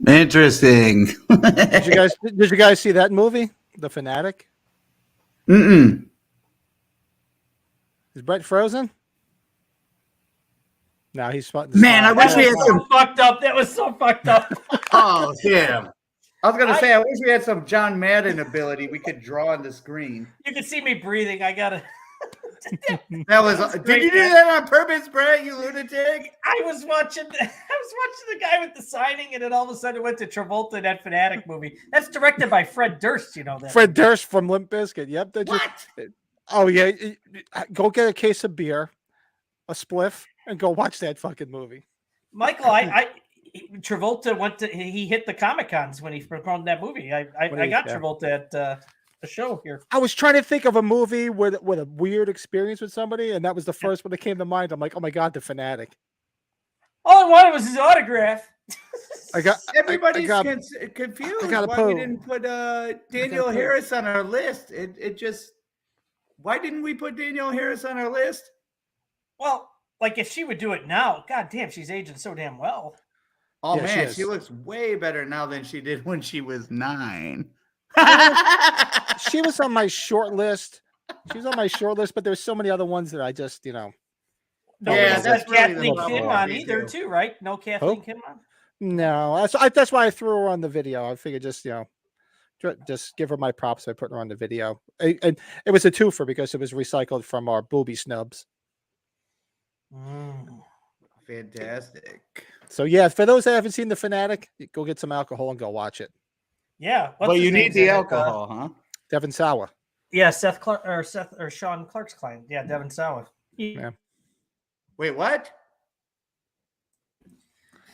Interesting. Did you guys see that movie, The Fanatic? Mm-mm. Is Brett frozen? No, he's Man, I wish we had some. So fucked up. That was so fucked up. Oh, damn. I was going to say, I wish we had some John Madden ability we could draw on the screen. You can see me breathing. I gotta. That was. Did you do that on purpose, Brett? You lunatic! I was watching the guy with the signing, and then all of a sudden it went to Travolta in that Fanatic movie. That's directed by Fred Durst. You know that. Fred Durst from Limp Bizkit. Yep. What? Oh yeah. Go get a case of beer, a spliff, and go watch that fucking movie. Michael, Travolta he hit the Comic Cons when he performed that movie. I got Travolta at a show here. I was trying to think of a movie with a weird experience with somebody, and that was the first one that came to mind. I'm like, oh my god, The Fanatic. All I wanted was his autograph. Everybody's I confused got a why poo. we didn't put Daniel Harris on our list. It just, why didn't we put Daniel Harris on our list? Well, like if she would do it now, god damn, she's aging so damn well. Oh Yeah, man, she she is. looks way better now than she did when she was 9. She was on my short list. She was on my short list, but there's so many other ones that I just, No, Yeah, that's that's really the Kathleen problem Kim with on me, either too. too, right? No Kathleen Kim on. no. That's why I threw her on the video. I figured just just give her my props by putting her on the video. And it was a twofer because it was recycled from our booby snubs. Fantastic. So yeah, for those that haven't seen The Fanatic, go get some alcohol and go watch it. Yeah, what's Well, his you need name's the in it? alcohol, huh? Devin Sawa. Yeah, Seth or Sean Clark's client. Yeah, Devin Sawa. Yeah. Wait, what?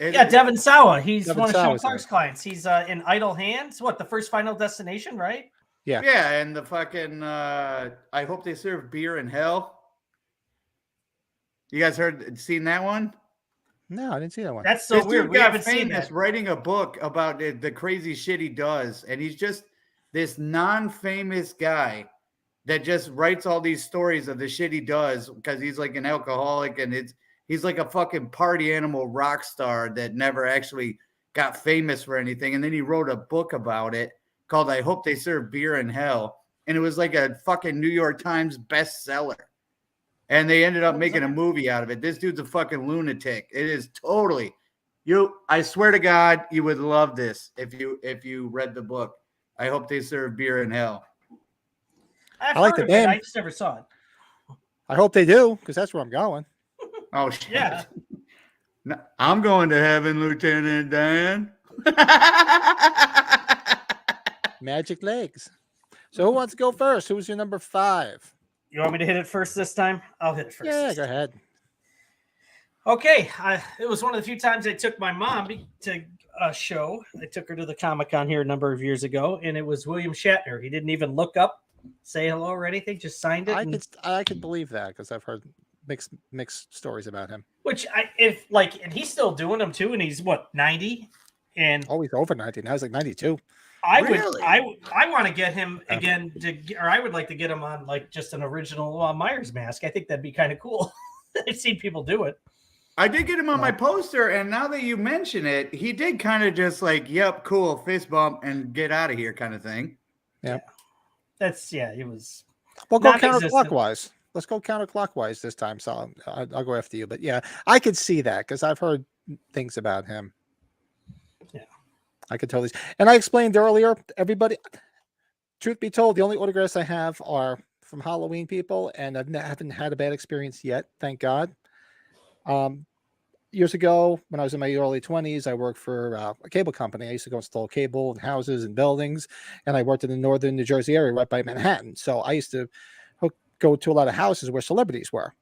Yeah, Devin Sawa. He's Devin one of Sean Sawa's in Clark's it. clients. He's in Idle Hands. What, the first Final Destination, right? Yeah, and the fucking I hope they serve beer in hell. You guys seen that one? No, I didn't see that one. That's so This weird. dude We got haven't seen famous that. writing a book about the crazy shit he does, and he's just this non-famous guy that just writes all these stories of the shit he does because he's like an alcoholic, and he's like a fucking party animal rock star that never actually got famous for anything. And then he wrote a book about it called I Hope They Serve Beer in Hell, and it was like a fucking New York Times bestseller. And they ended up making a movie out of it. This dude's a fucking lunatic. It is totally I swear to God, you would love this if you read the book. I Hope They Serve Beer in Hell. I've I like heard the of it. name. I just never saw it. I hope they do, because that's where I'm going. Oh shit. Yeah. No, I'm going to heaven, Lieutenant Dan. Magic legs. So who wants to go first? Who's your number 5? You want me to hit it first this time? I'll hit it first. Yeah, this go time. ahead. Okay. It was one of the few times I took my mom to a show. I took her to the Comic-Con here a number of years ago, and it was William Shatner. He didn't even look up, say hello or anything, just signed it. I could believe that because I've heard mixed stories about him. Which and he's still doing them too, and he's what, 90? And Oh, he's over 90 now. He's like 92. Really? I want to get him again or I would like to get him on like just an original Myers mask. I think that'd be kind of cool. I've seen people do it. I did get him on my poster, and now that you mention it, he did kind of just like, yep, cool, fist bump and get out of here kind of thing. Yeah. It was. We'll go Non-existent. counterclockwise. Let's go counterclockwise this time. So I'll go after you. But yeah, I could see that because I've heard things about him. Yeah. I could totally. And I explained earlier, everybody, truth be told, the only autographs I have are from Halloween people, and I haven't had a bad experience yet. Thank God. Years ago, when I was in my early 20s, I worked for a cable company. I used to go install cable in houses and buildings, and I worked in the northern New Jersey area right by Manhattan. So I used to go to a lot of houses where celebrities were.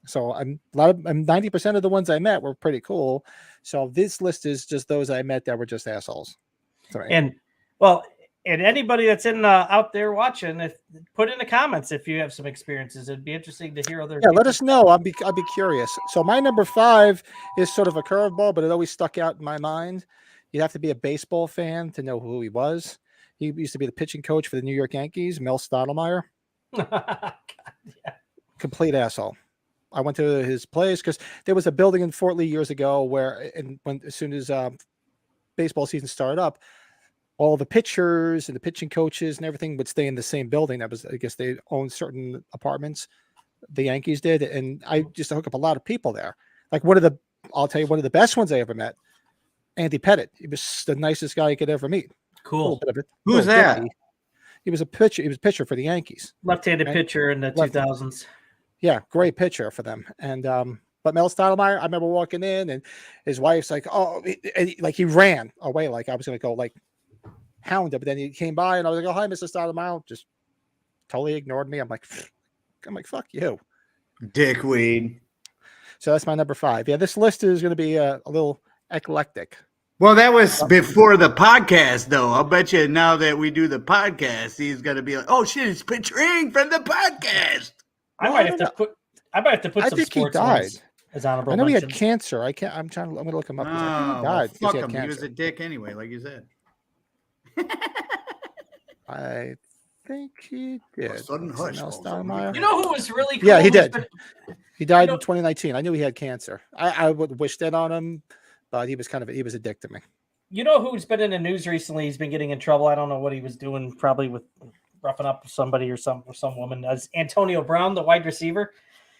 So 90% of the ones I met were pretty cool. So this list is just those I met that were just assholes. Sorry. And anybody that's out there watching, put in the comments if you have some experiences. It'd be interesting to hear other. Yeah, let us know. I'll be curious. So my number 5 is sort of a curveball, but it always stuck out in my mind. You'd have to be a baseball fan to know who he was. He used to be the pitching coach for the New York Yankees, Mel Stottlemyre. Complete asshole. I went to his place because there was a building in Fort Lee years ago where, as soon as baseball season started up, all the pitchers and the pitching coaches and everything would stay in the same building. That was, I guess, they owned certain apartments. The Yankees did, and I just hooked up a lot of people there. Like I'll tell you, one of the best ones I ever met, Andy Pettit. He was the nicest guy you could ever meet. Cool. Who's that? He was a pitcher. He was a pitcher for the Yankees. Left-handed pitcher in the 2000s. Yeah, great pitcher for them. And but Mel Stottlemyre, I remember walking in, and his wife's like, "Oh," and he ran away like I was going to go like hound him. But then he came by, and I was like, "Oh, hi, Mr. Stottlemyre." Just totally ignored me. I'm like, "Fuck you, dickweed." So that's my number 5. Yeah, this list is going to be a little eclectic. Well, that was before the podcast, though. I'll bet you now that we do the podcast, he's going to be like, "Oh shit, it's portraying from the podcast." I Well, might I have don't to put. I might have to put I some think he sports died. ones as honorable I know he had mentions. cancer. I'm going to look him up. 'Cause I think he Oh, died well, because fuck he had him. He was cancer. a dick anyway, like you said. I think he did. Sudden Something hush else, falls on Stoudemire? me. You know who was really cool? Yeah, he who's did. been- He died know- in 2019. I knew he had cancer. I would wish that on him, but he was a dick to me. You know who's been in the news recently? He's been getting in trouble. I don't know what he was doing, probably with roughing up somebody or some woman. As Antonio Brown, the wide receiver.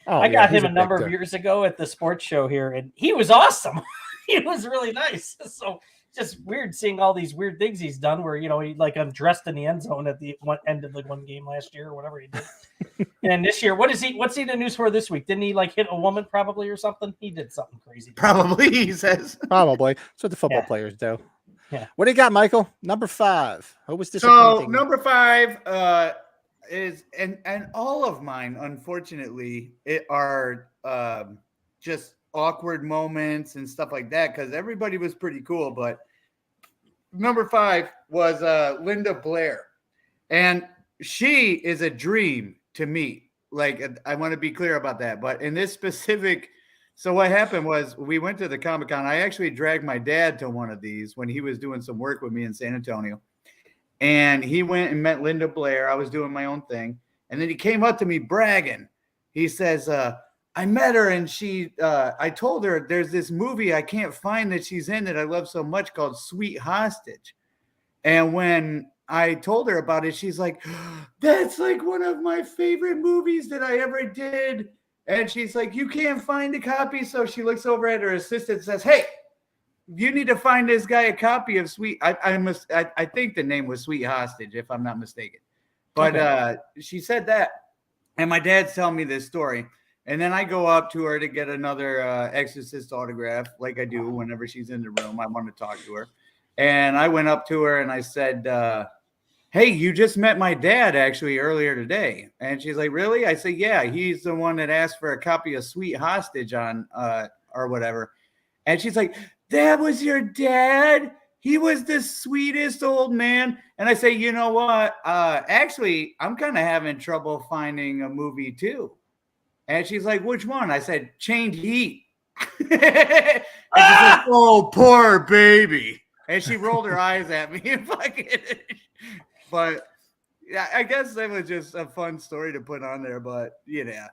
Oh, I yeah, got he's him a number of victim. years ago at the sports show here, and he was awesome. He was really nice. So just weird seeing all these weird things he's done where, you know, he like undressed in the end zone at the end of the one game last year or whatever he did. And this year, what's he in the news for this week? Didn't he like hit a woman probably or something? He did something crazy. Probably, he says. Probably. That's what the football Yeah. players do. Yeah. What do you got, Michael? Number 5. Who was So disappointing? number 5 is and all of mine, unfortunately, are just awkward moments and stuff like that because everybody was pretty cool. But number 5 was Linda Blair, and she is a dream to meet. Like, I want to be clear about that. But in this specific, so what happened was we went to the Comic-Con. I actually dragged my dad to one of these when he was doing some work with me in San Antonio. And he went and met Linda Blair. I was doing my own thing. And then he came up to me bragging. He says, I met her and I told her there's this movie I can't find that she's in that I love so much called Sweet Hostage. And when I told her about it, she's like, that's like one of my favorite movies that I ever did. And she's like, you can't find a copy. So she looks over at her assistant and says, hey, you need to find this guy a copy of Sweet. I think the name was Sweet Hostage, if I'm not mistaken. But she said that. And my dad's telling me this story. And then I go up to her to get another Exorcist autograph, like I do whenever she's in the room. I want to talk to her. And I went up to her and I said, hey, you just met my dad actually earlier today. And she's like, really? I said, yeah, he's the one that asked for a copy of Sweet Hostage on or whatever. And she's like, that was your dad? He was the sweetest old man. And I say, you know what? Actually, I'm kind of having trouble finding a movie too. And she's like, which one? I said, Chained Heat. And she's like, oh, poor baby. And she rolled her eyes at me. But yeah, I guess that was just a fun story to put on there. But yeah.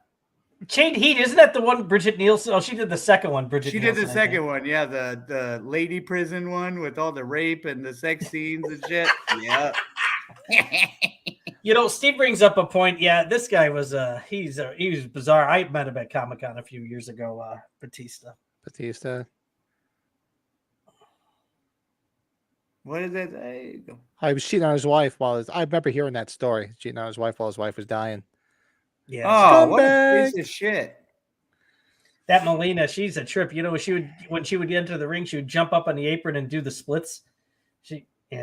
Chained Heat, isn't that the one Bridget Nielsen? Oh, she did the second one, Bridget She Nielsen. did the second one. Yeah, the lady prison one with all the rape and the sex scenes and shit. Yeah. You know, Steve brings up a point. Yeah, this guy was he was bizarre. I met him at Comic-Con a few years ago, Batista. What is it? There you go. I was cheating on his wife I remember hearing that story. Cheating on his wife while his wife was dying. Yeah. Oh, what a Scumbag. piece of shit. That Melina, she's a trip. You know, when she would get into the ring, she would jump up on the apron and do the splits.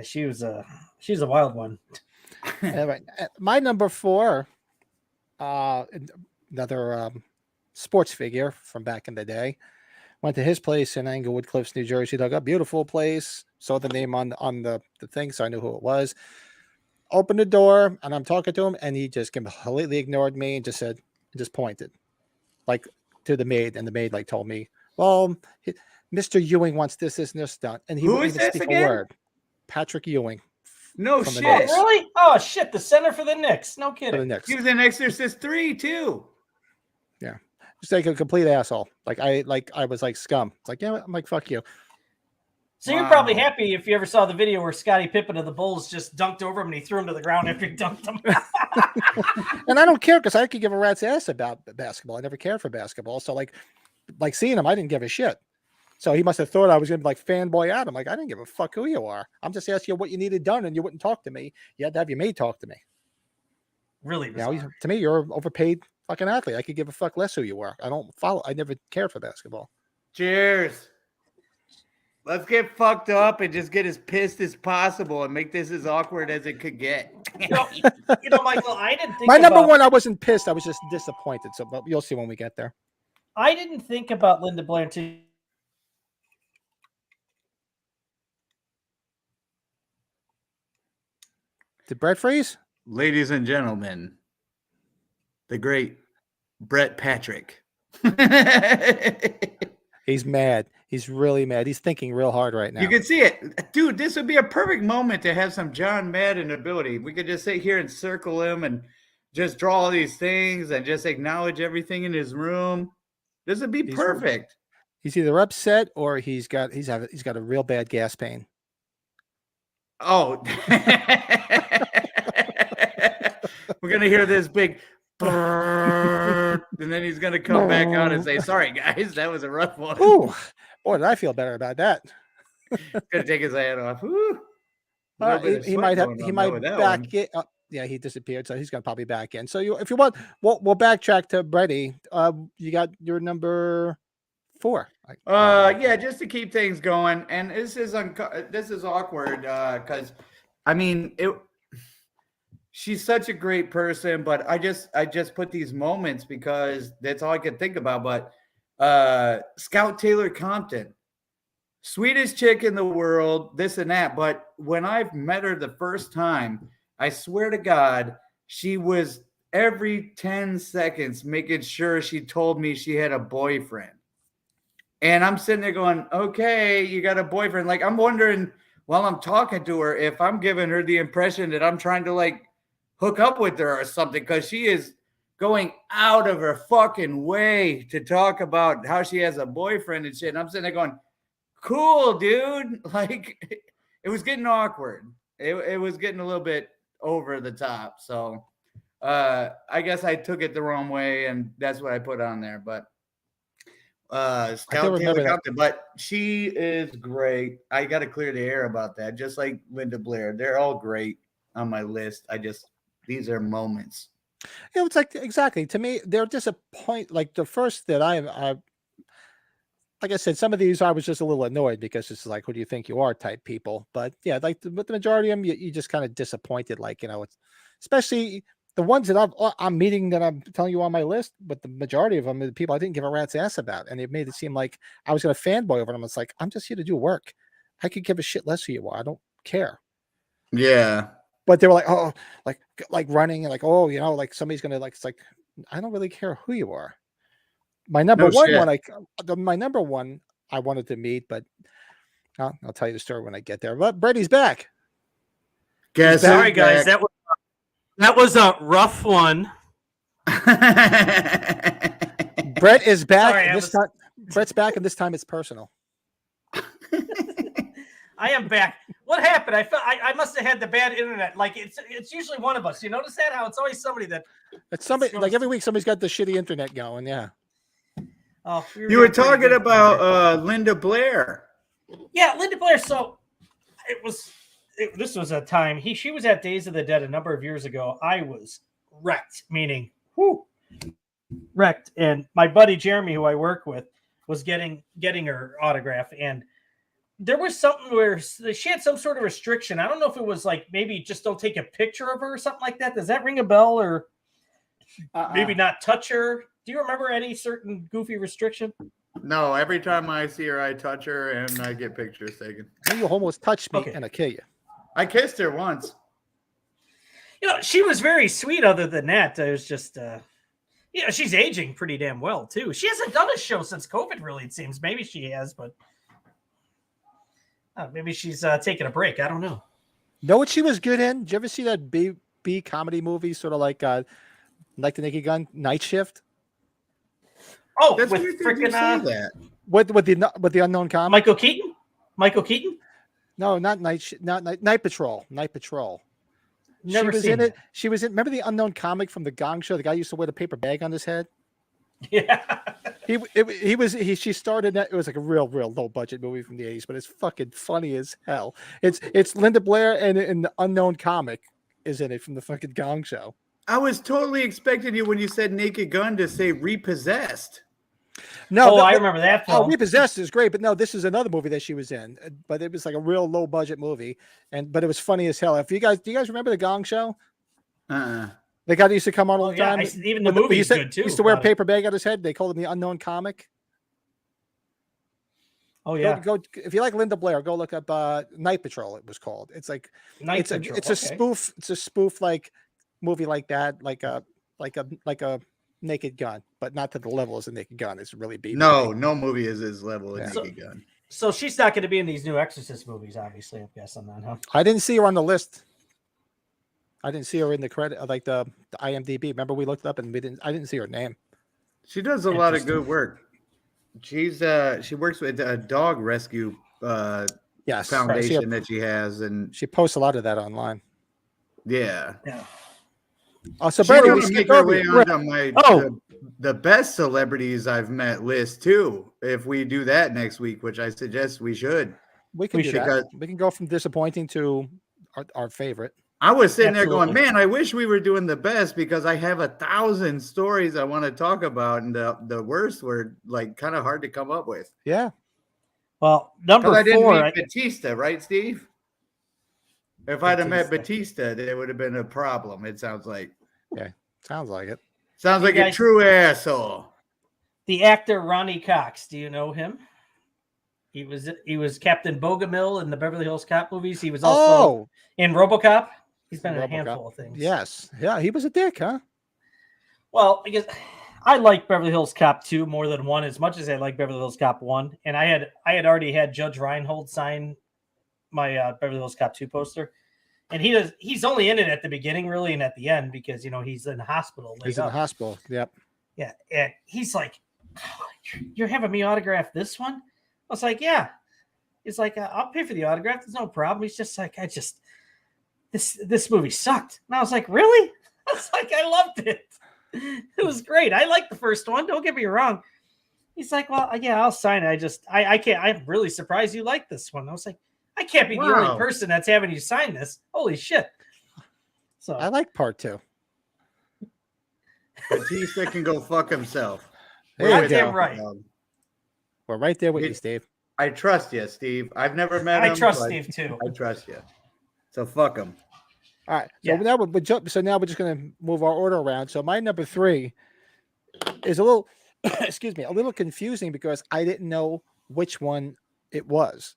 She's a wild one. Anyway, my number 4, another sports figure from back in the day. Went to his place in Englewood Cliffs, New Jersey. Dug a beautiful place. Saw the name on the thing, so I knew who it was. Opened the door, and I'm talking to him, and he just completely ignored me and just pointed, like to the maid, and the maid like told me, "Well, Mr. Ewing wants this, and this done," and he Who wouldn't is even this speak again? a word. Patrick Ewing No From the shit. Oh, Knicks. really? Oh, shit. The center for the Knicks. No for the kidding. Knicks. He was in Exorcist 3 too. Just like a complete asshole. Like I was like scum. It's like, yeah, I'm like, fuck you. So you're probably Wow. happy if you ever saw the video where Scottie Pippen of the Bulls just dunked over him and he threw him to the ground after he dunked him. And I don't care because I could give a rat's ass about basketball. I never cared for basketball. So like seeing him, I didn't give a shit. So he must have thought I was gonna be like fanboy Adam. Like, I didn't give a fuck who you are. I'm just asking you what you needed done, and you wouldn't talk to me. You had to have your maid talk to me. Really You know, bizarre. to me, you're an overpaid fucking athlete. I could give a fuck less who you are. I never cared for basketball. Cheers. Let's get fucked up and just get as pissed as possible and make this as awkward as it could get. You know, Michael, I didn't think My number about, 1, I wasn't pissed. I was just disappointed. So but you'll see when we get there. I didn't think about Linda Blair until Did Brett freeze? Ladies and gentlemen, the great Brett Patrick. He's mad. He's really mad. He's thinking real hard right now. You can see it. Dude, this would be a perfect moment to have some John Madden ability. We could just sit here and circle him and just draw all these things and just acknowledge everything in his room. This would be perfect. He's either upset or he's got a real bad gas pain. Oh. We're going to hear this big and then he's going to come back on and say, sorry, guys, that was a rough one. Ooh, boy, did I feel better about that. He's going to take his hat off. Ooh. He might back it up. Yeah, he disappeared, so he's going to probably back in. So if you want, we'll backtrack to Brady. You got your number 4. Yeah, just to keep things going. And this is awkward because, I mean, she's such a great person, but I just put these moments because that's all I could think about. But Scout Taylor Compton, sweetest chick in the world, this and that. But when I've met her the first time, I swear to God, she was every 10 seconds making sure she told me she had a boyfriend. And I'm sitting there going, okay, you got a boyfriend. Like, I'm wondering while I'm talking to her if I'm giving her the impression that I'm trying to, like, hook up with her or something, because she is going out of her fucking way to talk about how she has a boyfriend and shit. And I'm sitting there going, cool, dude. Like, it was getting awkward. It was getting a little bit over the top. So I guess I took it the wrong way, and that's what I put on there. But Scout Taylor Compton, but she is great. I got to clear the air about that. Just like Linda Blair, they're all great on my list. These are moments. It's like, exactly, to me, they're just a point. Like the first that I like I said, some of these I was just a little annoyed because it's like, who do you think you are type people. But yeah, like the majority of them, you just kind of disappointed. Like, it's especially the ones that I'm meeting that I'm telling you on my list, but the majority of them are the people I didn't give a rat's ass about. And it made it seem like I was going to fanboy over them. It's like, I'm just here to do work. I could give a shit less who you are. I don't care. Yeah. But they were like, oh, like running and like, oh, like somebody's going to like, it's like, I don't really care who you are. My number my number one I wanted to meet, but I'll tell you the story when I get there. But Brady's back. Sorry, guys. That was a rough one. Brett is back. Sorry, Brett's back, and this time it's personal. I am back. What happened? I must have had the bad internet. Like it's usually one of us. You notice that? How it's always somebody that. It's somebody like every week. Somebody's got the shitty internet going. Yeah. Oh, you were talking about Linda Blair. Yeah, Linda Blair. So this was a time she was at Days of the Dead a number of years ago. I was wrecked, meaning wrecked. And my buddy Jeremy, who I work with, was getting her autograph, and there was something where she had some sort of restriction. I don't know if it was like maybe just don't take a picture of her or something like that. Does that ring a bell? Or maybe not touch her? Do you remember any certain goofy restriction? No, every time I see her, I touch her and I get pictures taken. You almost touched me and I kill you. I kissed her once. She was very sweet. Other than that, it was just, she's aging pretty damn well too. She hasn't done a show since COVID, really. It seems maybe she has, but maybe she's taking a break. I don't know. Know what she was good in? Did you ever see that B comedy movie, sort of like the Naked Gun, Night Shift? Oh, that's with freaking with the unknown comic, Michael Keaton. Michael Keaton? No, not Night Patrol. Night Patrol. Never she was seen in it. She was in. Remember the unknown comic from the Gong Show? The guy used to wear the paper bag on his head. Yeah. She started that. It was like a real low budget movie from the 80s, but it's fucking funny as hell. It's Linda Blair and the unknown comic is in it from the fucking Gong Show. I was totally expecting you when you said Naked Gun to say Repossessed. No, I remember that film. Oh, Repossessed is great, but no, this is another movie that she was in. But it was like a real low budget movie, but it was funny as hell. Do you guys remember the Gong Show? The guy that used to come on all the time. Even the movie is good too. He used to wear a paper bag on his head. They called him the unknown comic. Oh yeah, Go if you like Linda Blair, go look up Night Patrol. It was called. It's like Night it's a Patrol, it's a okay. spoof. It's a spoof like movie like that, like a Naked Gun, but not to the level as a Naked Gun. It's really B. No movie is his level of Yeah. Naked Gun. So she's not going to be in these new Exorcist movies, obviously. I'm guessing that, huh? I didn't see her on the list. I didn't see her in the credit, like the IMDb. Remember, we looked up and I didn't see her name. She does a lot of good work. She works with a dog rescue Yes, foundation that she has, and she posts a lot of that online. yeah. So She's Brandon, we gonna make skipped her over way you. onto my Oh. the best celebrities I've met list too. If we do that next week, which I suggest we should. We can We do should. that. We can go from disappointing to our favorite. I was sitting there going, Absolutely. man, I wish we were doing the best because I have 1,000 stories I want to talk about, and the worst were like kind of hard to come up with. Yeah. Well, number Because I didn't 4. meet Batista, right, Steve? If I'd have met Batista. Batista, there would have been a problem. It sounds like. Sounds like it. Sounds like a guys- true asshole. The actor Ronnie Cox. Do you know him? He was Captain Bogomil in the Beverly Hills Cop movies. He was also in RoboCop. He's been in a RoboCop. handful of things. Yes. Yeah, he was a dick, huh? Well, because I like Beverly Hills Cop 2 more than 1, as much as I like Beverly Hills Cop 1. And I had already had Judge Reinhold sign my Beverly Hills Cop 2 poster. And he's only in it at the beginning, really, and at the end, because he's in the hospital. He's in the hospital. Yep. Yeah. And he's like, "Oh, you're having me autograph this one?" I was like, "Yeah." He's like, "I'll pay for the autograph. There's no problem." He's just like, this movie sucked. And I was like, "Really?" I was like, "I loved it. It was great. I liked the first one. Don't get me wrong." He's like, "Well, yeah, I'll sign it. I can't. I'm really surprised you like this one." I was like, "I can't be the only person that's having you sign this. Holy shit!" So I like part 2. Batista can go fuck himself. There you goddamn go. right. We're right there with you, It- Steve. I trust you, Steve. I've never met him. I trust but Steve too. I trust you. So fuck him. All right. So Yeah. now we're just going to move our order around. So my number 3 is a little, excuse me, a little confusing because I didn't know which one it was.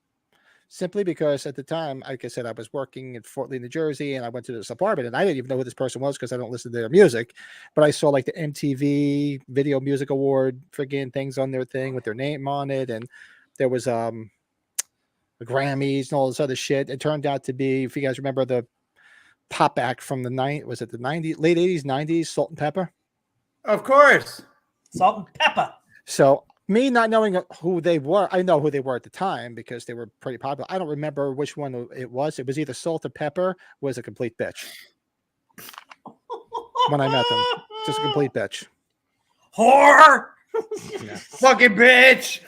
Simply because at the time, like I said, I was working in Fort Lee, New Jersey, and I went to this apartment, and I didn't even know who this person was because I don't listen to their music. But I saw like the MTV Video Music Award friggin' things on their thing with their name on it, and there was the Grammys and all this other shit. It turned out to be, if you guys remember, the pop act from the late 80s, 90s, Salt and Pepper. Of course. Salt and pepper. So me not knowing who they were, I know who they were at the time because they were pretty popular. I don't remember which one it was. It was either Salt or Pepper, or was a complete bitch when I met them. Just a complete bitch. Whore. Fucking bitch.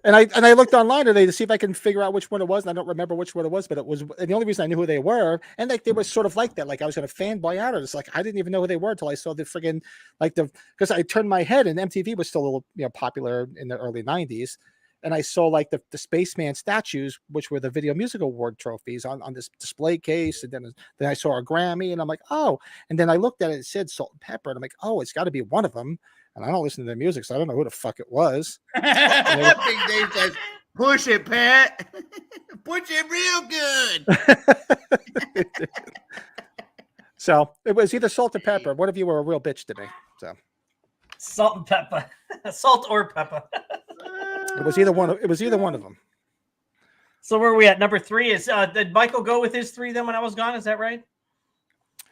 And I looked online today to see if I can figure out which one it was, and I don't remember which one it was, but it was, and the only reason I knew who they were, and like they were sort of like that, like I was gonna fanboy out of it. It's like I didn't even know who they were until I saw the friggin' because I turned my head and MTV was still a little popular in the early 90s, and I saw like the Spaceman statues, which were the Video Music Award trophies on this display case, and then I saw a Grammy, and I'm like, oh, and then I looked at it, it said Salt and Pepper, and I'm like, oh, it's got to be one of them. And I don't listen to their music, so I don't know who the fuck it was. Big Dave says, push it, Pat. Push it real good. So it was either Salt or Pepper. One of you were a real bitch to me. So Salt and pepper. Salt or pepper. it was either one. It was either one of them. So where are we at? Number 3 is did Michael go with his 3 then when I was gone? Is that right?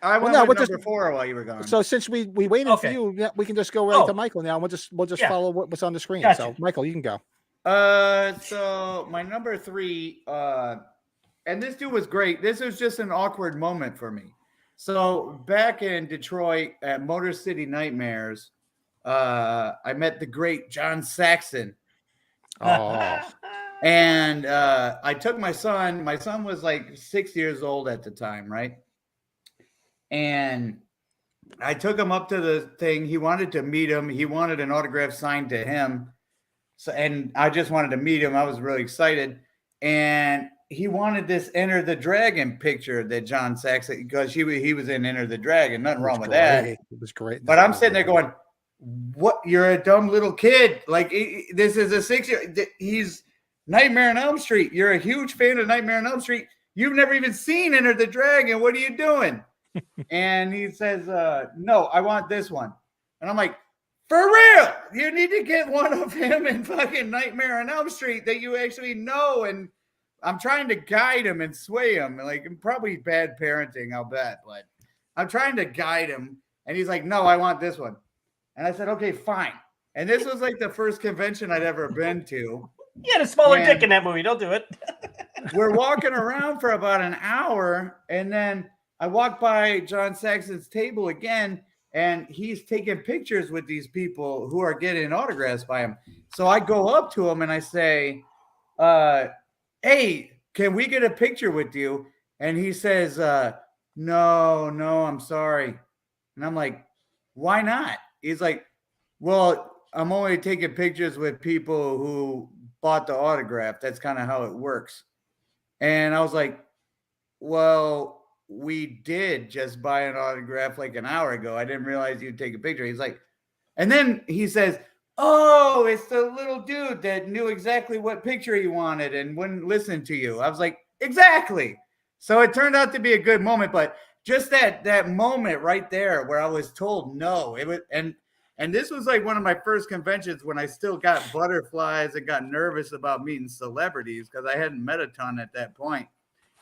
I went no, with we're number 4 while you were gone. So since we waited for Okay. you, yeah, we can just go right Oh. to Michael now. We'll just Yeah. follow what's on the screen. Gotcha. So Michael, you can go. So my number 3, and this dude was great. This was just an awkward moment for me. So back in Detroit at Motor City Nightmares, I met the great John Saxon. Oh, And I took my son. My son was like 6 years old at the time, right? And I took him up to the thing. He wanted to meet him. He wanted an autograph signed to him. So, and I just wanted to meet him. I was really excited. And he wanted this Enter the Dragon picture that John Saxon, because he was in Enter the Dragon. Nothing wrong with that. It was great. But I'm sitting there going, what? You're a dumb little kid. Like, this is a 6-year. Nightmare on Elm Street. You're a huge fan of Nightmare on Elm Street. You've never even seen Enter the Dragon. What are you doing? And he says, no, I want this one. And I'm like, for real? You need to get one of him in fucking Nightmare on Elm Street that you actually know. And I'm trying to guide him and sway him. Like, probably bad parenting, I'll bet. But I'm trying to guide him. And he's like, no, I want this one. And I said, okay, fine. And this was like the first convention I'd ever been to. You had a smaller And dick in that movie. Don't do it. we're walking around for about an hour. And then I walk by John Saxon's table again. And he's taking pictures with these people who are getting autographs by him. So I go up to him and I say, hey, can we get a picture with you? And he says, no, I'm sorry. And I'm like, why not? He's like, well, I'm only taking pictures with people who bought the autograph. That's kind of how it works. And I was like, well, we did just buy an autograph like an hour ago. I didn't realize you'd take a picture. He's like, and then he says, oh, it's the little dude that knew exactly what picture he wanted and wouldn't listen to you. I was like, exactly. So it turned out to be a good moment, but just that moment right there where I was told no, it was, and this was like one of my first conventions when I still got butterflies and got nervous about meeting celebrities because I hadn't met a ton at that point.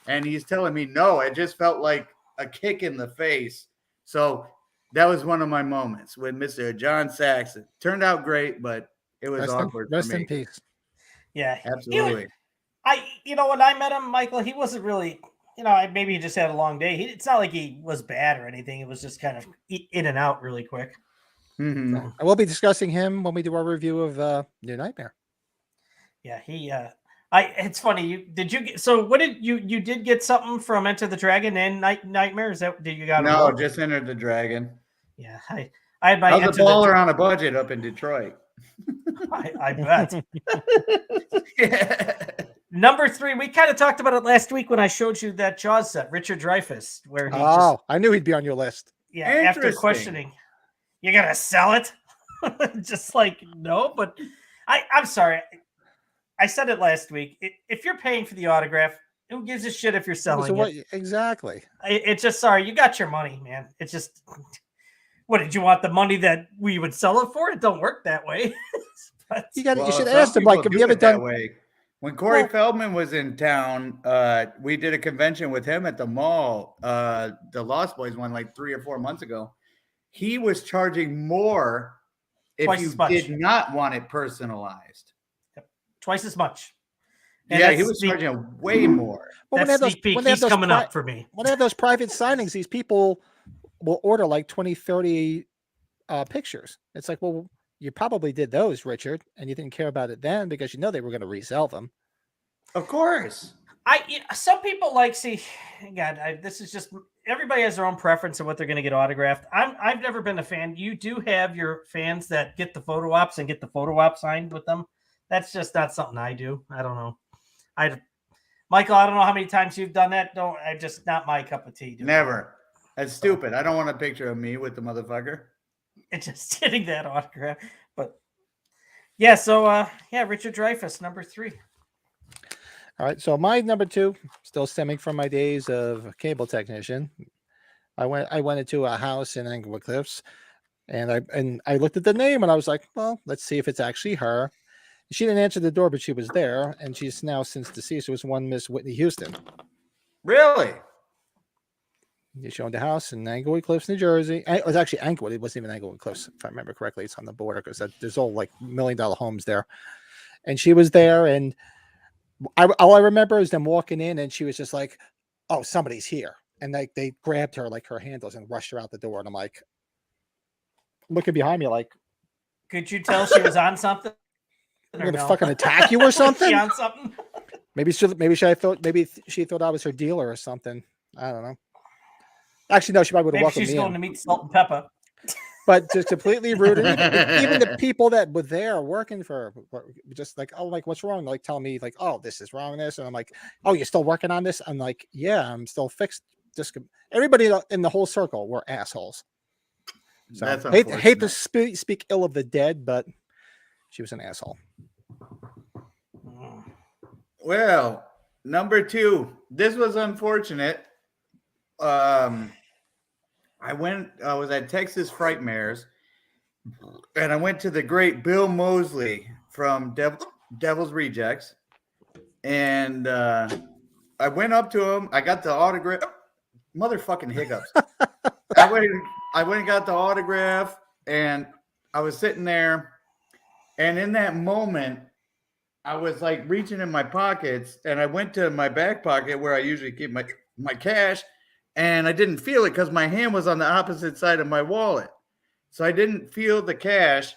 And he's telling me no, it just felt like a kick in the face. So that was one of my moments with Mr. John Saxon. Turned out great, but it was awkward Rest for me. in peace. Yeah, Absolutely. When I met him, Michael, he wasn't really, maybe he just had a long day. It's not like he was bad or anything. It was just kind of in and out really quick. Mm-hmm. I will be discussing him when we do our review of New Nightmare. Yeah, it's funny. What did you did get something from Enter the Dragon and Nightmare? Is that, did you got? No, just Enter the Dragon. Yeah, I had my. I was a baller on a budget up in Detroit. I bet. Yeah. Number 3, we kind of talked about it last week when I showed you that Jaws set, Richard Dreyfuss, where he I knew he'd be on your list. after Interesting. questioning, you gonna sell it? Just like, no, but I'm sorry. I said it last week. If you're paying for the autograph, who gives a shit if you're selling it? Exactly. It's just, sorry, you got your money, man. It's just, what, did you want the money that we would sell it for? It don't work that way. But, You should some ask him, like, have people you ever do it that done? way. When Corey Feldman was in town, we did a convention with him at the mall, the Lost Boys one, like 3 or 4 months ago. He was charging more if Twice you as much. did not want it personalized. twice as much. And Yeah, that's he was the- charging way more. Well, That sneak peek, he's coming up for me. When they have those private signings, these people will order like 20, 30 pictures. It's like, well, you probably did those, Richard, and you didn't care about it then because you know they were going to resell them. Of course. Some people this is just, everybody has their own preference of what they're going to get autographed. I've never been a fan. You do have your fans that get the photo ops and get the photo op signed with them. That's just not something I do. I don't know. Michael, I don't know how many times you've done that. Just not my cup of tea. Dude. Never. That's stupid. I don't want a picture of me with the motherfucker. It's just getting that autograph. But yeah, so Richard Dreyfuss, number 3. All right. So my number 2, still stemming from my days of a cable technician. I went into a house in Englewood Cliffs, and I looked at the name and I was like, well, let's see if it's actually her. She didn't answer the door, but she was there, and she's now since deceased. It was one Miss Whitney Houston. Really? She owned a house in Englewood Cliffs, New Jersey. It was actually Englewood. It wasn't even Englewood Cliffs, if I remember correctly. It's on the border because there's all like $1 million homes there. And she was there, and all I remember is them walking in, and she was just like, "Oh, somebody's here," and they grabbed her like her handles and rushed her out the door. And I'm like, looking behind me, like, Could you tell she was on something? I'm gonna fucking attack you or Was something. she on something? Maybe she thought I was her dealer or something. I don't know. Actually, no, she probably would have Maybe welcomed she's me going in. to meet Salt and Pepper. But just completely rude. And even the people that were there working for her were just like, oh, like, what's wrong? Like, telling me, like, oh, this is wrong, this. And I'm like, oh, you're still working on this? I'm like, yeah, I'm still fixed. Just everybody in the whole circle were assholes. So That's hate to unfortunate. speak ill of the dead, but she was an asshole. Well, number 2. This was unfortunate. I was at Texas Frightmares, and I went to the great Bill Mosley from Devil's Rejects, and I went up to him. I got the autograph. Motherfucking hiccups. I went and got the autograph, and I was sitting there, and in that moment, I was like reaching in my pockets, and I went to my back pocket where I usually keep my cash, and I didn't feel it because my hand was on the opposite side of my wallet. So I didn't feel the cash.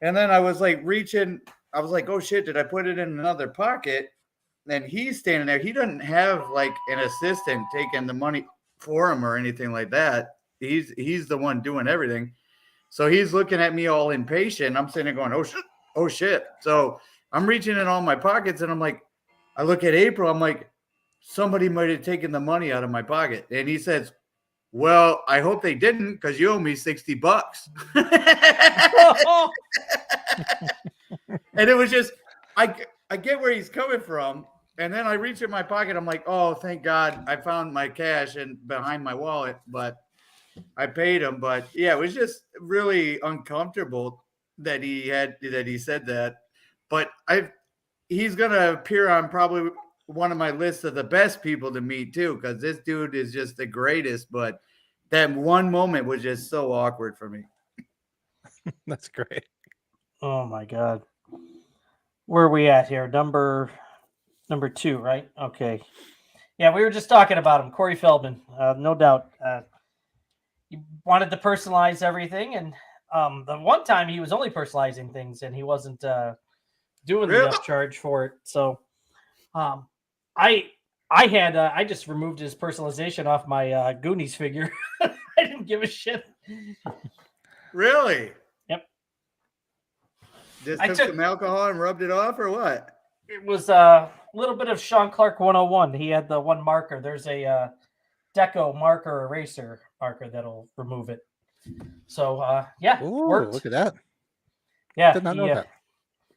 And then I was like reaching, I was like, oh shit, did I put it in another pocket? And he's standing there. He doesn't have like an assistant taking the money for him or anything like that. He's the one doing everything. So he's looking at me all impatient. I'm sitting there going, oh shit. So I'm reaching in all my pockets, and I'm like, I look at April. I'm like, somebody might have taken the money out of my pocket. And he says, well, I hope they didn't, because you owe me $60. And it was just, I get where he's coming from. And then I reach in my pocket. I'm like, oh, thank God I found my cash and behind my wallet, but I paid him. But yeah, it was just really uncomfortable that he said that. But he's going to appear on probably one of my lists of the best people to meet too, because this dude is just the greatest. But that one moment was just so awkward for me. That's great. Oh my God. Where are we at here? Number 2, right? Okay. Yeah, we were just talking about him, Corey Feldman. No doubt. He wanted to personalize everything, and the one time he was only personalizing things, and he wasn't doing the upcharge for it. So, I just removed his personalization off my Goonies figure. I didn't give a shit. Really? Yep. Just took some alcohol and rubbed it off, or what? It was a little bit of Sean Clark 101. He had the one marker. There's a Deco marker eraser marker that'll remove it. So yeah, Ooh, worked. look at that. Yeah, Did not know that.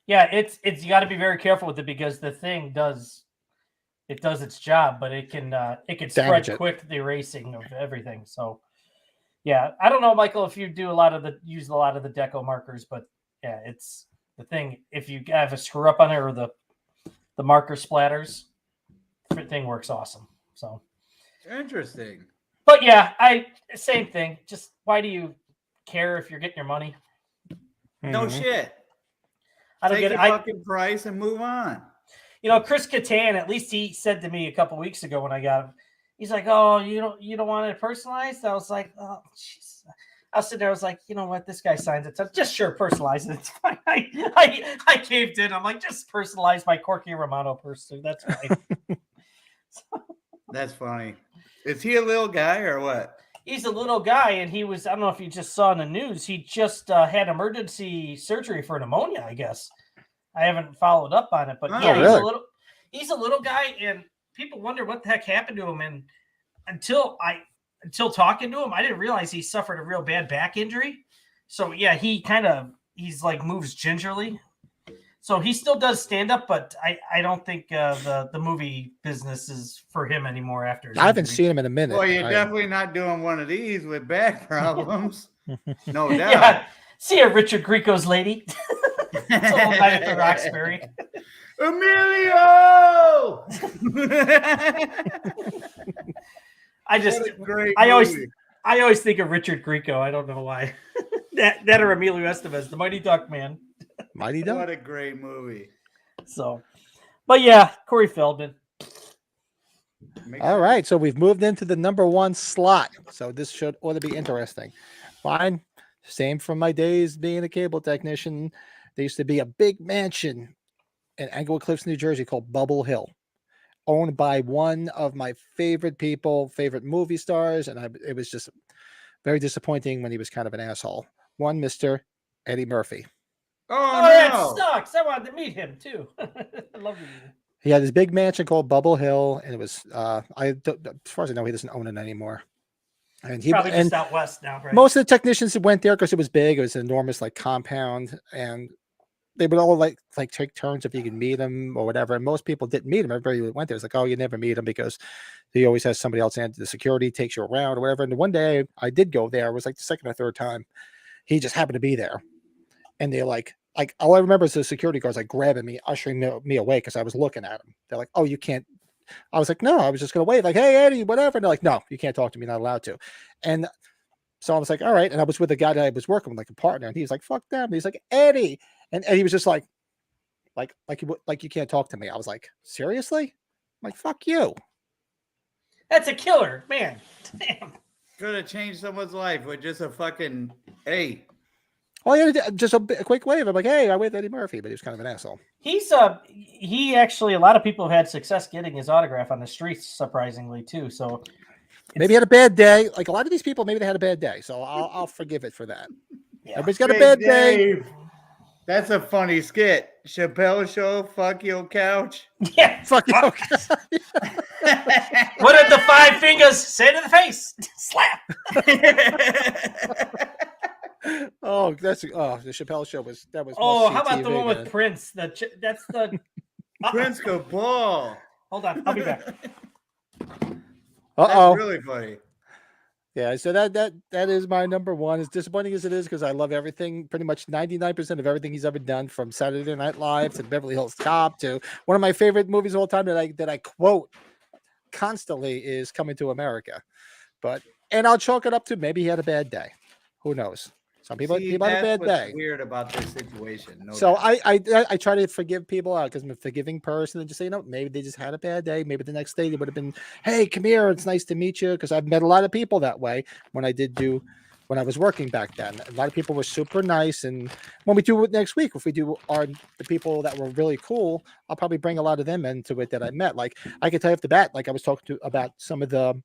Yeah, it's you got to be very careful with it, because the thing does its job, but it can spread quick, the erasing of everything. So yeah, I don't know, Michael, if you use a lot of the Deco markers, but yeah, it's the thing. If you have a screw up on it or the marker splatters, the thing works awesome. So interesting. But yeah, same thing. Just why do you care if you're getting your money? No shit. I don't Take get the fucking price and move on. You know, Chris Kattan, at least he said to me a couple weeks ago when I got him, he's like, "Oh, you don't want it personalized?" I was like, "Oh, jeez." I was sitting there, I was like, you know what? This guy signs it. So just sure, personalize it. It's fine. I caved in. I'm like, just personalize my Corky Romano person. That's fine. That's funny. Is he a little guy or what? He's a little guy, and I don't know if you just saw in the news, he just had emergency surgery for pneumonia, I guess. I haven't followed up on it, but he's a little guy, and people wonder what the heck happened to him. And until talking to him, I didn't realize he suffered a real bad back injury. So yeah, he's like moves gingerly. So he still does stand up, but I don't think the movie business is for him anymore after his I haven't injury. seen him in a minute. Well, you're definitely not doing one of these with back problems. No doubt. Yeah. See ya, Richard Grieco's lady. It's a little night at the Roxbury. Emilio! I always think of Richard Grieco. I don't know why. that or Emilio Estevez, the Mighty Duck Man. Mighty Duck. What a great movie. So, but yeah, Corey Feldman. All right, so we've moved into the number 1 slot. So this ought to be interesting. Fine. Same from my days being a cable technician. There used to be a big mansion in Englewood Cliffs, New Jersey called Bubble Hill, owned by one of my favorite movie stars. And it was just very disappointing when he was kind of an asshole. One Mr. Eddie Murphy. Oh no. That sucks. I wanted to meet him too. I love you. He had this big mansion called Bubble Hill, and it was as far as I know, he doesn't own it anymore. And he probably just out west now, right? Most of the technicians went there because it was big. It was an enormous like compound, and they would all like take turns if you can meet him or whatever. And most people didn't meet him. Everybody who went there was like, oh, you never meet him because he always has somebody else and the security takes you around or whatever. And one day I did go there. It was like the second or third time. He just happened to be there. And they're like all I remember is the security guards like grabbing me, ushering me away because I was looking at him. They're like, oh, you can't. I was like, no, I was just going to wave like, hey, Eddie, whatever. And they're like, no, you can't talk to me. Not allowed to. And so I was like, all right. And I was with a guy that I was working with, like a partner. And he was like, fuck them. And he's like, Eddie. And he was just like you can't talk to me. I was like, seriously? I'm like, fuck you. That's a killer, man. Damn. Could have changed someone's life with just a fucking hey. Oh, yeah, just a quick wave. I'm like, hey, I with Eddie Murphy, but he was kind of an asshole. He actually, a lot of people have had success getting his autograph on the streets, surprisingly too. So maybe he had a bad day. Like a lot of these people, maybe they had a bad day. So I'll forgive it for that. Yeah. Everybody's got a bad day. Dave. That's a funny skit. Chappelle Show, fuck your couch. Yeah. Fuck you. What did the 5 fingers say to the face? Slap. Oh, the Chappelle Show was that was. Oh, how must-see about the TV, one man. with Prince? That's the Prince Cabal. Hold on, I'll be back. Uh-oh. That's really funny. Yeah, so that is my number one. As disappointing as it is, because I love everything, pretty much 99% of everything he's ever done, from Saturday Night Live to Beverly Hills Cop to one of my favorite movies of all time that I quote constantly is Coming to America. And I'll chalk it up to maybe he had a bad day. Who knows? Some people had a bad day. Weird about this situation. So I try to forgive people out because I'm a forgiving person and just say, maybe they just had a bad day. Maybe the next day they would have been, hey, come here. It's nice to meet you. Because I've met a lot of people that way when I was working back then. A lot of people were super nice. And when we do it next week, if we do the people that were really cool, I'll probably bring a lot of them into it that I met. Like I can tell you off the bat, like I was talking about some of the,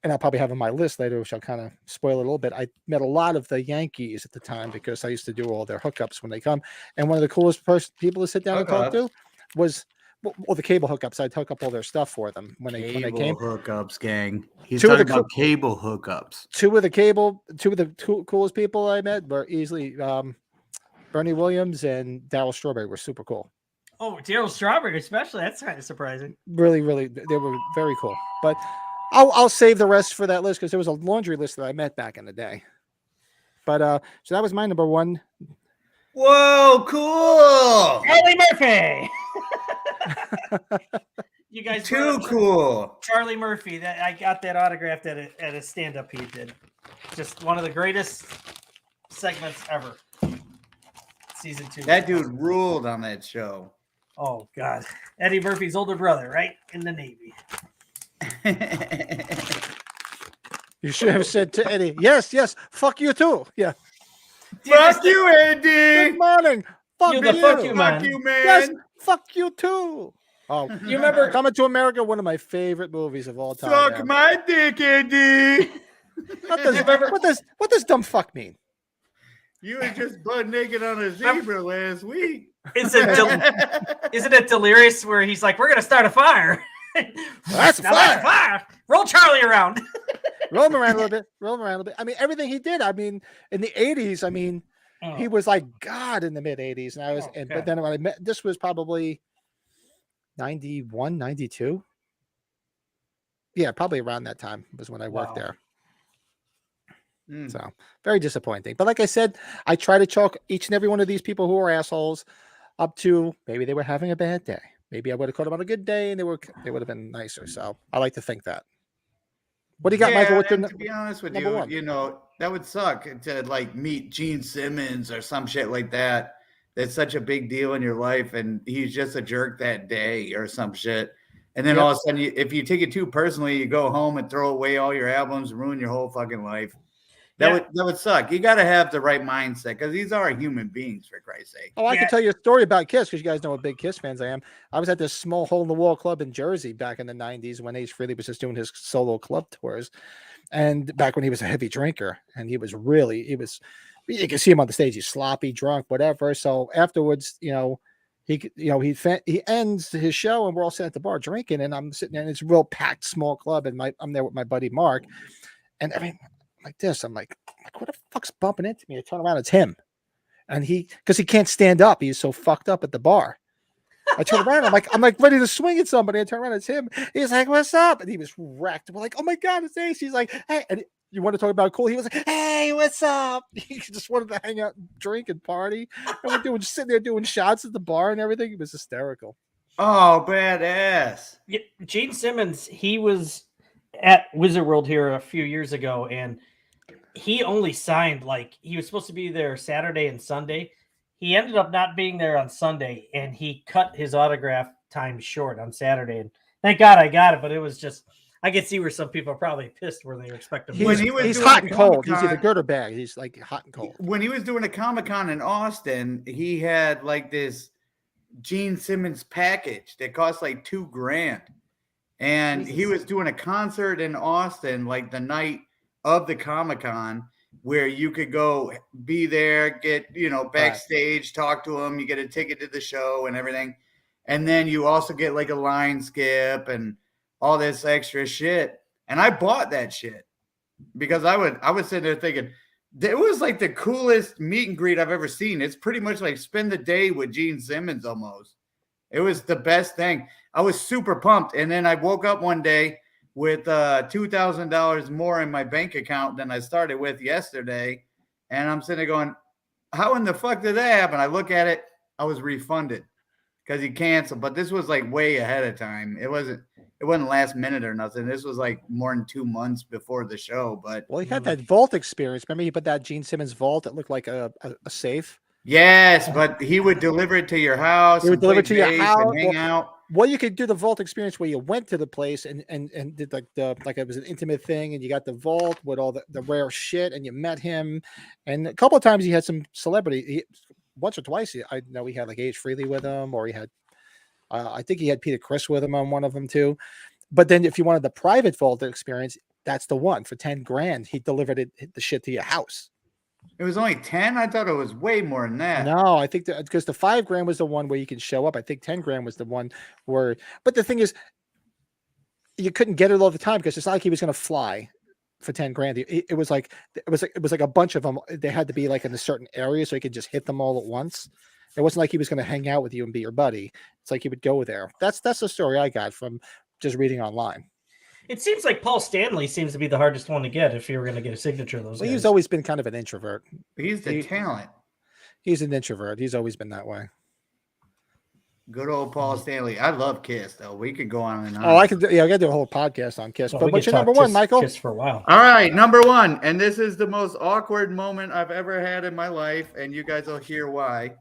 and I'll probably have on my list later, which I'll kind of spoil a little bit. I met a lot of the Yankees at the time because I used to do all their hookups when they come. And one of the coolest people to sit down and talk to was the cable hookups. I'd hook up all their stuff for them when they came. Hookups, gang. He's Two of talking the about cable hookups. Two of the coolest people I met were easily Bernie Williams and Darryl Strawberry were super cool. Oh, Darryl Strawberry, especially. That's kind of surprising. Really, really, they were very cool. But I'll save the rest for that list because there was a laundry list that I met back in the day. But so that was my number one. Whoa, cool! Charlie Murphy. You guys Too cool. Charlie Murphy. That I got that autographed at a stand-up he did. Just one of the greatest segments ever. Season 2. That dude ruled on that show. Oh God, Eddie Murphy's older brother, right in the Navy. You should have said to Eddie, yes, fuck you too. Yeah. Fuck you, Andy. Good morning. Fuck You you. the fuck you, man. Fuck you, man. Yes, fuck you too. Oh, You remember Coming to America, one of my favorite movies of all time. Suck man. my dick, Andy. What does dumb fuck mean? You were just butt naked on a zebra last week. isn't it delirious where he's like, we're gonna start a fire? That's a Now that's fire. fire. Roll Charlie around. Roll him around a little bit. I mean, everything he did. I mean, in the 80s, I mean, he was like God in the mid 80s. And but then when I met, this was probably 91, 92. Yeah, probably around that time was when I worked there. So very disappointing. But like I said, I try to chalk each and every one of these people who are assholes up to maybe they were having a bad day. Maybe I would have caught them on a good day and they would have been nicer. So I like to think that. What do you got, Michael? What's to be honest with you, one? you know, that would suck to like meet Gene Simmons or some shit like that. That's such a big deal in your life, and he's just a jerk that day or some shit. And then all of a sudden, if you take it too personally, you go home and throw away all your albums, ruin your whole fucking life. That would suck. You got to have the right mindset because these are human beings, for Christ's sake. Oh, I can tell you a story about Kiss because you guys know what big Kiss fans I am. I was at this small hole-in-the-wall club in Jersey back in the 90s when Ace Frehley was just doing his solo club tours. And back when he was a heavy drinker, and you can see him on the stage. He's sloppy, drunk, whatever. So afterwards, he ends his show and we're all sitting at the bar drinking, and I'm sitting there and it's a real packed small club, and I'm there with my buddy Mark, and like this, I'm like, what the fuck's bumping into me? I turn around, it's him. and because he can't stand up, he's so fucked up at the bar. I turn around, I'm like ready to swing at somebody. I turn around, it's him. He's like, "What's up?" And he was wrecked. We're like, "Oh my god, it's Ace." He's like, "Hey," and you want to talk about cool? He was like, "Hey, what's up?" He just wanted to hang out and drink and party. And we're sitting there doing shots at the bar and everything. It was hysterical. Oh, badass. Yeah, Gene Simmons, he was at Wizard World here a few years ago, and he only signed he was supposed to be there Saturday and Sunday. He ended up not being there on Sunday, and he cut his autograph time short on Saturday. And thank God I got it, but it was just I could see where some people are probably pissed where they were expecting. He's hot and cold. He's either good or bad. He's like hot and cold. When he was doing a Comic-Con in Austin, he had like this Gene Simmons package that cost like $2,000. And he was doing a concert in Austin like the night of the Comic-Con where you could go be there, get, backstage, talk to him, you get a ticket to the show and everything. And then you also get like a line skip and all this extra shit. And I bought that shit because I was sitting there thinking, it was like the coolest meet and greet I've ever seen. It's pretty much like spend the day with Gene Simmons almost. It was the best thing. I was super pumped. And then I woke up one day with $2,000 more in my bank account than I started with yesterday. And I'm sitting there going, how in the fuck did that happen? I look at it, I was refunded because he canceled. But this was like way ahead of time. It wasn't last minute or nothing. This was like more than 2 months before the show. But well, he had that vault experience. Remember, he put that Gene Simmons vault that looked like a safe. Yes, but he would deliver it to your house. He would deliver it to your house. And hang out. Well, you could do the vault experience where you went to the place and did like it was an intimate thing, and you got the vault with all the rare shit, and you met him. And a couple of times he had some celebrity. Once or twice, I know he had like H. Frehley with him, or he had, I think he had Peter Criss with him on one of them too. But then if you wanted the private vault experience, that's the one for $10,000. He delivered the shit to your house. It was only 10. I thought it was way more than that. No, I think because the $5,000 was the one where you can show up. I think $10,000 was the one where. But the thing is, you couldn't get it all the time because it's not like he was going to fly for $10,000. It was like a bunch of them. They had to be like in a certain area so he could just hit them all at once. It wasn't like he was going to hang out with you and be your buddy. It's like he would go there. That's the story I got from just reading online. It seems like Paul Stanley seems to be the hardest one to get if you were going to get a signature of those guys. He's always been kind of an introvert. He's the talent. He's an introvert. He's always been that way. Good old Paul Stanley. I love Kiss, though. We could go on and on. Oh, I got to do a whole podcast on Kiss. But what's your number one, Michael? Kiss for a while. All right, number one. And this is the most awkward moment I've ever had in my life, and you guys will hear why.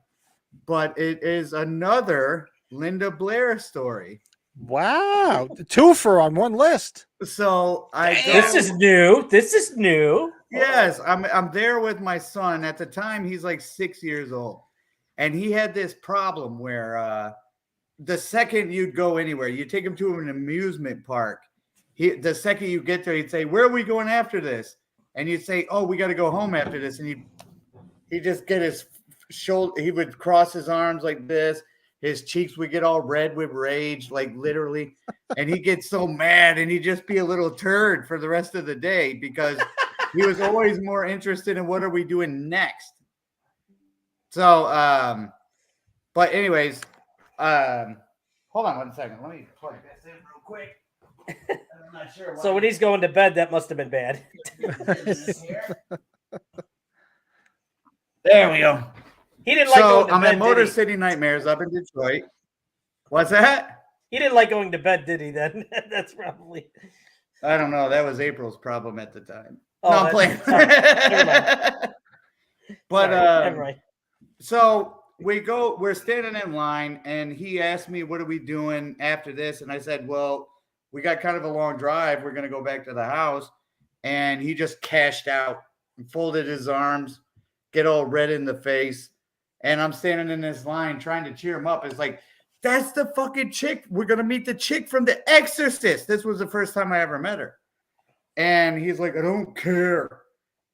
But it is another Linda Blair story. Wow, the twofer on one list. So This is new. Yes, I'm there with my son. At the time, he's like 6 years old, and he had this problem where the second you'd go anywhere, you take him to an amusement park. The second you get there, he'd say, "Where are we going after this?" And you'd say, "Oh, we got to go home after this." And he'd just get his shoulder. He would cross his arms like this. His cheeks would get all red with rage, like literally. And he'd get so mad and he'd just be a little turd for the rest of the day because he was always more interested in what are we doing next. So, but anyways, hold on 1 second. Let me plug this in real quick. I'm not sure. So when he's going to bed, that must have been bad. There we go. He didn't like going to I'm bed, at Motor did he? City Nightmares up in Detroit. What's that? He didn't like going to bed, did he? Then that's probably. I don't know. That was April's problem at the time. Oh, no, I'm playing. But Sorry, right. So we're standing in line, and he asked me, "What are we doing after this?" And I said, "Well, we got kind of a long drive. We're going to go back to the house." And he just cashed out and folded his arms, get all red in the face. And I'm standing in this line trying to cheer him up. It's like, that's the fucking chick. We're going to meet the chick from The Exorcist. This was the first time I ever met her. And he's like, I don't care.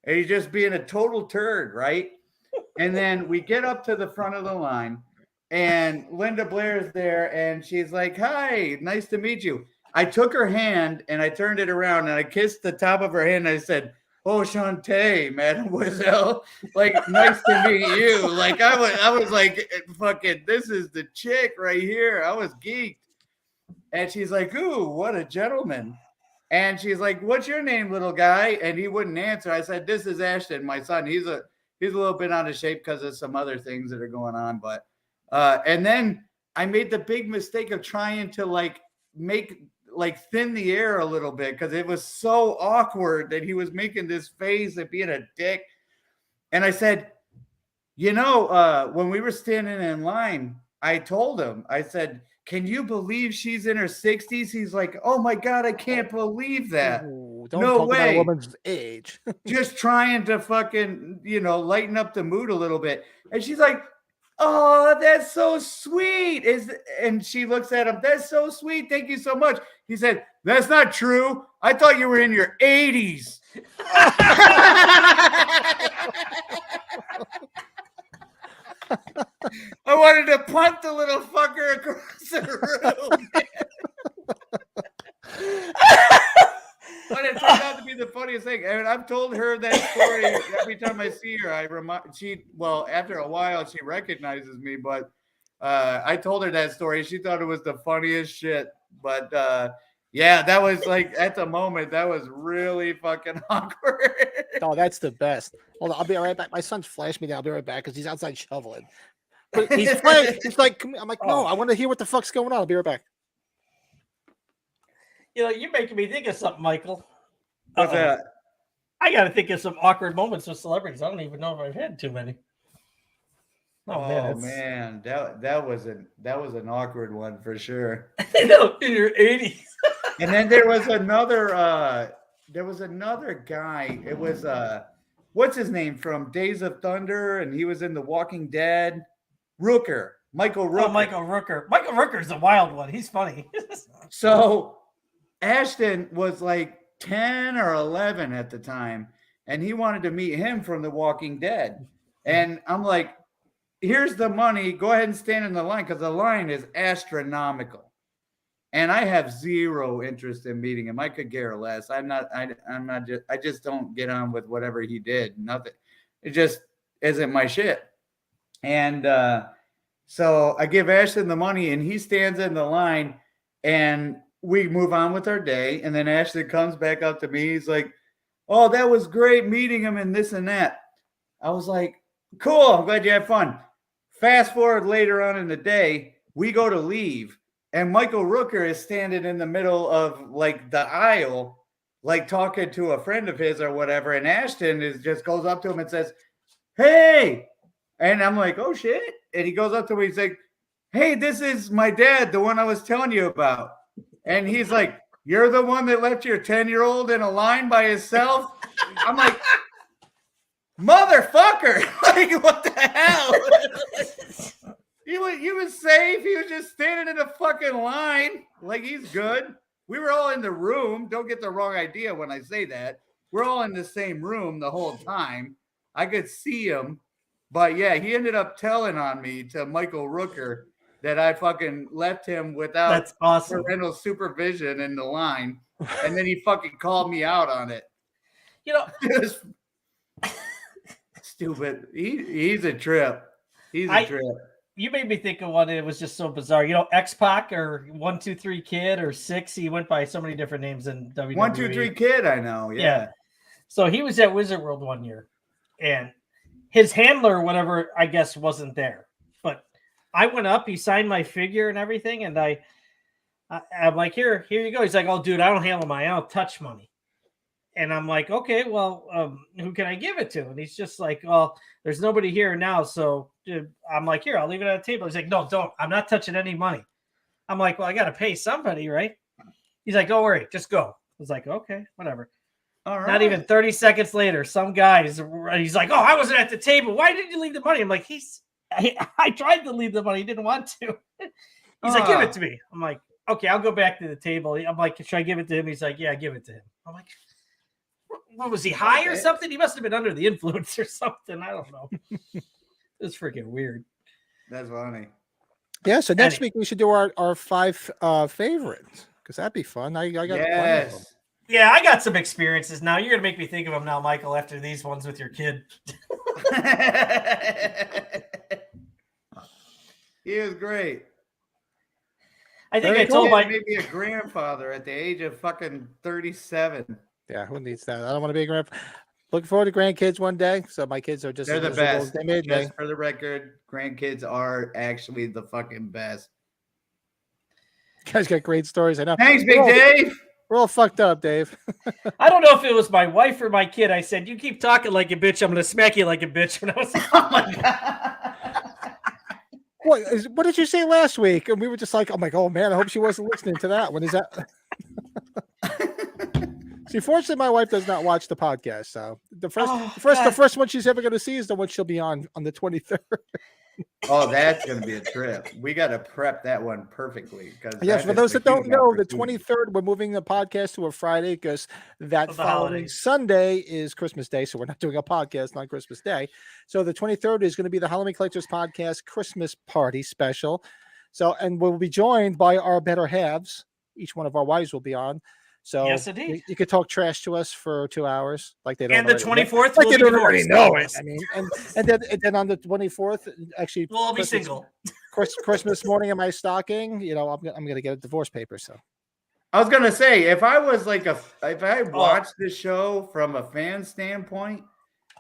And he's just being a total turd, right? And then we get up to the front of the line, and Linda Blair is there, and she's like, hi, nice to meet you. I took her hand, and I turned it around, and I kissed the top of her hand, and I said, "Oh, Shantae, Mademoiselle, like nice to meet you." Like I was like, "Fucking, this is the chick right here." I was geeked, and she's like, "Ooh, what a gentleman." And she's like, "What's your name, little guy?" And he wouldn't answer. I said, "This is Ashton, my son. He's a little bit out of shape because of some other things that are going on." But and then I made the big mistake of trying to like make like thin the air a little bit because it was so awkward that he was making this face and being a dick. And I said, when we were standing in line, I told him, I said, "Can you believe she's in her 60s?" He's like, "Oh my God, I can't believe that." Ooh, don't No talk about way. a woman's age. Just trying to fucking, lighten up the mood a little bit. And she's like, "Oh, that's so sweet." And she looks at him, "That's so sweet. Thank you so much." He said, "That's not true. I thought you were in your 80s." I wanted to punt the little fucker across the room. But it turned out to be the funniest thing. And I've told her that story every time I see her. After a while, she recognizes me, but I told her that story. She thought it was the funniest shit. But yeah, that was like at the moment, that was really fucking awkward. Oh, that's the best. Hold on, I'll be right back. My son's flashed me now. I'll be right back because he's outside shoveling. But he's playing. He's like, "Come here." I'm like, "No, I want to hear what the fuck's going on." I'll be right back. You're making me think of something, Michael. What's that? I got to think of some awkward moments with celebrities. I don't even know if I've had too many. Man, that was an awkward one for sure. In your 80s. And then there was another guy. It was what's his name from Days of Thunder, and he was in The Walking Dead. Rooker, Michael Rooker. Oh, Michael Rooker. Michael Rooker's a wild one. He's funny. So Ashton was like 10 or 11 at the time, and he wanted to meet him from The Walking Dead. And I'm like, "Here's the money. Go ahead and stand in the line," because the line is astronomical. And I have zero interest in meeting him. I could care less. I just don't get on with whatever he did. Nothing. It just isn't my shit. And so I give Ashton the money, and he stands in the line, and we move on with our day. And then Ashton comes back up to me. He's like, "Oh, that was great meeting him and this and that." I was like, "Cool. I'm glad you had fun." Fast forward later on in the day, we go to leave, and Michael Rooker is standing in the middle of like the aisle, like talking to a friend of his or whatever. And Ashton just goes up to him and says, "Hey." And I'm like, "Oh shit." And he goes up to me, he's like, "Hey, this is my dad, the one I was telling you about." And he's like, "You're the one that left your 10-year-old in a line by himself?" I'm like, "Motherfucker." Like, what the hell? He was safe. He was just standing in a fucking line. Like, he's good. We were all in the room. Don't get the wrong idea when I say that. We're all in the same room the whole time. I could see him. But yeah, he ended up telling on me to Michael Rooker that I fucking left him without That's awesome. parental supervision in the line. And then he fucking called me out on it. Just stupid. He's a trip. He's a trip. You made me think of one. It was just so bizarre. X-Pac or 1-2-3 Kid or Six. He went by so many different names in WWE. 1-2-3 Kid, I know. Yeah. So he was at Wizard World one year, and his handler or whatever, I guess, wasn't there. But I went up. He signed my figure and everything, and I'm like, here you go. He's like, "Oh, dude, I don't handle money. I don't touch money." And I'm like, "Okay, well, who can I give it to?" And he's just like, "Well, there's nobody here now." So I'm like, "Here, I'll leave it at the table." He's like, "No, don't. I'm not touching any money." I'm like, "Well, I got to pay somebody, right?" He's like, "Don't worry, just go." I was like, "Okay, whatever." All right. Not even 30 seconds later, some guy he's like, "Oh, I wasn't at the table. Why did you leave the money?" I'm like, I tried to leave the money. He didn't want to. He's like, "Give it to me." I'm like, "Okay, I'll go back to the table." I'm like, "Should I give it to him?" He's like, "Yeah, give it to him." I'm like, "What was he high or something?" He must have been under the influence or something. I don't know. It's freaking weird. That's funny. Yeah, so next week we should do our 5 favorites because that'd be fun. I got plenty of them. Yeah, I got some experiences now. You're gonna make me think of them now, Michael. After these ones with your kid. He was great. I think Very I told cool. my. Maybe a grandfather at the age of fucking 37. Yeah, who needs that? I don't want to be a grandpa. Looking forward to grandkids one day. So my kids are just They're as the miserable as best. they made me. Just for the record, grandkids are actually the fucking best. You guys got great stories. I know. Thanks, Big We're all- Dave. We're all fucked up, Dave. I don't know if it was my wife or my kid. I said, "You keep talking like a bitch, I'm gonna smack you like a bitch." When I was, Oh my god. What did you say last week? And we were just like, oh man, I hope she wasn't listening to that one. Is that? See, fortunately, my wife does not watch the podcast. So the first one she's ever going to see is the one she'll be on the 23rd. Oh, that's gonna be a trip. We got to prep that one perfectly. Because Yes, for those that don't know, the 23rd, we're moving the podcast to a Friday because that Of the following holidays. Sunday is Christmas Day. So we're not doing a podcast on Christmas Day. So the 23rd is going to be the Halloween Collectors Podcast Christmas Party special. So, and we'll be joined by our better halves. Each one of our wives will be on. So Yes, indeed. you could talk trash to us for 2 hours, like they don't. and the already- 24th, like we'll they be don't already divorced. know it. I mean, and then on the 24th, actually, We'll all be Christmas- single. Christmas morning in my stocking, you know, I'm gonna get a divorce paper. So I was gonna say, if I was like if I watched this show from a fan standpoint,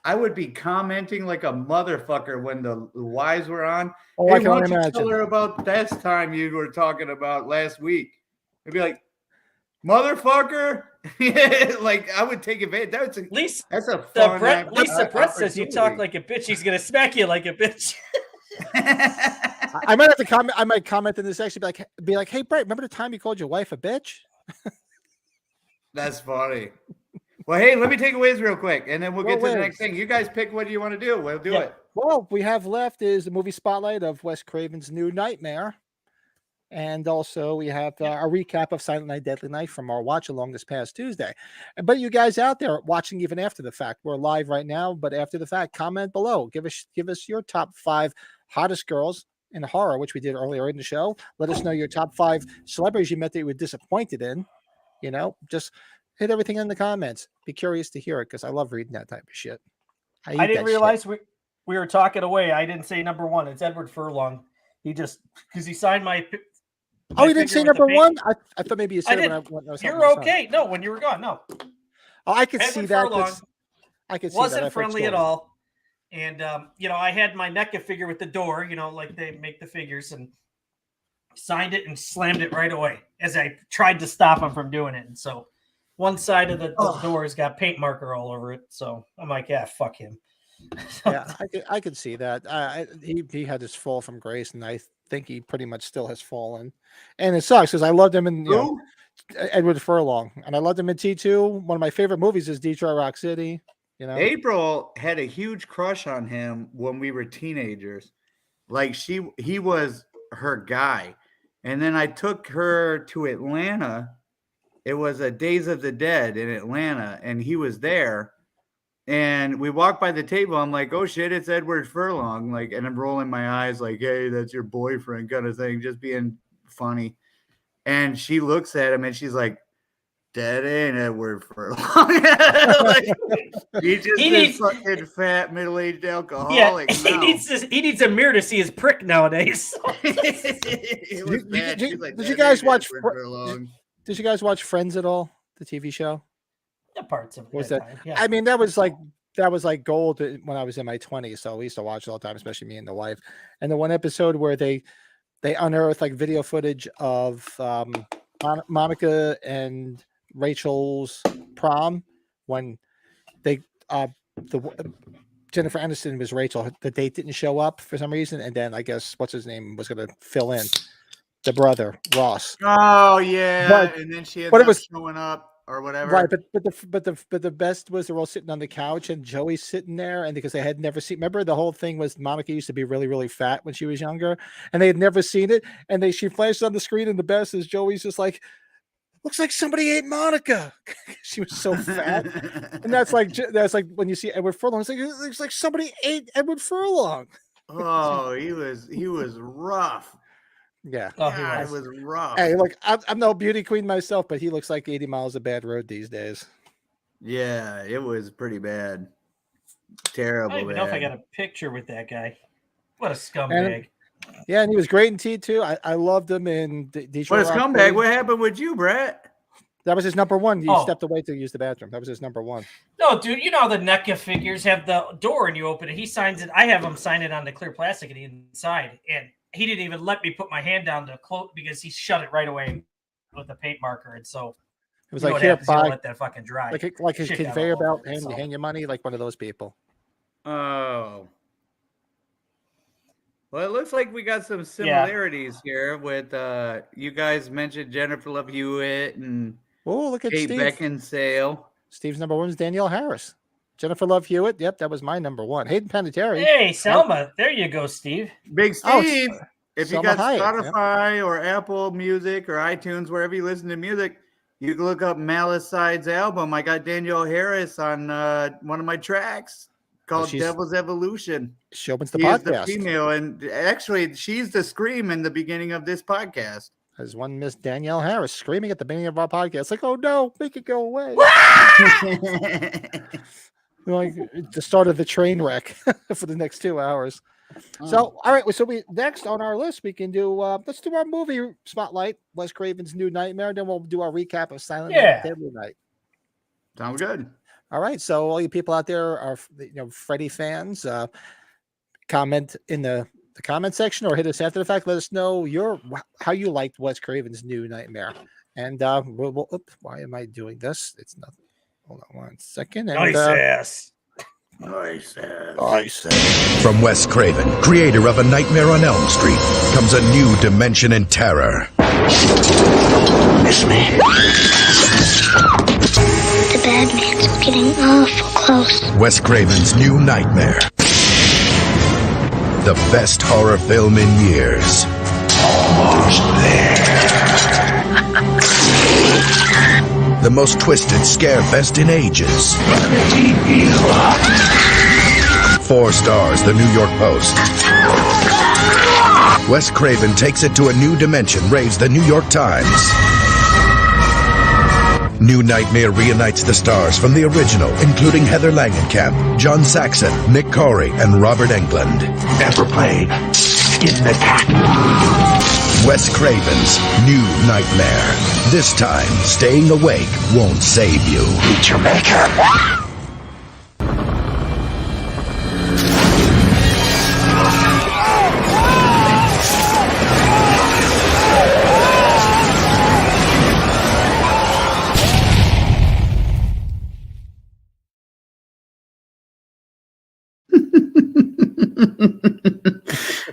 I would be commenting like a motherfucker when the wives were on. I Hey, can why only don't you tell her imagine. about that time you were talking about last week? It'd be like, motherfucker. Like I would take advantage. That's a fun. Lisa Brett says you talk like a bitch. He's gonna smack you like a bitch. I might have to comment. I might comment in this section, be like, hey, Brett, remember the time you called your wife a bitch? That's funny. Well, hey, let me take a whiz real quick, and then we'll get to the whiz. next thing. You guys pick what you want to do. We'll do it. Well, we have left is the movie spotlight of Wes Craven's New Nightmare. And also we have a recap of Silent Night, Deadly Night from our watch along this past Tuesday. But you guys out there watching even after the fact, we're live right now, but after the fact, comment below. Give us your top 5 hottest girls in horror, which we did earlier in the show. Let us know your top 5 celebrities you met that you were disappointed in. You know, just hit everything in the comments. Be curious to hear it because I love reading that type of shit. I eat didn't that realize shit. we were talking away. I didn't say number 1. It's Edward Furlong. He just because he signed my. Oh, you didn't say figure with number the 1? I thought maybe you said I it did. when I was helping You're my son. okay. No, when you were gone. No. Oh, I could Edward see that. Furlong I could see wasn't that. friendly at all. And you know, I had my NECA figure with the door, you know, like they make the figures, and signed it and slammed it right away as I tried to stop him from doing it. And so one side of the door's got paint marker all over it. So I'm like, yeah, fuck him. Yeah, I could see that. He had his fall from grace, and I think he pretty much still has fallen. And it sucks because I loved him in Edward Furlong, and I loved him in T2. One of my favorite movies is Detroit Rock City. You know, April had a huge crush on him when we were teenagers. Like he was her guy. And then I took her to Atlanta. It was a Days of the Dead in Atlanta, and he was there. And we walked by the table. I'm like, oh shit, it's Edward Furlong. Like, and I'm rolling my eyes like, hey, that's your boyfriend kind of thing, just being funny. And she looks at him and she's like, that ain't Edward Furlong. Like, he's just this fucking fat middle-aged alcoholic. Yeah, he needs a mirror to see his prick nowadays. Did you guys watch? Did you guys watch Friends at all? The TV show. The parts of it. Was that? Time. Yeah. I mean, that was like gold when I was in my 20s. So we used to watch it all the time, especially me and the wife. And the one episode where they unearthed like video footage of Monica and Rachel's prom when Jennifer Aniston was Rachel. The date didn't show up for some reason, and then I guess what's his name was going to fill in the brother Ross. Oh yeah, but, and then she ended up showing up or whatever. Right, but the best was they're all sitting on the couch and Joey's sitting there, and because they had never seen. Remember, the whole thing was Monica used to be really, really fat when she was younger, and they had never seen it. And she flashed on the screen, and the best is Joey's just like, looks like somebody ate Monica. She was so fat, and that's like when you see Edward Furlong, it looks like somebody ate Edward Furlong. Oh, he was rough. Yeah. Oh, he God, it was. was rough. Hey, look, I'm no beauty queen myself, but he looks like 80 miles of bad road these days. Yeah, it was pretty bad. I Terrible don't even know if I bad. got a picture with that guy. What a And scumbag. yeah, and he was great in T2. I loved him in Detroit. What a Rock scumbag. City. What happened with you, Brett? That was his number one. He Oh. stepped away to use the bathroom. That was his number one. No, dude, you know how the NECA figures have the door and you open it. He signs it. I have him sign it on the clear plastic on the inside. And he didn't even let me put my hand down to close because he shut it right away with the paint marker. And so It was you know like, what here, happens, you don't buy, let that fucking dry. like his Shit got conveyor all over belt, it, so. hand you money, like one of those people. Oh. Well, it looks like we got some similarities here with you guys mentioned Jennifer Love Hewitt and Oh, look at Kate Steve. Beckinsale. Steve's number one is Danielle Harris. Jennifer Love Hewitt. Yep, that was my number one. Hayden Panettiere. Hey, Selma. There you go, Steve. Big Oh, Steve. If you Selma got Hayek, yeah. Spotify or Apple Music or iTunes, wherever you listen to music, you can look up Malice Side's album. I got Danielle Harris on one of my tracks called she's- Devil's Evolution. She opens the She is the podcast. female, and actually, she's the scream in the beginning of this podcast. There's one Miss Danielle Harris screaming at the beginning of our podcast, like, "Oh no, make it go away!" Like it's the start of the train wreck for the next 2 hours. So, all right. So we next on our list we can do. Let's do our movie spotlight. Wes Craven's New Nightmare. Then we'll do our recap of Silent Night, Yeah. Deadly Night. Sounds good. All right. So all you people out there are Freddy fans. Comment in the comment section or hit us after the fact. Let us know how you liked Wes Craven's New Nightmare. And oops, why am I doing this? It's nothing. Hold on 1 second. And, Nice ass. Nice. From Wes Craven, creator of A Nightmare on Elm Street, comes a new dimension in terror. It's me. The bad man's getting awful close. Wes Craven's New Nightmare. The best horror film in years. Almost there. The most twisted scare fest in ages. 4 stars, The New York Post. Wes Craven takes it to a new dimension, raves The New York Times. New Nightmare reunites the stars from the original, including Heather Langenkamp, John Saxon, Nick Corey, and Robert Englund. Never played in the cat. Wes Craven's New Nightmare. This time, staying awake won't save you. Meet your maker.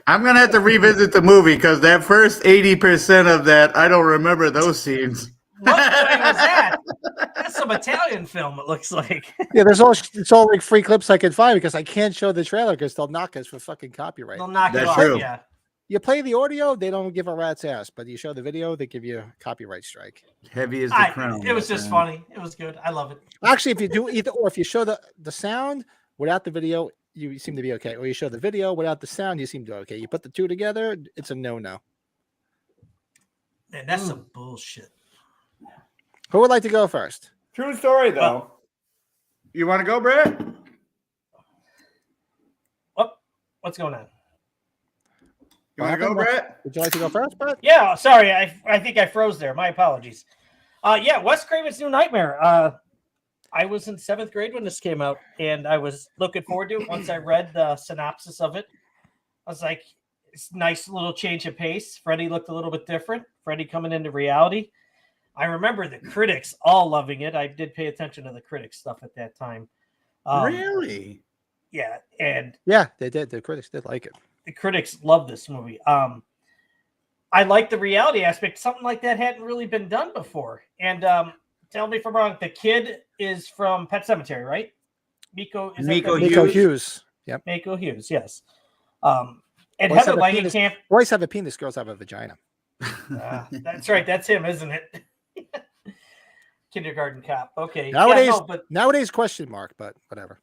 I'm gonna have to revisit the movie because that first 80% of that, I don't remember those scenes. What movie was that? That's some Italian film, it looks like. Yeah, it's all like free clips I can find because I can't show the trailer because they'll knock us for fucking copyright. They'll knock it That's off, true. yeah. You play the audio, they don't give a rat's ass, but you show the video, they give you a copyright strike. Heavy as the crown. It was just funny. It was good. I love it. Actually, if you do either or, if you show the sound without the video, you seem to be okay. Or you show the video without the sound, you seem to be okay. You put the two together, it's a no-no. Man, that's some bullshit. Who would like to go first? True story, though. You want to go, Brett? What's going on? You want to go, Brett? Would you like to go first, Brett? Yeah, sorry. I think I froze there. My apologies. Yeah, Wes Craven's New Nightmare. I was in 7th grade when this came out, and I was looking forward to it. Once I read the synopsis of it, I was like, it's a nice little change of pace. Freddy looked a little bit different. Freddy coming into reality. I remember the critics all loving it. I did pay attention to the critics stuff at that time. Really? Yeah, and Yeah, they did. The critics did like it. the critics love this movie. I like the reality aspect. Something like that hadn't really been done before. And tell me if I'm wrong. The kid is from Pet Sematary, right? Miko Hughes. Yep. Mako Hughes, yes. And Boys Heather have a penis. Langenkamp. Boys have a penis, girls have a vagina. That's right. That's him, isn't it? Kindergarten Cop. Okay. Nowadays, but nowadays question mark, but whatever.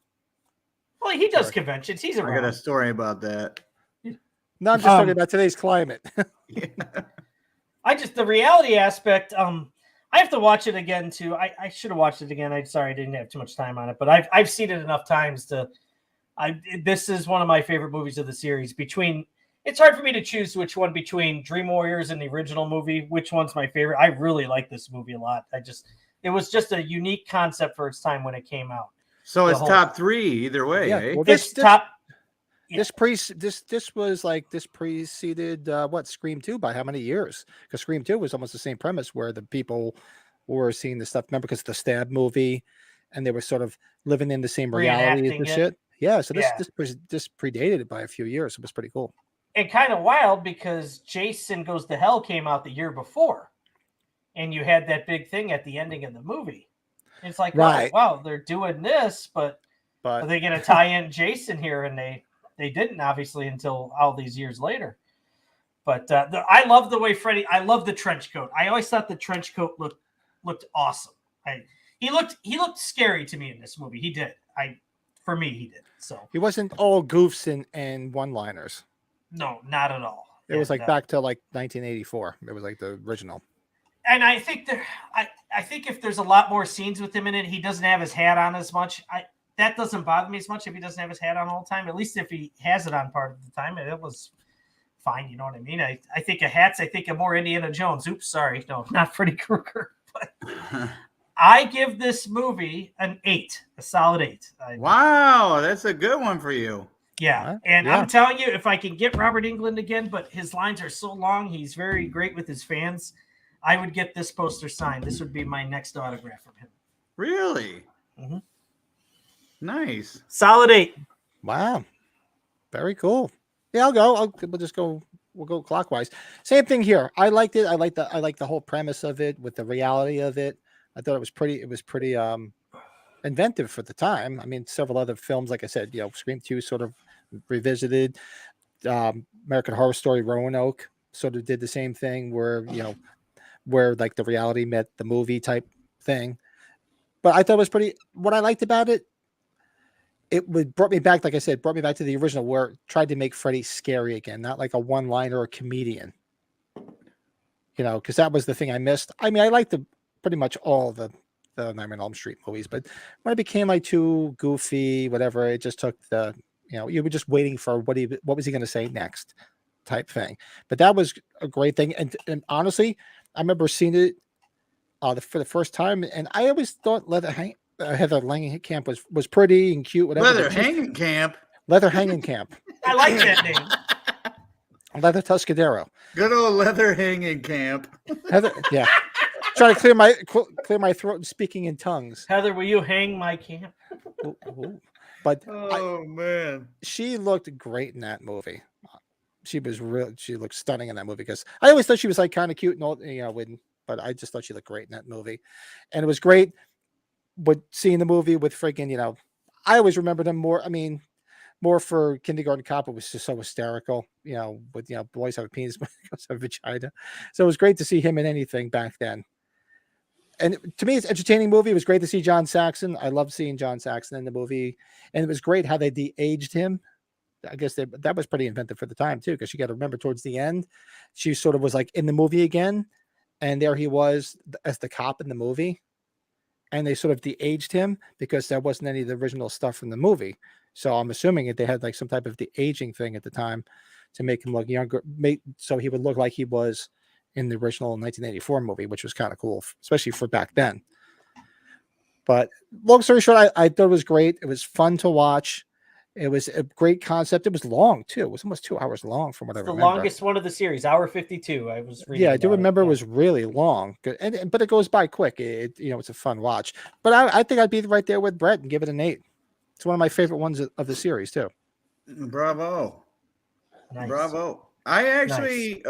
well, he does conventions. He's I got a around. story about that. No, I'm just talking about today's climate. The reality aspect. I have to watch it again too. I should have watched it again. I'm sorry I didn't have too much time on it, but I've seen it enough times to. This is one of my favorite movies of the series. It's hard for me to choose which one between Dream Warriors and the original movie. Which one's my favorite? I really like this movie a lot. It was just a unique concept for its time when it came out. So it's top 3 either way. Yeah, Eh? well, This top. Yeah. This was like this preceded Scream 2 by how many years? Because Scream 2 was almost the same premise where the people were seeing the stuff. Remember, because the Stab movie, and they were sort of living in the same reality and shit. Yeah, so this predated it by a few years. It was pretty cool. And kind of wild because Jason Goes to Hell came out the year before, and you had that big thing at the ending of the movie. It's like, right. Oh, wow, they're doing this, but are they going to tie in Jason here? And they didn't, obviously, until all these years later. But I love the way Freddy. I love the trench coat. I always thought the trench coat looked awesome. He looked scary to me in this movie. He did. For me, he did. So he wasn't all goofs and one-liners. No, not at all. It was like back to like 1984. It was like the original. And I think I think if there's a lot more scenes with him in it, he doesn't have his hat on as much. That doesn't bother me as much if he doesn't have his hat on all the time. At least if he has it on part of the time, it was fine. You know what I mean? I think of hats. I think of more Indiana Jones. Oops, sorry. No, not Freddy Krueger. But I give this movie an 8, a solid 8. Wow, that's a good one for you. Yeah, and I'm telling you, if I can get Robert Englund again, but his lines are so long, he's very great with his fans. I would get this poster signed. This would be my next autograph from him. Really? Mm-hmm. Nice. Solid 8. Wow. Very cool. Yeah, I'll go. We'll go clockwise. Same thing here. I liked it. I like the whole premise of it with the reality of it. I thought it was pretty inventive for the time. I mean, several other films, like I said, Scream 2 sort of revisited. American Horror Story Roanoke sort of did the same thing where like the reality met the movie type thing. But I thought it was pretty. What I liked about it, brought me back, like I said, brought me back to the original where it tried to make Freddy scary again, not like a one-liner or a comedian. Because that was the thing I missed. I mean, I liked pretty much all the Nightmare on Elm Street movies, but when it became like too goofy, whatever, it just took you were just waiting for what was he going to say next type thing. But that was a great thing. And honestly, I remember seeing it for the first time, and I always thought Heather Langenkamp was pretty and cute. Whatever. Leather Hanging Camp. I like that name. Leather Tuscadero. Good old Leather Hanging Camp. Heather, yeah. Trying to clear my throat and speaking in tongues. Heather, will you hang my camp? Ooh. But man, she looked great in that movie. She looked stunning in that movie because I always thought she was like kind of cute and all, but I just thought she looked great in that movie. And it was great with seeing the movie with freaking, I always remember them more. I mean, more for Kindergarten Cop. It was just so hysterical, with, boys have a penis, but girls have a vagina. So it was great to see him in anything back then. And to me, it's an entertaining movie. It was great to see John Saxon. I loved seeing John Saxon in the movie. And it was great how they de-aged him. I guess that was pretty inventive for the time, too, because you got to remember towards the end, she sort of was like in the movie again. And there he was as the cop in the movie. And they sort of de-aged him because there wasn't any of the original stuff from the movie. So I'm assuming that they had like some type of de-aging thing at the time to make him look younger, so he would look like he was in the original 1984 movie, which was kind of cool, especially for back then. But long story short, I thought it was great. It was fun to watch. It was a great concept. It was long too. It was almost 2 hours long from what I remember. The longest one of the series, hour 52. I was reading. Yeah, I do remember it was really long, but it goes by quick. It's a fun watch. But I think I'd be right there with Brett and give it an 8. It's one of my favorite ones of the series too. Bravo. Nice. Bravo. I actually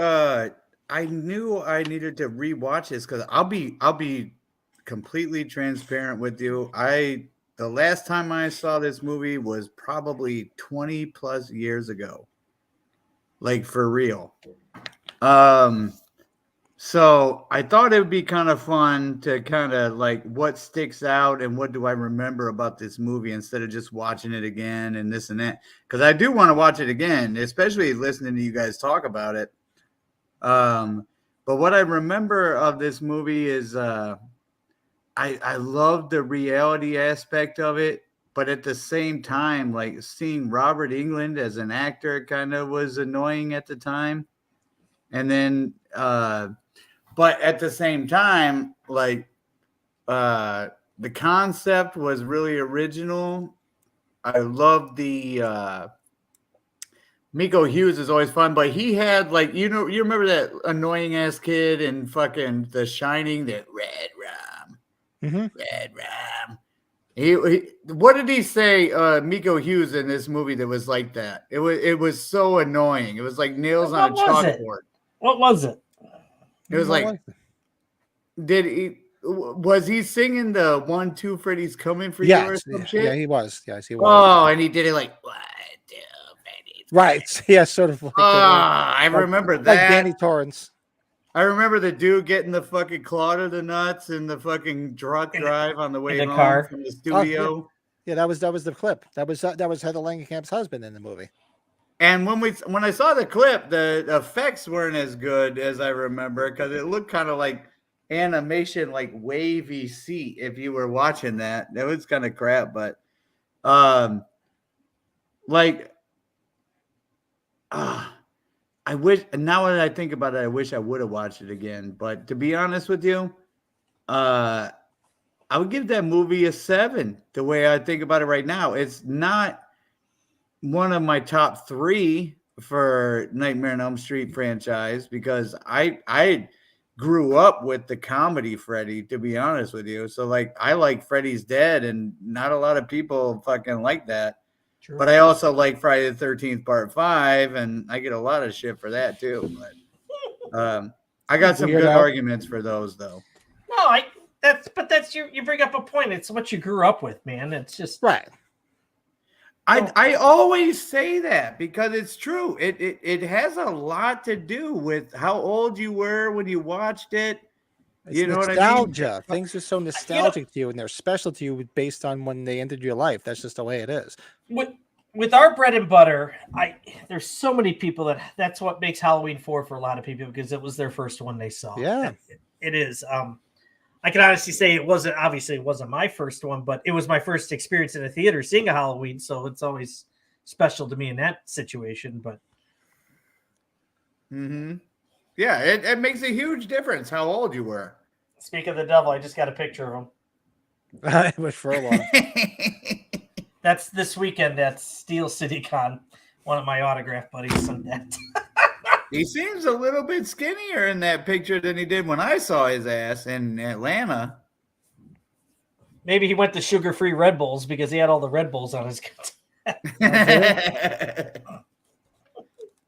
I knew I needed to rewatch this because I'll be completely transparent with you. The last time I saw this movie was probably 20 plus years ago. Like for real. So I thought it would be kind of fun to kind of like what sticks out and what do I remember about this movie instead of just watching it again and this and that. Because I do want to watch it again, especially listening to you guys talk about it. But what I remember of this movie is I love the reality aspect of it, but at the same time, like seeing Robert Englund as an actor kind of was annoying at the time. And then but at the same time, like the concept was really original. I love the Miko Hughes is always fun, but he had like you remember that annoying ass kid in fucking The Shining, that Red Rum. Red Rum. He what did he say? Miko Hughes in this movie that was like that. It was so annoying. It was like nails on a chalkboard. What was it? It was like, was he singing the 1, 2, Freddy's coming for you or some shit? Yeah, he was. Yes, he was. Oh, and he did it like 1, 2, Freddy's. Right. Yeah, sort of like I remember that. Like Danny Torrance. I remember the dude getting the fucking claw to the nuts in the fucking drunk drive on the way home car from the studio. Yeah, that was the clip. That was Heather Langenkamp's husband in the movie. And when I saw the clip, the effects weren't as good as I remember because it looked kind of like animation, like wavy seat. If you were watching that, that was kind of crap. But I wish. Now that I think about it, I wish I would have watched it again. But to be honest with you, I would give that movie a 7. The way I think about it right now, it's not one of my top 3 for Nightmare on Elm Street franchise because I grew up with the comedy Freddy, to be honest with you. So like I like Freddy's Dead, and not a lot of people fucking like that. True. But I also like Friday the 13th Part 5, and I get a lot of shit for that too. But I got some good arguments for those though. No, that's you bring up a point. It's what you grew up with, man. It's just right. I always say that because it's true. It has a lot to do with how old you were when you watched it. It's nostalgia. What I mean? Things are so nostalgic to you, and they're special to you based on when they entered your life. That's just the way it is. With our bread and butter, there's so many people that's what makes Halloween 4 for a lot of people because it was their first one they saw. Yeah, it is. I can honestly say it wasn't my first one, but it was my first experience in a theater seeing a Halloween. So it's always special to me in that situation. But yeah, it makes a huge difference how old you were. Speak of the devil, I just got a picture of him. It was Furlong. That's this weekend at Steel City Con. One of my autograph buddies sent that. He seems a little bit skinnier in that picture than he did when I saw his ass in Atlanta. Maybe he went to sugar-free Red Bulls because he had all the Red Bulls on his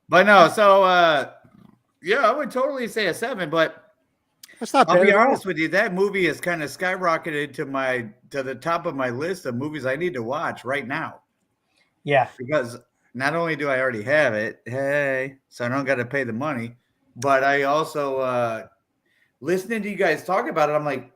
But no, so yeah, I would totally say a 7, but that's not I'll be honest with you, that movie has kind of skyrocketed to the top of my list of movies I need to watch right now. Yeah. Because not only do I already have it, so I don't got to pay the money, but I also listening to you guys talk about it, I'm like,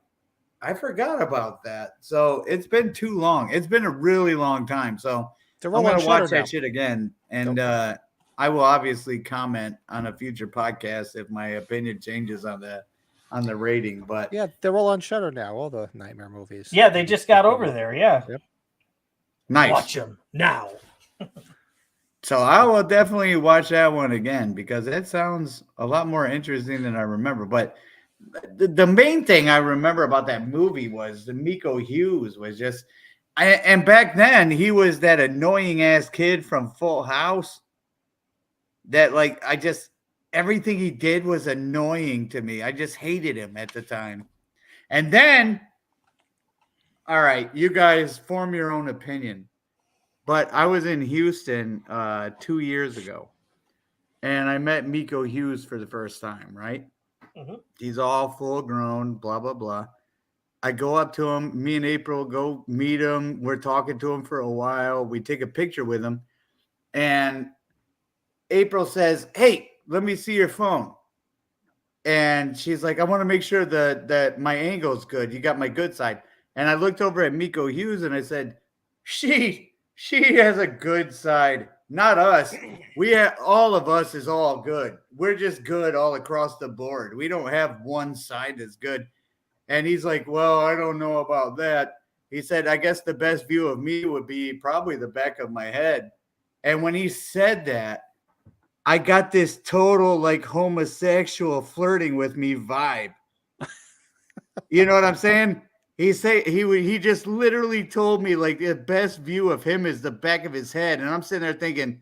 I forgot about that. So it's been too long. It's been a really long time. So I'm going to watch that shit again. And I will obviously comment on a future podcast if my opinion changes on the rating. But yeah, they're all on Shudder now, all the Nightmare movies. Yeah, they just got over there. Yeah. Yep. Nice. Watch them now. So I will definitely watch that one again because it sounds a lot more interesting than I remember. But the main thing I remember about that movie was the Miko Hughes was just, and back then he was that annoying ass kid from Full House that like, everything he did was annoying to me. I just hated him at the time. And then, all right, you guys form your own opinion. But I was in Houston 2 years ago, and I met Miko Hughes for the first time, right? Mm-hmm. He's all full grown, blah, blah, blah. I go up to him. Me and April go meet him. We're talking to him for a while. We take a picture with him. And April says, "Hey, let me see your phone." and she's like, I want to make sure that my angle's good. You got my good side. And I looked over at Miko Hughes and I said, she has a good side, not us. All of us is all good. We're just good all across the board. We don't have one side that's good. And he's like, well, I don't know about that. He said, I guess the best view of me would be probably the back of my head. And when he said that, I got this total like homosexual flirting with me vibe. You know what I'm saying? He just literally told me like the best view of him is the back of his head. And I'm sitting there thinking,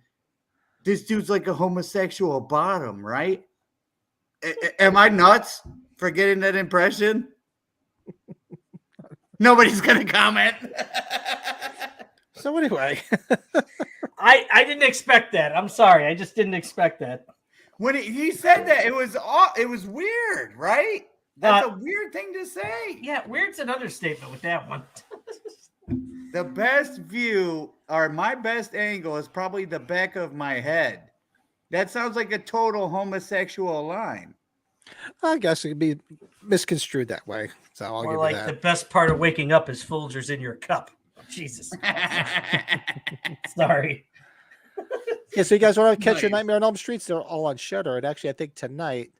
this dude's like a homosexual bottom, right? Am I nuts for getting that impression? Nobody's gonna comment. So anyway, I didn't expect that. I'm sorry. I just didn't expect that. When he said that, it was weird, right? That's a weird thing to say. Yeah, weird's an understatement with that one. The best view or my best angle is probably the back of my head. That sounds like a total homosexual line. I guess it could be misconstrued that way. So I'll Or give you like that. the best part of waking up is Folgers in your cup. Jesus. Sorry. Yeah, so you guys want to catch your Nightmare on Elm Streets? They're all on Shudder. And actually, I think tonight,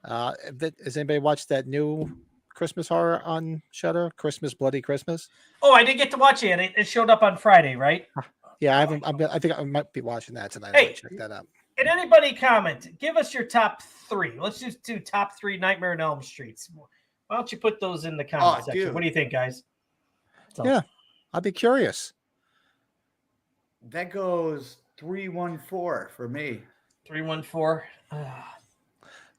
has anybody watched that new Christmas horror on Shudder? Christmas, Bloody Christmas? Oh, I didn't get to watch it. It showed up on Friday, right? Yeah, I haven't. I think I might be watching that tonight. Hey. I'll check that out. And anybody comment? Give us your top 3. Let's just do top 3 Nightmare on Elm Streets. Why don't you put those in the comment section? Dude. What do you think, guys? So, Yeah, I'd be curious. That goes 314 for me. 314.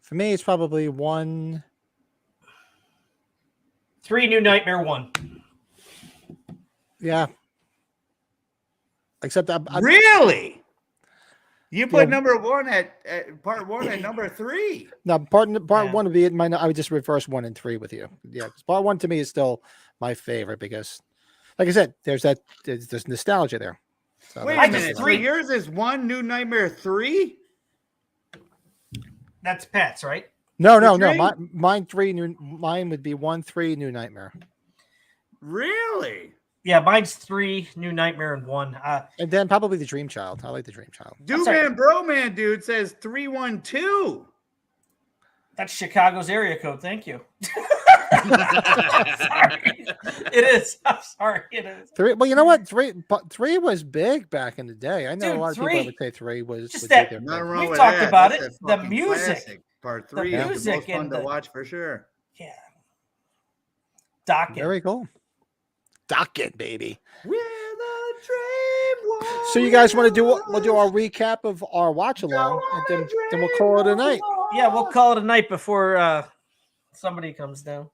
For me, it's probably 1. 3 New Nightmare 1. Yeah. Except I'm Really? You put Yeah. number 1 at part 1 at number 3. No, part Yeah. 1 would be I would just reverse 1 and 3 with you. Yeah, 'cause part 1 to me is still my favorite because, like I said, there's nostalgia there. So Wait that's a just minute. why. So yours is 1 New Nightmare 3? That's Pat's, right? No. three? Mine would be 1, 3 New Nightmare, Really? Yeah, mine's 3 New Nightmare and 1. and then probably the Dream Child. I like the Dream Child. Dude sorry. Man Bro Man dude says 312. That's Chicago's area code. Thank you. Sorry. It is. I'm sorry. It is. 3. Well, you know what? 3 was big back in the day. I know Dude, a lot of 3 people that would say 3 was just would that- be their Nothing favorite. wrong We've with talked that. about That's it. a The fucking music. classic. Part 3 is the music most fun and to the- watch for sure. Yeah. Docket. Very cool. Docket, baby. Where the dream was. So you guys want to do? We'll do our recap of our watch along, and then we'll call it a night. Yeah, we'll call it a night before somebody comes down.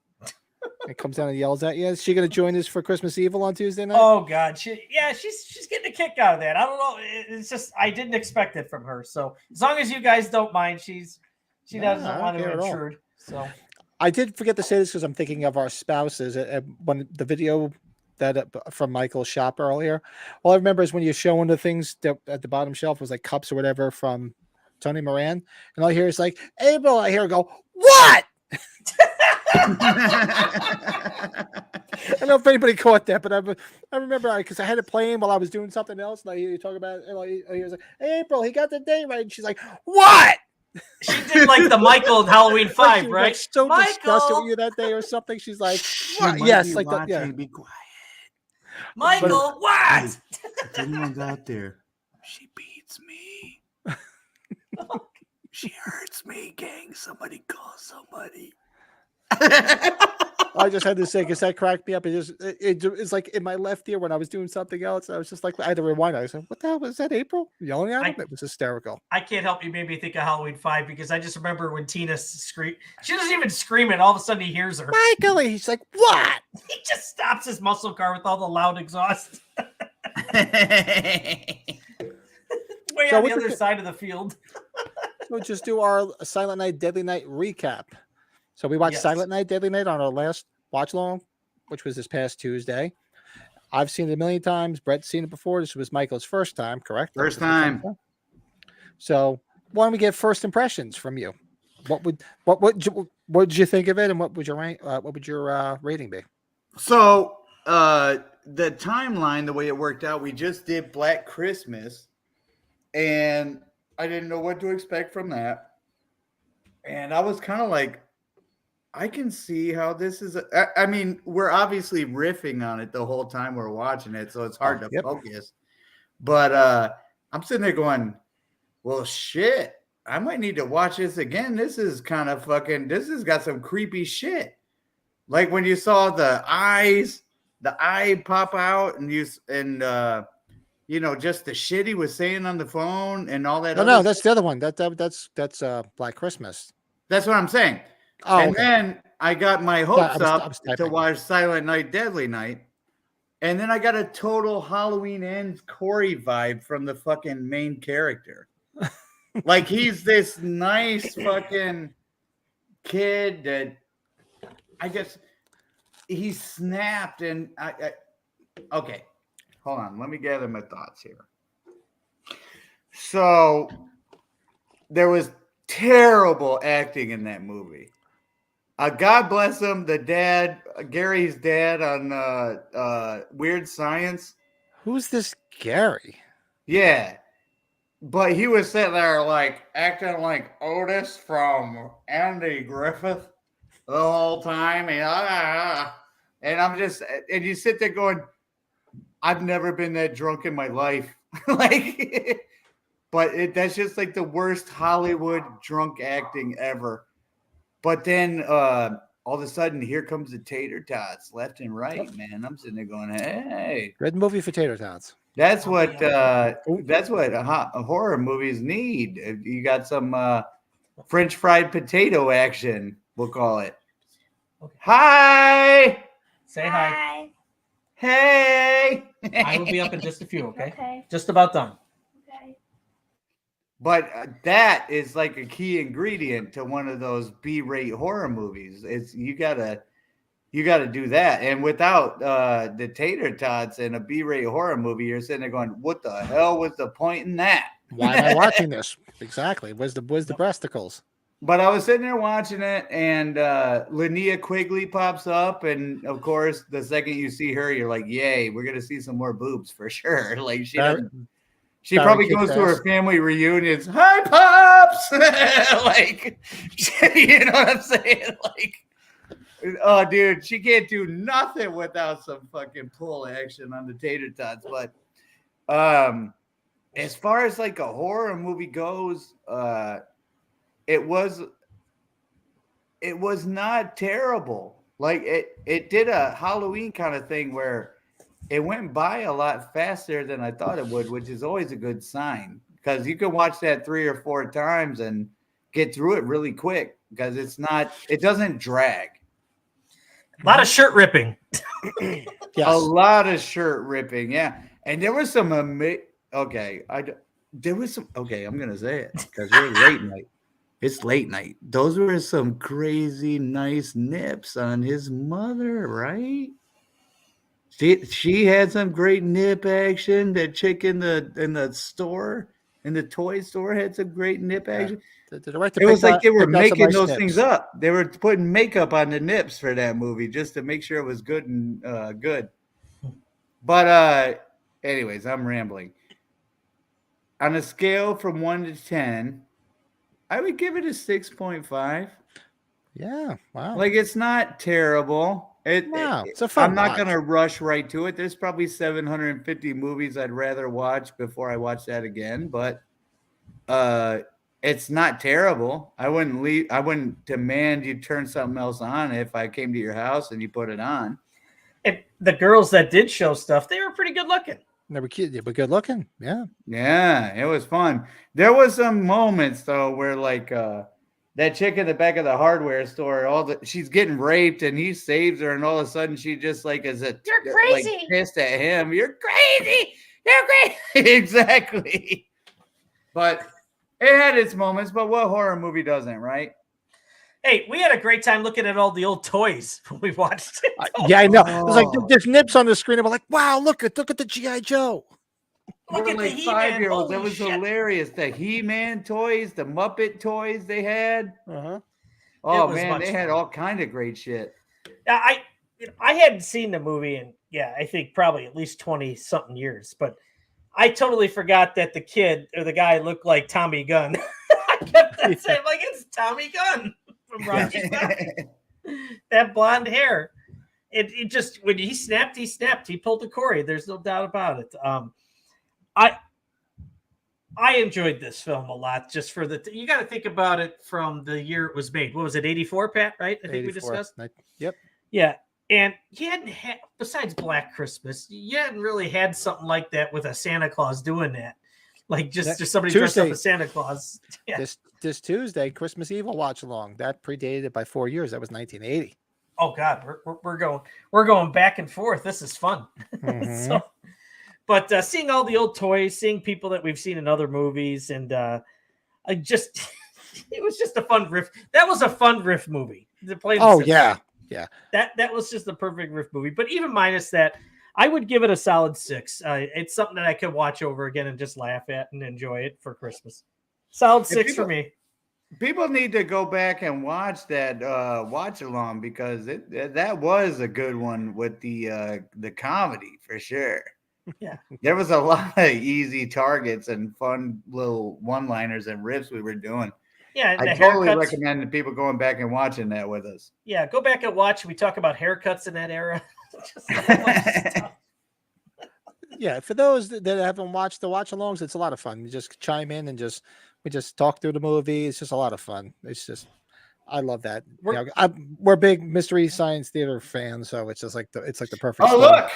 It comes down and yells at you. Is she going to join us for Christmas Evil on Tuesday night? Oh God, she's getting a kick out of that. I don't know. It's just I didn't expect it from her. So as long as you guys don't mind, she I doesn't don't want to care at all. intrude. So I did forget to say this because I'm thinking of our spouses. When the video that from Michael's shop earlier, all I remember is when you're showing the things that at the bottom shelf was like cups or whatever from Tony Moran, and all I hear is like Abel. I hear her go, "What?" I don't know if anybody caught that, but I remember because I had it playing while I was doing something else, and I hear you talk about it. And I was like, "Hey, April, he got the date right," and she's like, "What?" she did like the Michael in Halloween Like, 5, she was, right? like, so disgusted Michael! with you that day or something. She's like, She "What?" might Yes, be like that. watching. Yeah. Be quiet. Michael, what? If anyone's out there, she beats me. She hurts me, gang. Somebody call somebody. I just had to say because that cracked me up. It's like in my left ear when I was doing something else. I was just like, I had to rewind. I was like, "What the hell was that, April yelling at him?" It was hysterical. I can't help you. Made me think of Halloween 5 because I just remember when Tina screamed. She doesn't even scream, and all of a sudden he hears her. Michael, he's like, "What?" He just stops his muscle car with all the loud exhaust. Way So on the what's other the- side of the field. We'll just do our Silent Night, Deadly Night recap. So we watched Yes. Silent Night, Deadly Night on our last watch long, which was this past Tuesday. I've seen it a million times. Brett's seen it before. This was Michael's first time, correct? First time. So why don't we get first impressions from you? What did you think of it, and what would your rank? What would your rating be? So the timeline, the way it worked out, we just did Black Christmas, and I didn't know what to expect from that. And I was kind of like, I can see how this is. I mean, we're obviously riffing on it the whole time we're watching it, so it's hard to focus. But I'm sitting there going, well, shit, I might need to watch this again. This is kind of fucking, this has got some creepy shit. Like when you saw the eye pop out and just the shit he was saying on the phone and all that. No, that's the other one. That's Black Christmas. That's what I'm saying. Oh, and okay. then I got my hopes I up was to typing. watch Silent Night, Deadly Night. And then I got a total Halloween Ends Corey vibe from the fucking main character. Like he's this nice fucking kid that I guess he snapped and okay, hold on. Let me gather my thoughts here. So there was terrible acting in that movie. God bless him, the dad, Gary's dad on Weird Science. Who's this Gary? Yeah. But he was sitting there like acting like Otis from Andy Griffith the whole time. And I'm just, and you sit there going, I've never been that drunk in my life. Like, but that's just like the worst Hollywood drunk acting ever. But then all of a sudden, here comes the tater tots left and right, man. I'm sitting there going, hey. Good movie for tater tots. That's what horror movies need. You got some French fried potato action, we'll call it. Okay. Hi. Say hi. Hey. I will be up in just a few, okay? Okay. Just about done. Okay. But that is like a key ingredient to one of those B-rate horror movies. It's you gotta do that. And without the tater tots in a B-rate horror movie, you're sitting there going, "What the hell was the point in that?" Why am I watching this? Exactly. Where's the breasticles? But I was sitting there watching it, and Linnea Quigley pops up, and of course, the second you see her, you're like, "Yay, we're gonna see some more boobs for sure." Like she probably goes to her family reunions. Hi, pops! Like, you know what I'm saying? Like, oh, dude, she can't do nothing without some fucking pull action on the tater tots. But as far as like a horror movie goes, it was not terrible. Like it did a Halloween kind of thing where it went by a lot faster than I thought it would, which is always a good sign because you can watch that 3 or 4 times and get through it really quick because it doesn't drag. A lot of shirt ripping. Yes. A lot of shirt ripping, yeah. And there was some I'm gonna say it because we're late night. It's late night. Those were some crazy nice nips on his mother, right? She had some great nip action. That chick in the store, in the toy store, had some great nip action. The It was like they were making nice those nips. things up. They were putting makeup on the nips for that movie just to make sure it was good and good. But anyways, I'm rambling. On a scale from 1 to 10, I would give it a 6.5. Yeah. Wow. Like it's not terrible. It's a fun I'm not watch. going to rush right to it. There's probably 750 movies I'd rather watch before I watch that again, but it's not terrible. I wouldn't demand you turn something else on if I came to your house and you put it on. The girls that did show stuff, they were pretty good looking. They were cute. They were good looking. Yeah. Yeah, it was fun. There was some moments though where like that chick in the back of the hardware store, she's getting raped and he saves her, and all of a sudden she just like You're crazy. like, pissed at him. You're crazy. You're crazy. Exactly. But it had its moments. But what horror movie doesn't, right? Hey, we had a great time looking at all the old toys when we watched it. Yeah, I know. It was like there's nips on the screen. And we're like, wow, look at the GI Joe. Look We're at like the He-Man. 5-year-olds. That Holy was shit. hilarious. The He-Man toys, the Muppet toys they had. Uh-huh. Oh was man, much they had fun. all kind of great shit. I hadn't seen the movie in I think probably at least 20 something years, but I totally forgot that the kid or the guy looked like Tommy Gunn. I kept saying like it's Tommy Gunn from Rocky V. That blonde hair. It just when he snapped. He pulled the Corey. There's no doubt about it. I enjoyed this film a lot just for you got to think about it from the year it was made. What was it, 84, Pat? Right? I think 84. we discussed. Yep. Yeah. And you hadn't had, besides Black Christmas, you hadn't really had something like that with a Santa Claus doing that. Like just somebody dressed up as Santa Claus. Yeah. This Tuesday, Christmas Eve, will watch along. That predated it by 4 years. That was 1980. Oh God, we're going back and forth. This is fun. Mm-hmm. But seeing all the old toys, seeing people that we've seen in other movies, and it was just a fun riff. That was a fun riff movie. Yeah. That was just the perfect riff movie. But even minus that, I would give it a solid 6. It's something that I could watch over again and just laugh at and enjoy it for Christmas. Solid 6 for me. People need to go back and watch that watch along because that was a good one with the comedy for sure. Yeah, there was a lot of easy targets and fun little one-liners and riffs we were doing. Yeah, I totally recommend that people going back and watching that with us. Yeah, go back and watch. We talk about haircuts in that era. Yeah, for those that haven't watched the watch-alongs, it's a lot of fun. You just chime in and we just talk through the movie. It's just a lot of fun. It's just, I love that. We're big Mystery Science Theater fans, so it's just like the perfect. Oh, look,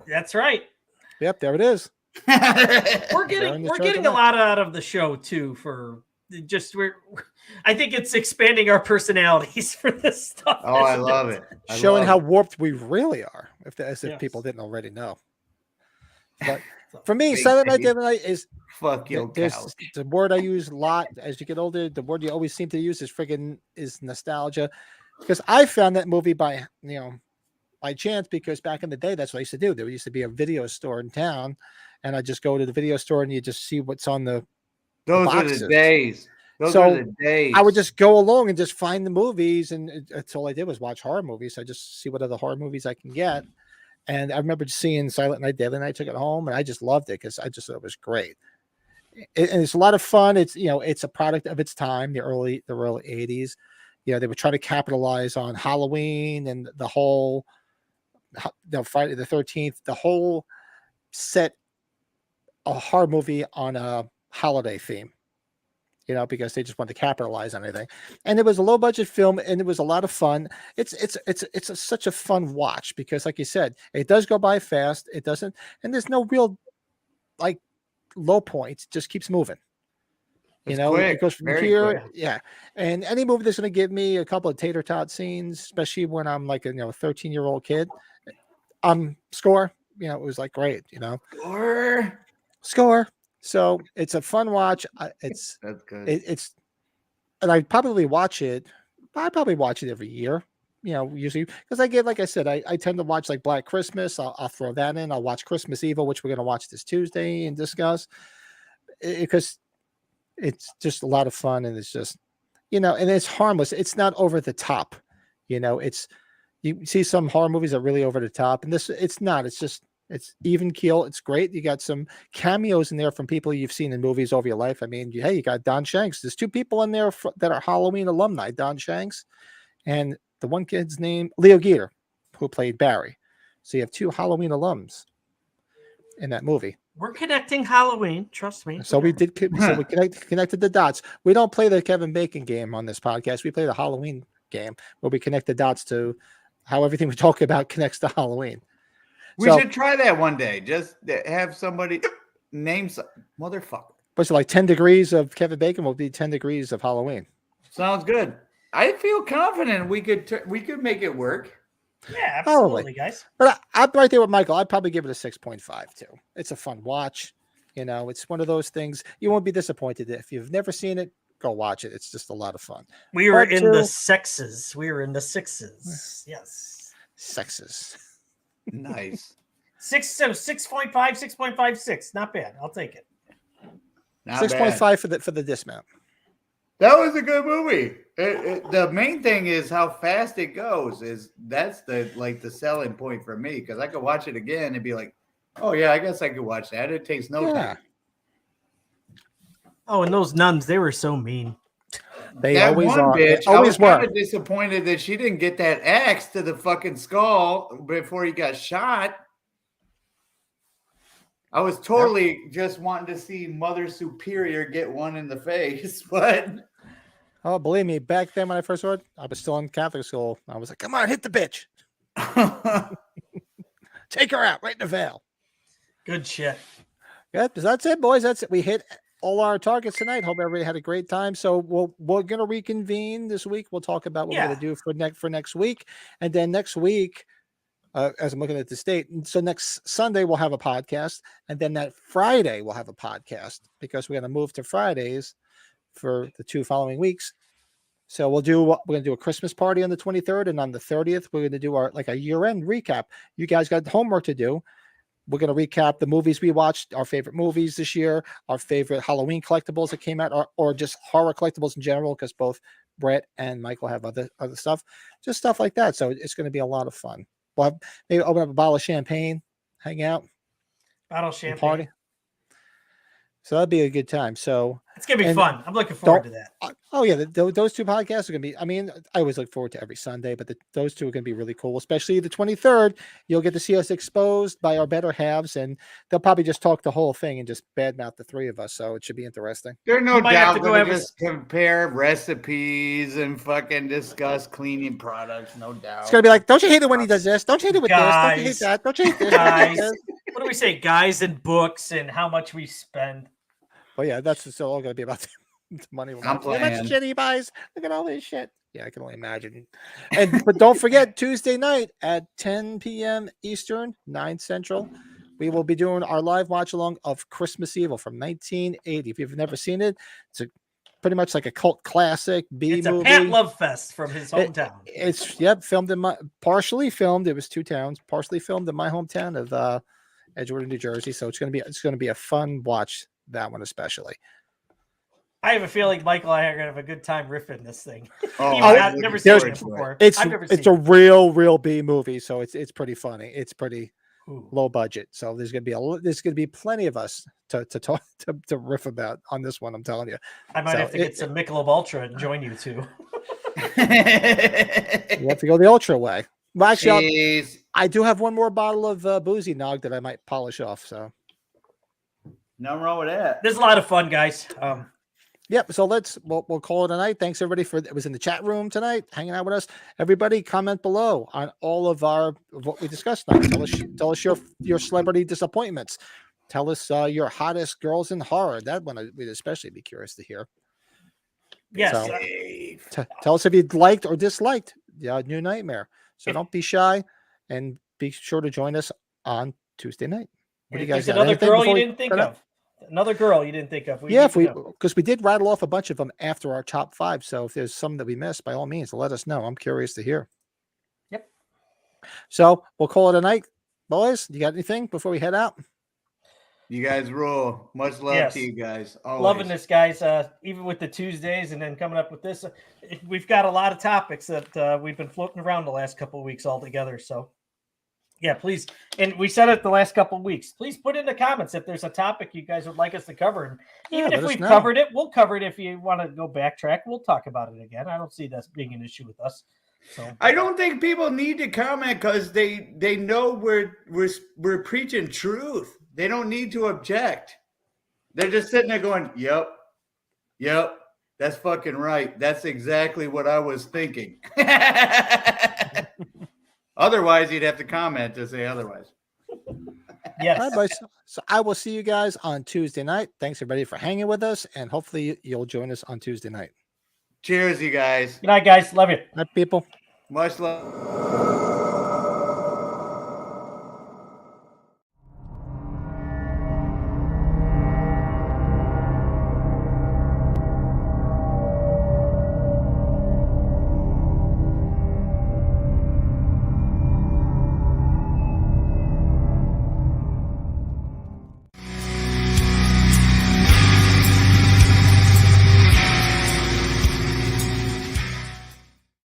that's right. Yep, there it is. We're getting a lot out of the show too. I think it's expanding our personalities for this stuff. Oh, I love it. Showing how warped we really are, if people didn't already know. But for me, Silent Night, Deadly Night is fuck your couch. The word I use a lot as you get older. The word you always seem to use is nostalgia, because I found that movie by chance, because back in the day that's what I used to do. There used to be a video store in town, and I just go to the video store and you just see what's on the boxes. Are the days. Those are the days. I would just go along and just find the movies, and that's all I did was watch horror movies. So I just see what other horror movies I can get. And I remember seeing Silent Night, Deadly Night, took it home, and I just loved it because I just thought it was great. And it's a lot of fun. It's it's a product of its time, the early 80s. They were trying to capitalize on Halloween and the whole Friday the 13th, the whole set a horror movie on a holiday theme. Because they just wanted to capitalize on anything. And it was a low budget film, and it was a lot of fun. It's such a fun watch because, like you said, it does go by fast. It doesn't, and there's no real low points. It just keeps moving. Quick, it goes from here. Quick. Yeah. And any movie that's going to give me a couple of tater tot scenes, especially when I'm like a 13-year-old kid, score. It was like great. Score. So it's a fun watch. That's good. And I probably watch it. I probably watch it every year. Usually because like I said, I tend to watch like Black Christmas. I'll throw that in. I'll watch Christmas Evil, which we're going to watch this Tuesday and discuss, because it's just a lot of fun, and it's just and it's harmless. It's not over the top. It's, you see some horror movies are really over the top, and it's not. It's just. It's even keel. It's great. You got some cameos in there from people you've seen in movies over your life. I mean, you got Don Shanks. There's 2 people in there that are Halloween alumni, Don Shanks, and the one kid's name, Leo Geter, who played Barry. So you have 2 Halloween alums in that movie. We're connecting Halloween. Trust me. So we did. So we connected the dots. We don't play the Kevin Bacon game on this podcast. We play the Halloween game where we connect the dots to how everything we talk about connects to Halloween. We should try that one day. Just have somebody name some motherfucker. But so like 10 degrees of Kevin Bacon will be 10 degrees of Halloween. Sounds good. I feel confident we could make it work. Yeah, absolutely, guys. But I'm right there with Michael. I'd probably give it a 6.5 too. It's a fun watch. It's one of those things you won't be disappointed if you've never seen it. Go watch it. It's just a lot of fun. We were in the sexes. We were in the 6s. Yes. Sexes. Nice. 6.5, 6.56. Not bad. I'll take it. Not 6.5 bad. for the dismount. That was a good movie. The main thing is how fast it goes. That's the selling point for me, because I could watch it again and be like, oh yeah, I guess I could watch that. It takes no time. Oh, and those nuns, they were so mean. They That always one are. They bitch, I always was kind were. of disappointed that she didn't get that axe to the fucking skull before he got shot. I was totally just wanting to see Mother Superior get one in the face, but Oh, believe me, back then when I first saw it, I was still in Catholic school. I was like, come on, hit the bitch. Take her out right in the veil. Good shit. Yeah, that's it, boys. That's it. We hit all our targets tonight. Hope everybody had a great time. So we're gonna reconvene this week. We'll talk about what we're gonna do for next week, and then next week, as I'm looking at the state, so next Sunday we'll have a podcast, and then that Friday we'll have a podcast because we're gonna move to Fridays for the 2 following weeks. So we're gonna do a Christmas party on the 23rd, and on the 30th we're gonna do our year-end recap. You guys got homework to do. We're going to recap the movies we watched, our favorite movies this year, our favorite Halloween collectibles that came out, or just horror collectibles in general, because both Brett and Michael have other stuff, just stuff like that. So it's going to be a lot of fun. We'll have, maybe open up a bottle of champagne, hang out, Bottle of champagne. party. So that'd be a good time. So It's going to be fun. I'm looking forward to that. Oh yeah, those 2 podcasts are going to be, I mean, I always look forward to every Sunday, but those 2 are going to be really cool, especially the 23rd. You'll get to see us exposed by our better halves, and they'll probably just talk the whole thing and just badmouth the 3 of us. So it should be interesting. They're no You might have doubt to go going to every- just compare recipes and fucking discuss cleaning products. No doubt. It's going to be like, don't you hate it when he does this? Don't you hate it with this? Don't you hate Guys. that? Don't you hate this? Guys. What do we say? Guys and books and how much we spend. Well, yeah, that's still all going to be about the money. I'm How much playing. shit he buys. Look at all this shit. Yeah, I can only imagine. But don't forget, Tuesday night at 10 p.m. Eastern, 9 Central, we will be doing our live watch along of Christmas Evil from 1980. If you've never seen it, it's pretty much like a cult classic B It's movie. a Pat Love Fest from his hometown. It's filmed in partially filmed. It was 2 towns, partially filmed in my hometown of Edgewater, New Jersey. So it's going to be a fun watch. That one especially. I have a feeling Michael and I are going to have a good time riffing this thing. Oh, Even I've I've never seen seen it it before. It's I've never seen a real B movie, so it's pretty funny. It's pretty Ooh. low budget, so there's gonna be plenty of us to talk to riff about on this one. I'm telling you, I might So have to get some Michelob Ultra and join you two. you have to go the ultra way. Well, actually, Jeez. I do have one more bottle of boozy nog that I might polish off. So, Nothing wrong with that. There's a lot of fun, guys. yep. So we'll call it a night. Thanks everybody it was in the chat room tonight, hanging out with us. Everybody, comment below on all of what we discussed tonight. Tell us your celebrity disappointments. Tell us your hottest girls in horror. That one we'd especially be curious to hear. Yes. So, tell us if you liked or disliked New Nightmare. So don't be shy, and be sure to join us on Tuesday night. What do you guys There's got? another Anything girl before you we didn't think turn up? of. Another girl you didn't think of. Yeah, need to know. because we did rattle off a bunch of them after our top 5. So if there's some that we missed, by all means, let us know. I'm curious to hear. Yep. So we'll call it a night, boys. You got anything before we head out? You guys rule. Much love Yes. to you guys. Always. Loving this, guys. Even with the Tuesdays and then coming up with this, we've got a lot of topics that we've been floating around the last couple of weeks all together. So, yeah, please. And we said it the last couple of weeks. Please put in the comments if there's a topic you guys would like us to cover. And even let if us we've know. covered it, we'll cover it. If you want to go backtrack, we'll talk about it again. I don't see that being an issue with us. So I don't think people need to comment because they know we're preaching truth. They don't need to object. They're just sitting there going, "Yep, that's fucking right. That's exactly what I was thinking." Otherwise, you'd have to comment to say otherwise. yes. All right, boys. So I will see you guys on Tuesday night. Thanks everybody for hanging with us, and hopefully you'll join us on Tuesday night. Cheers, you guys. Good night, guys. Love you. All right, people. Much love.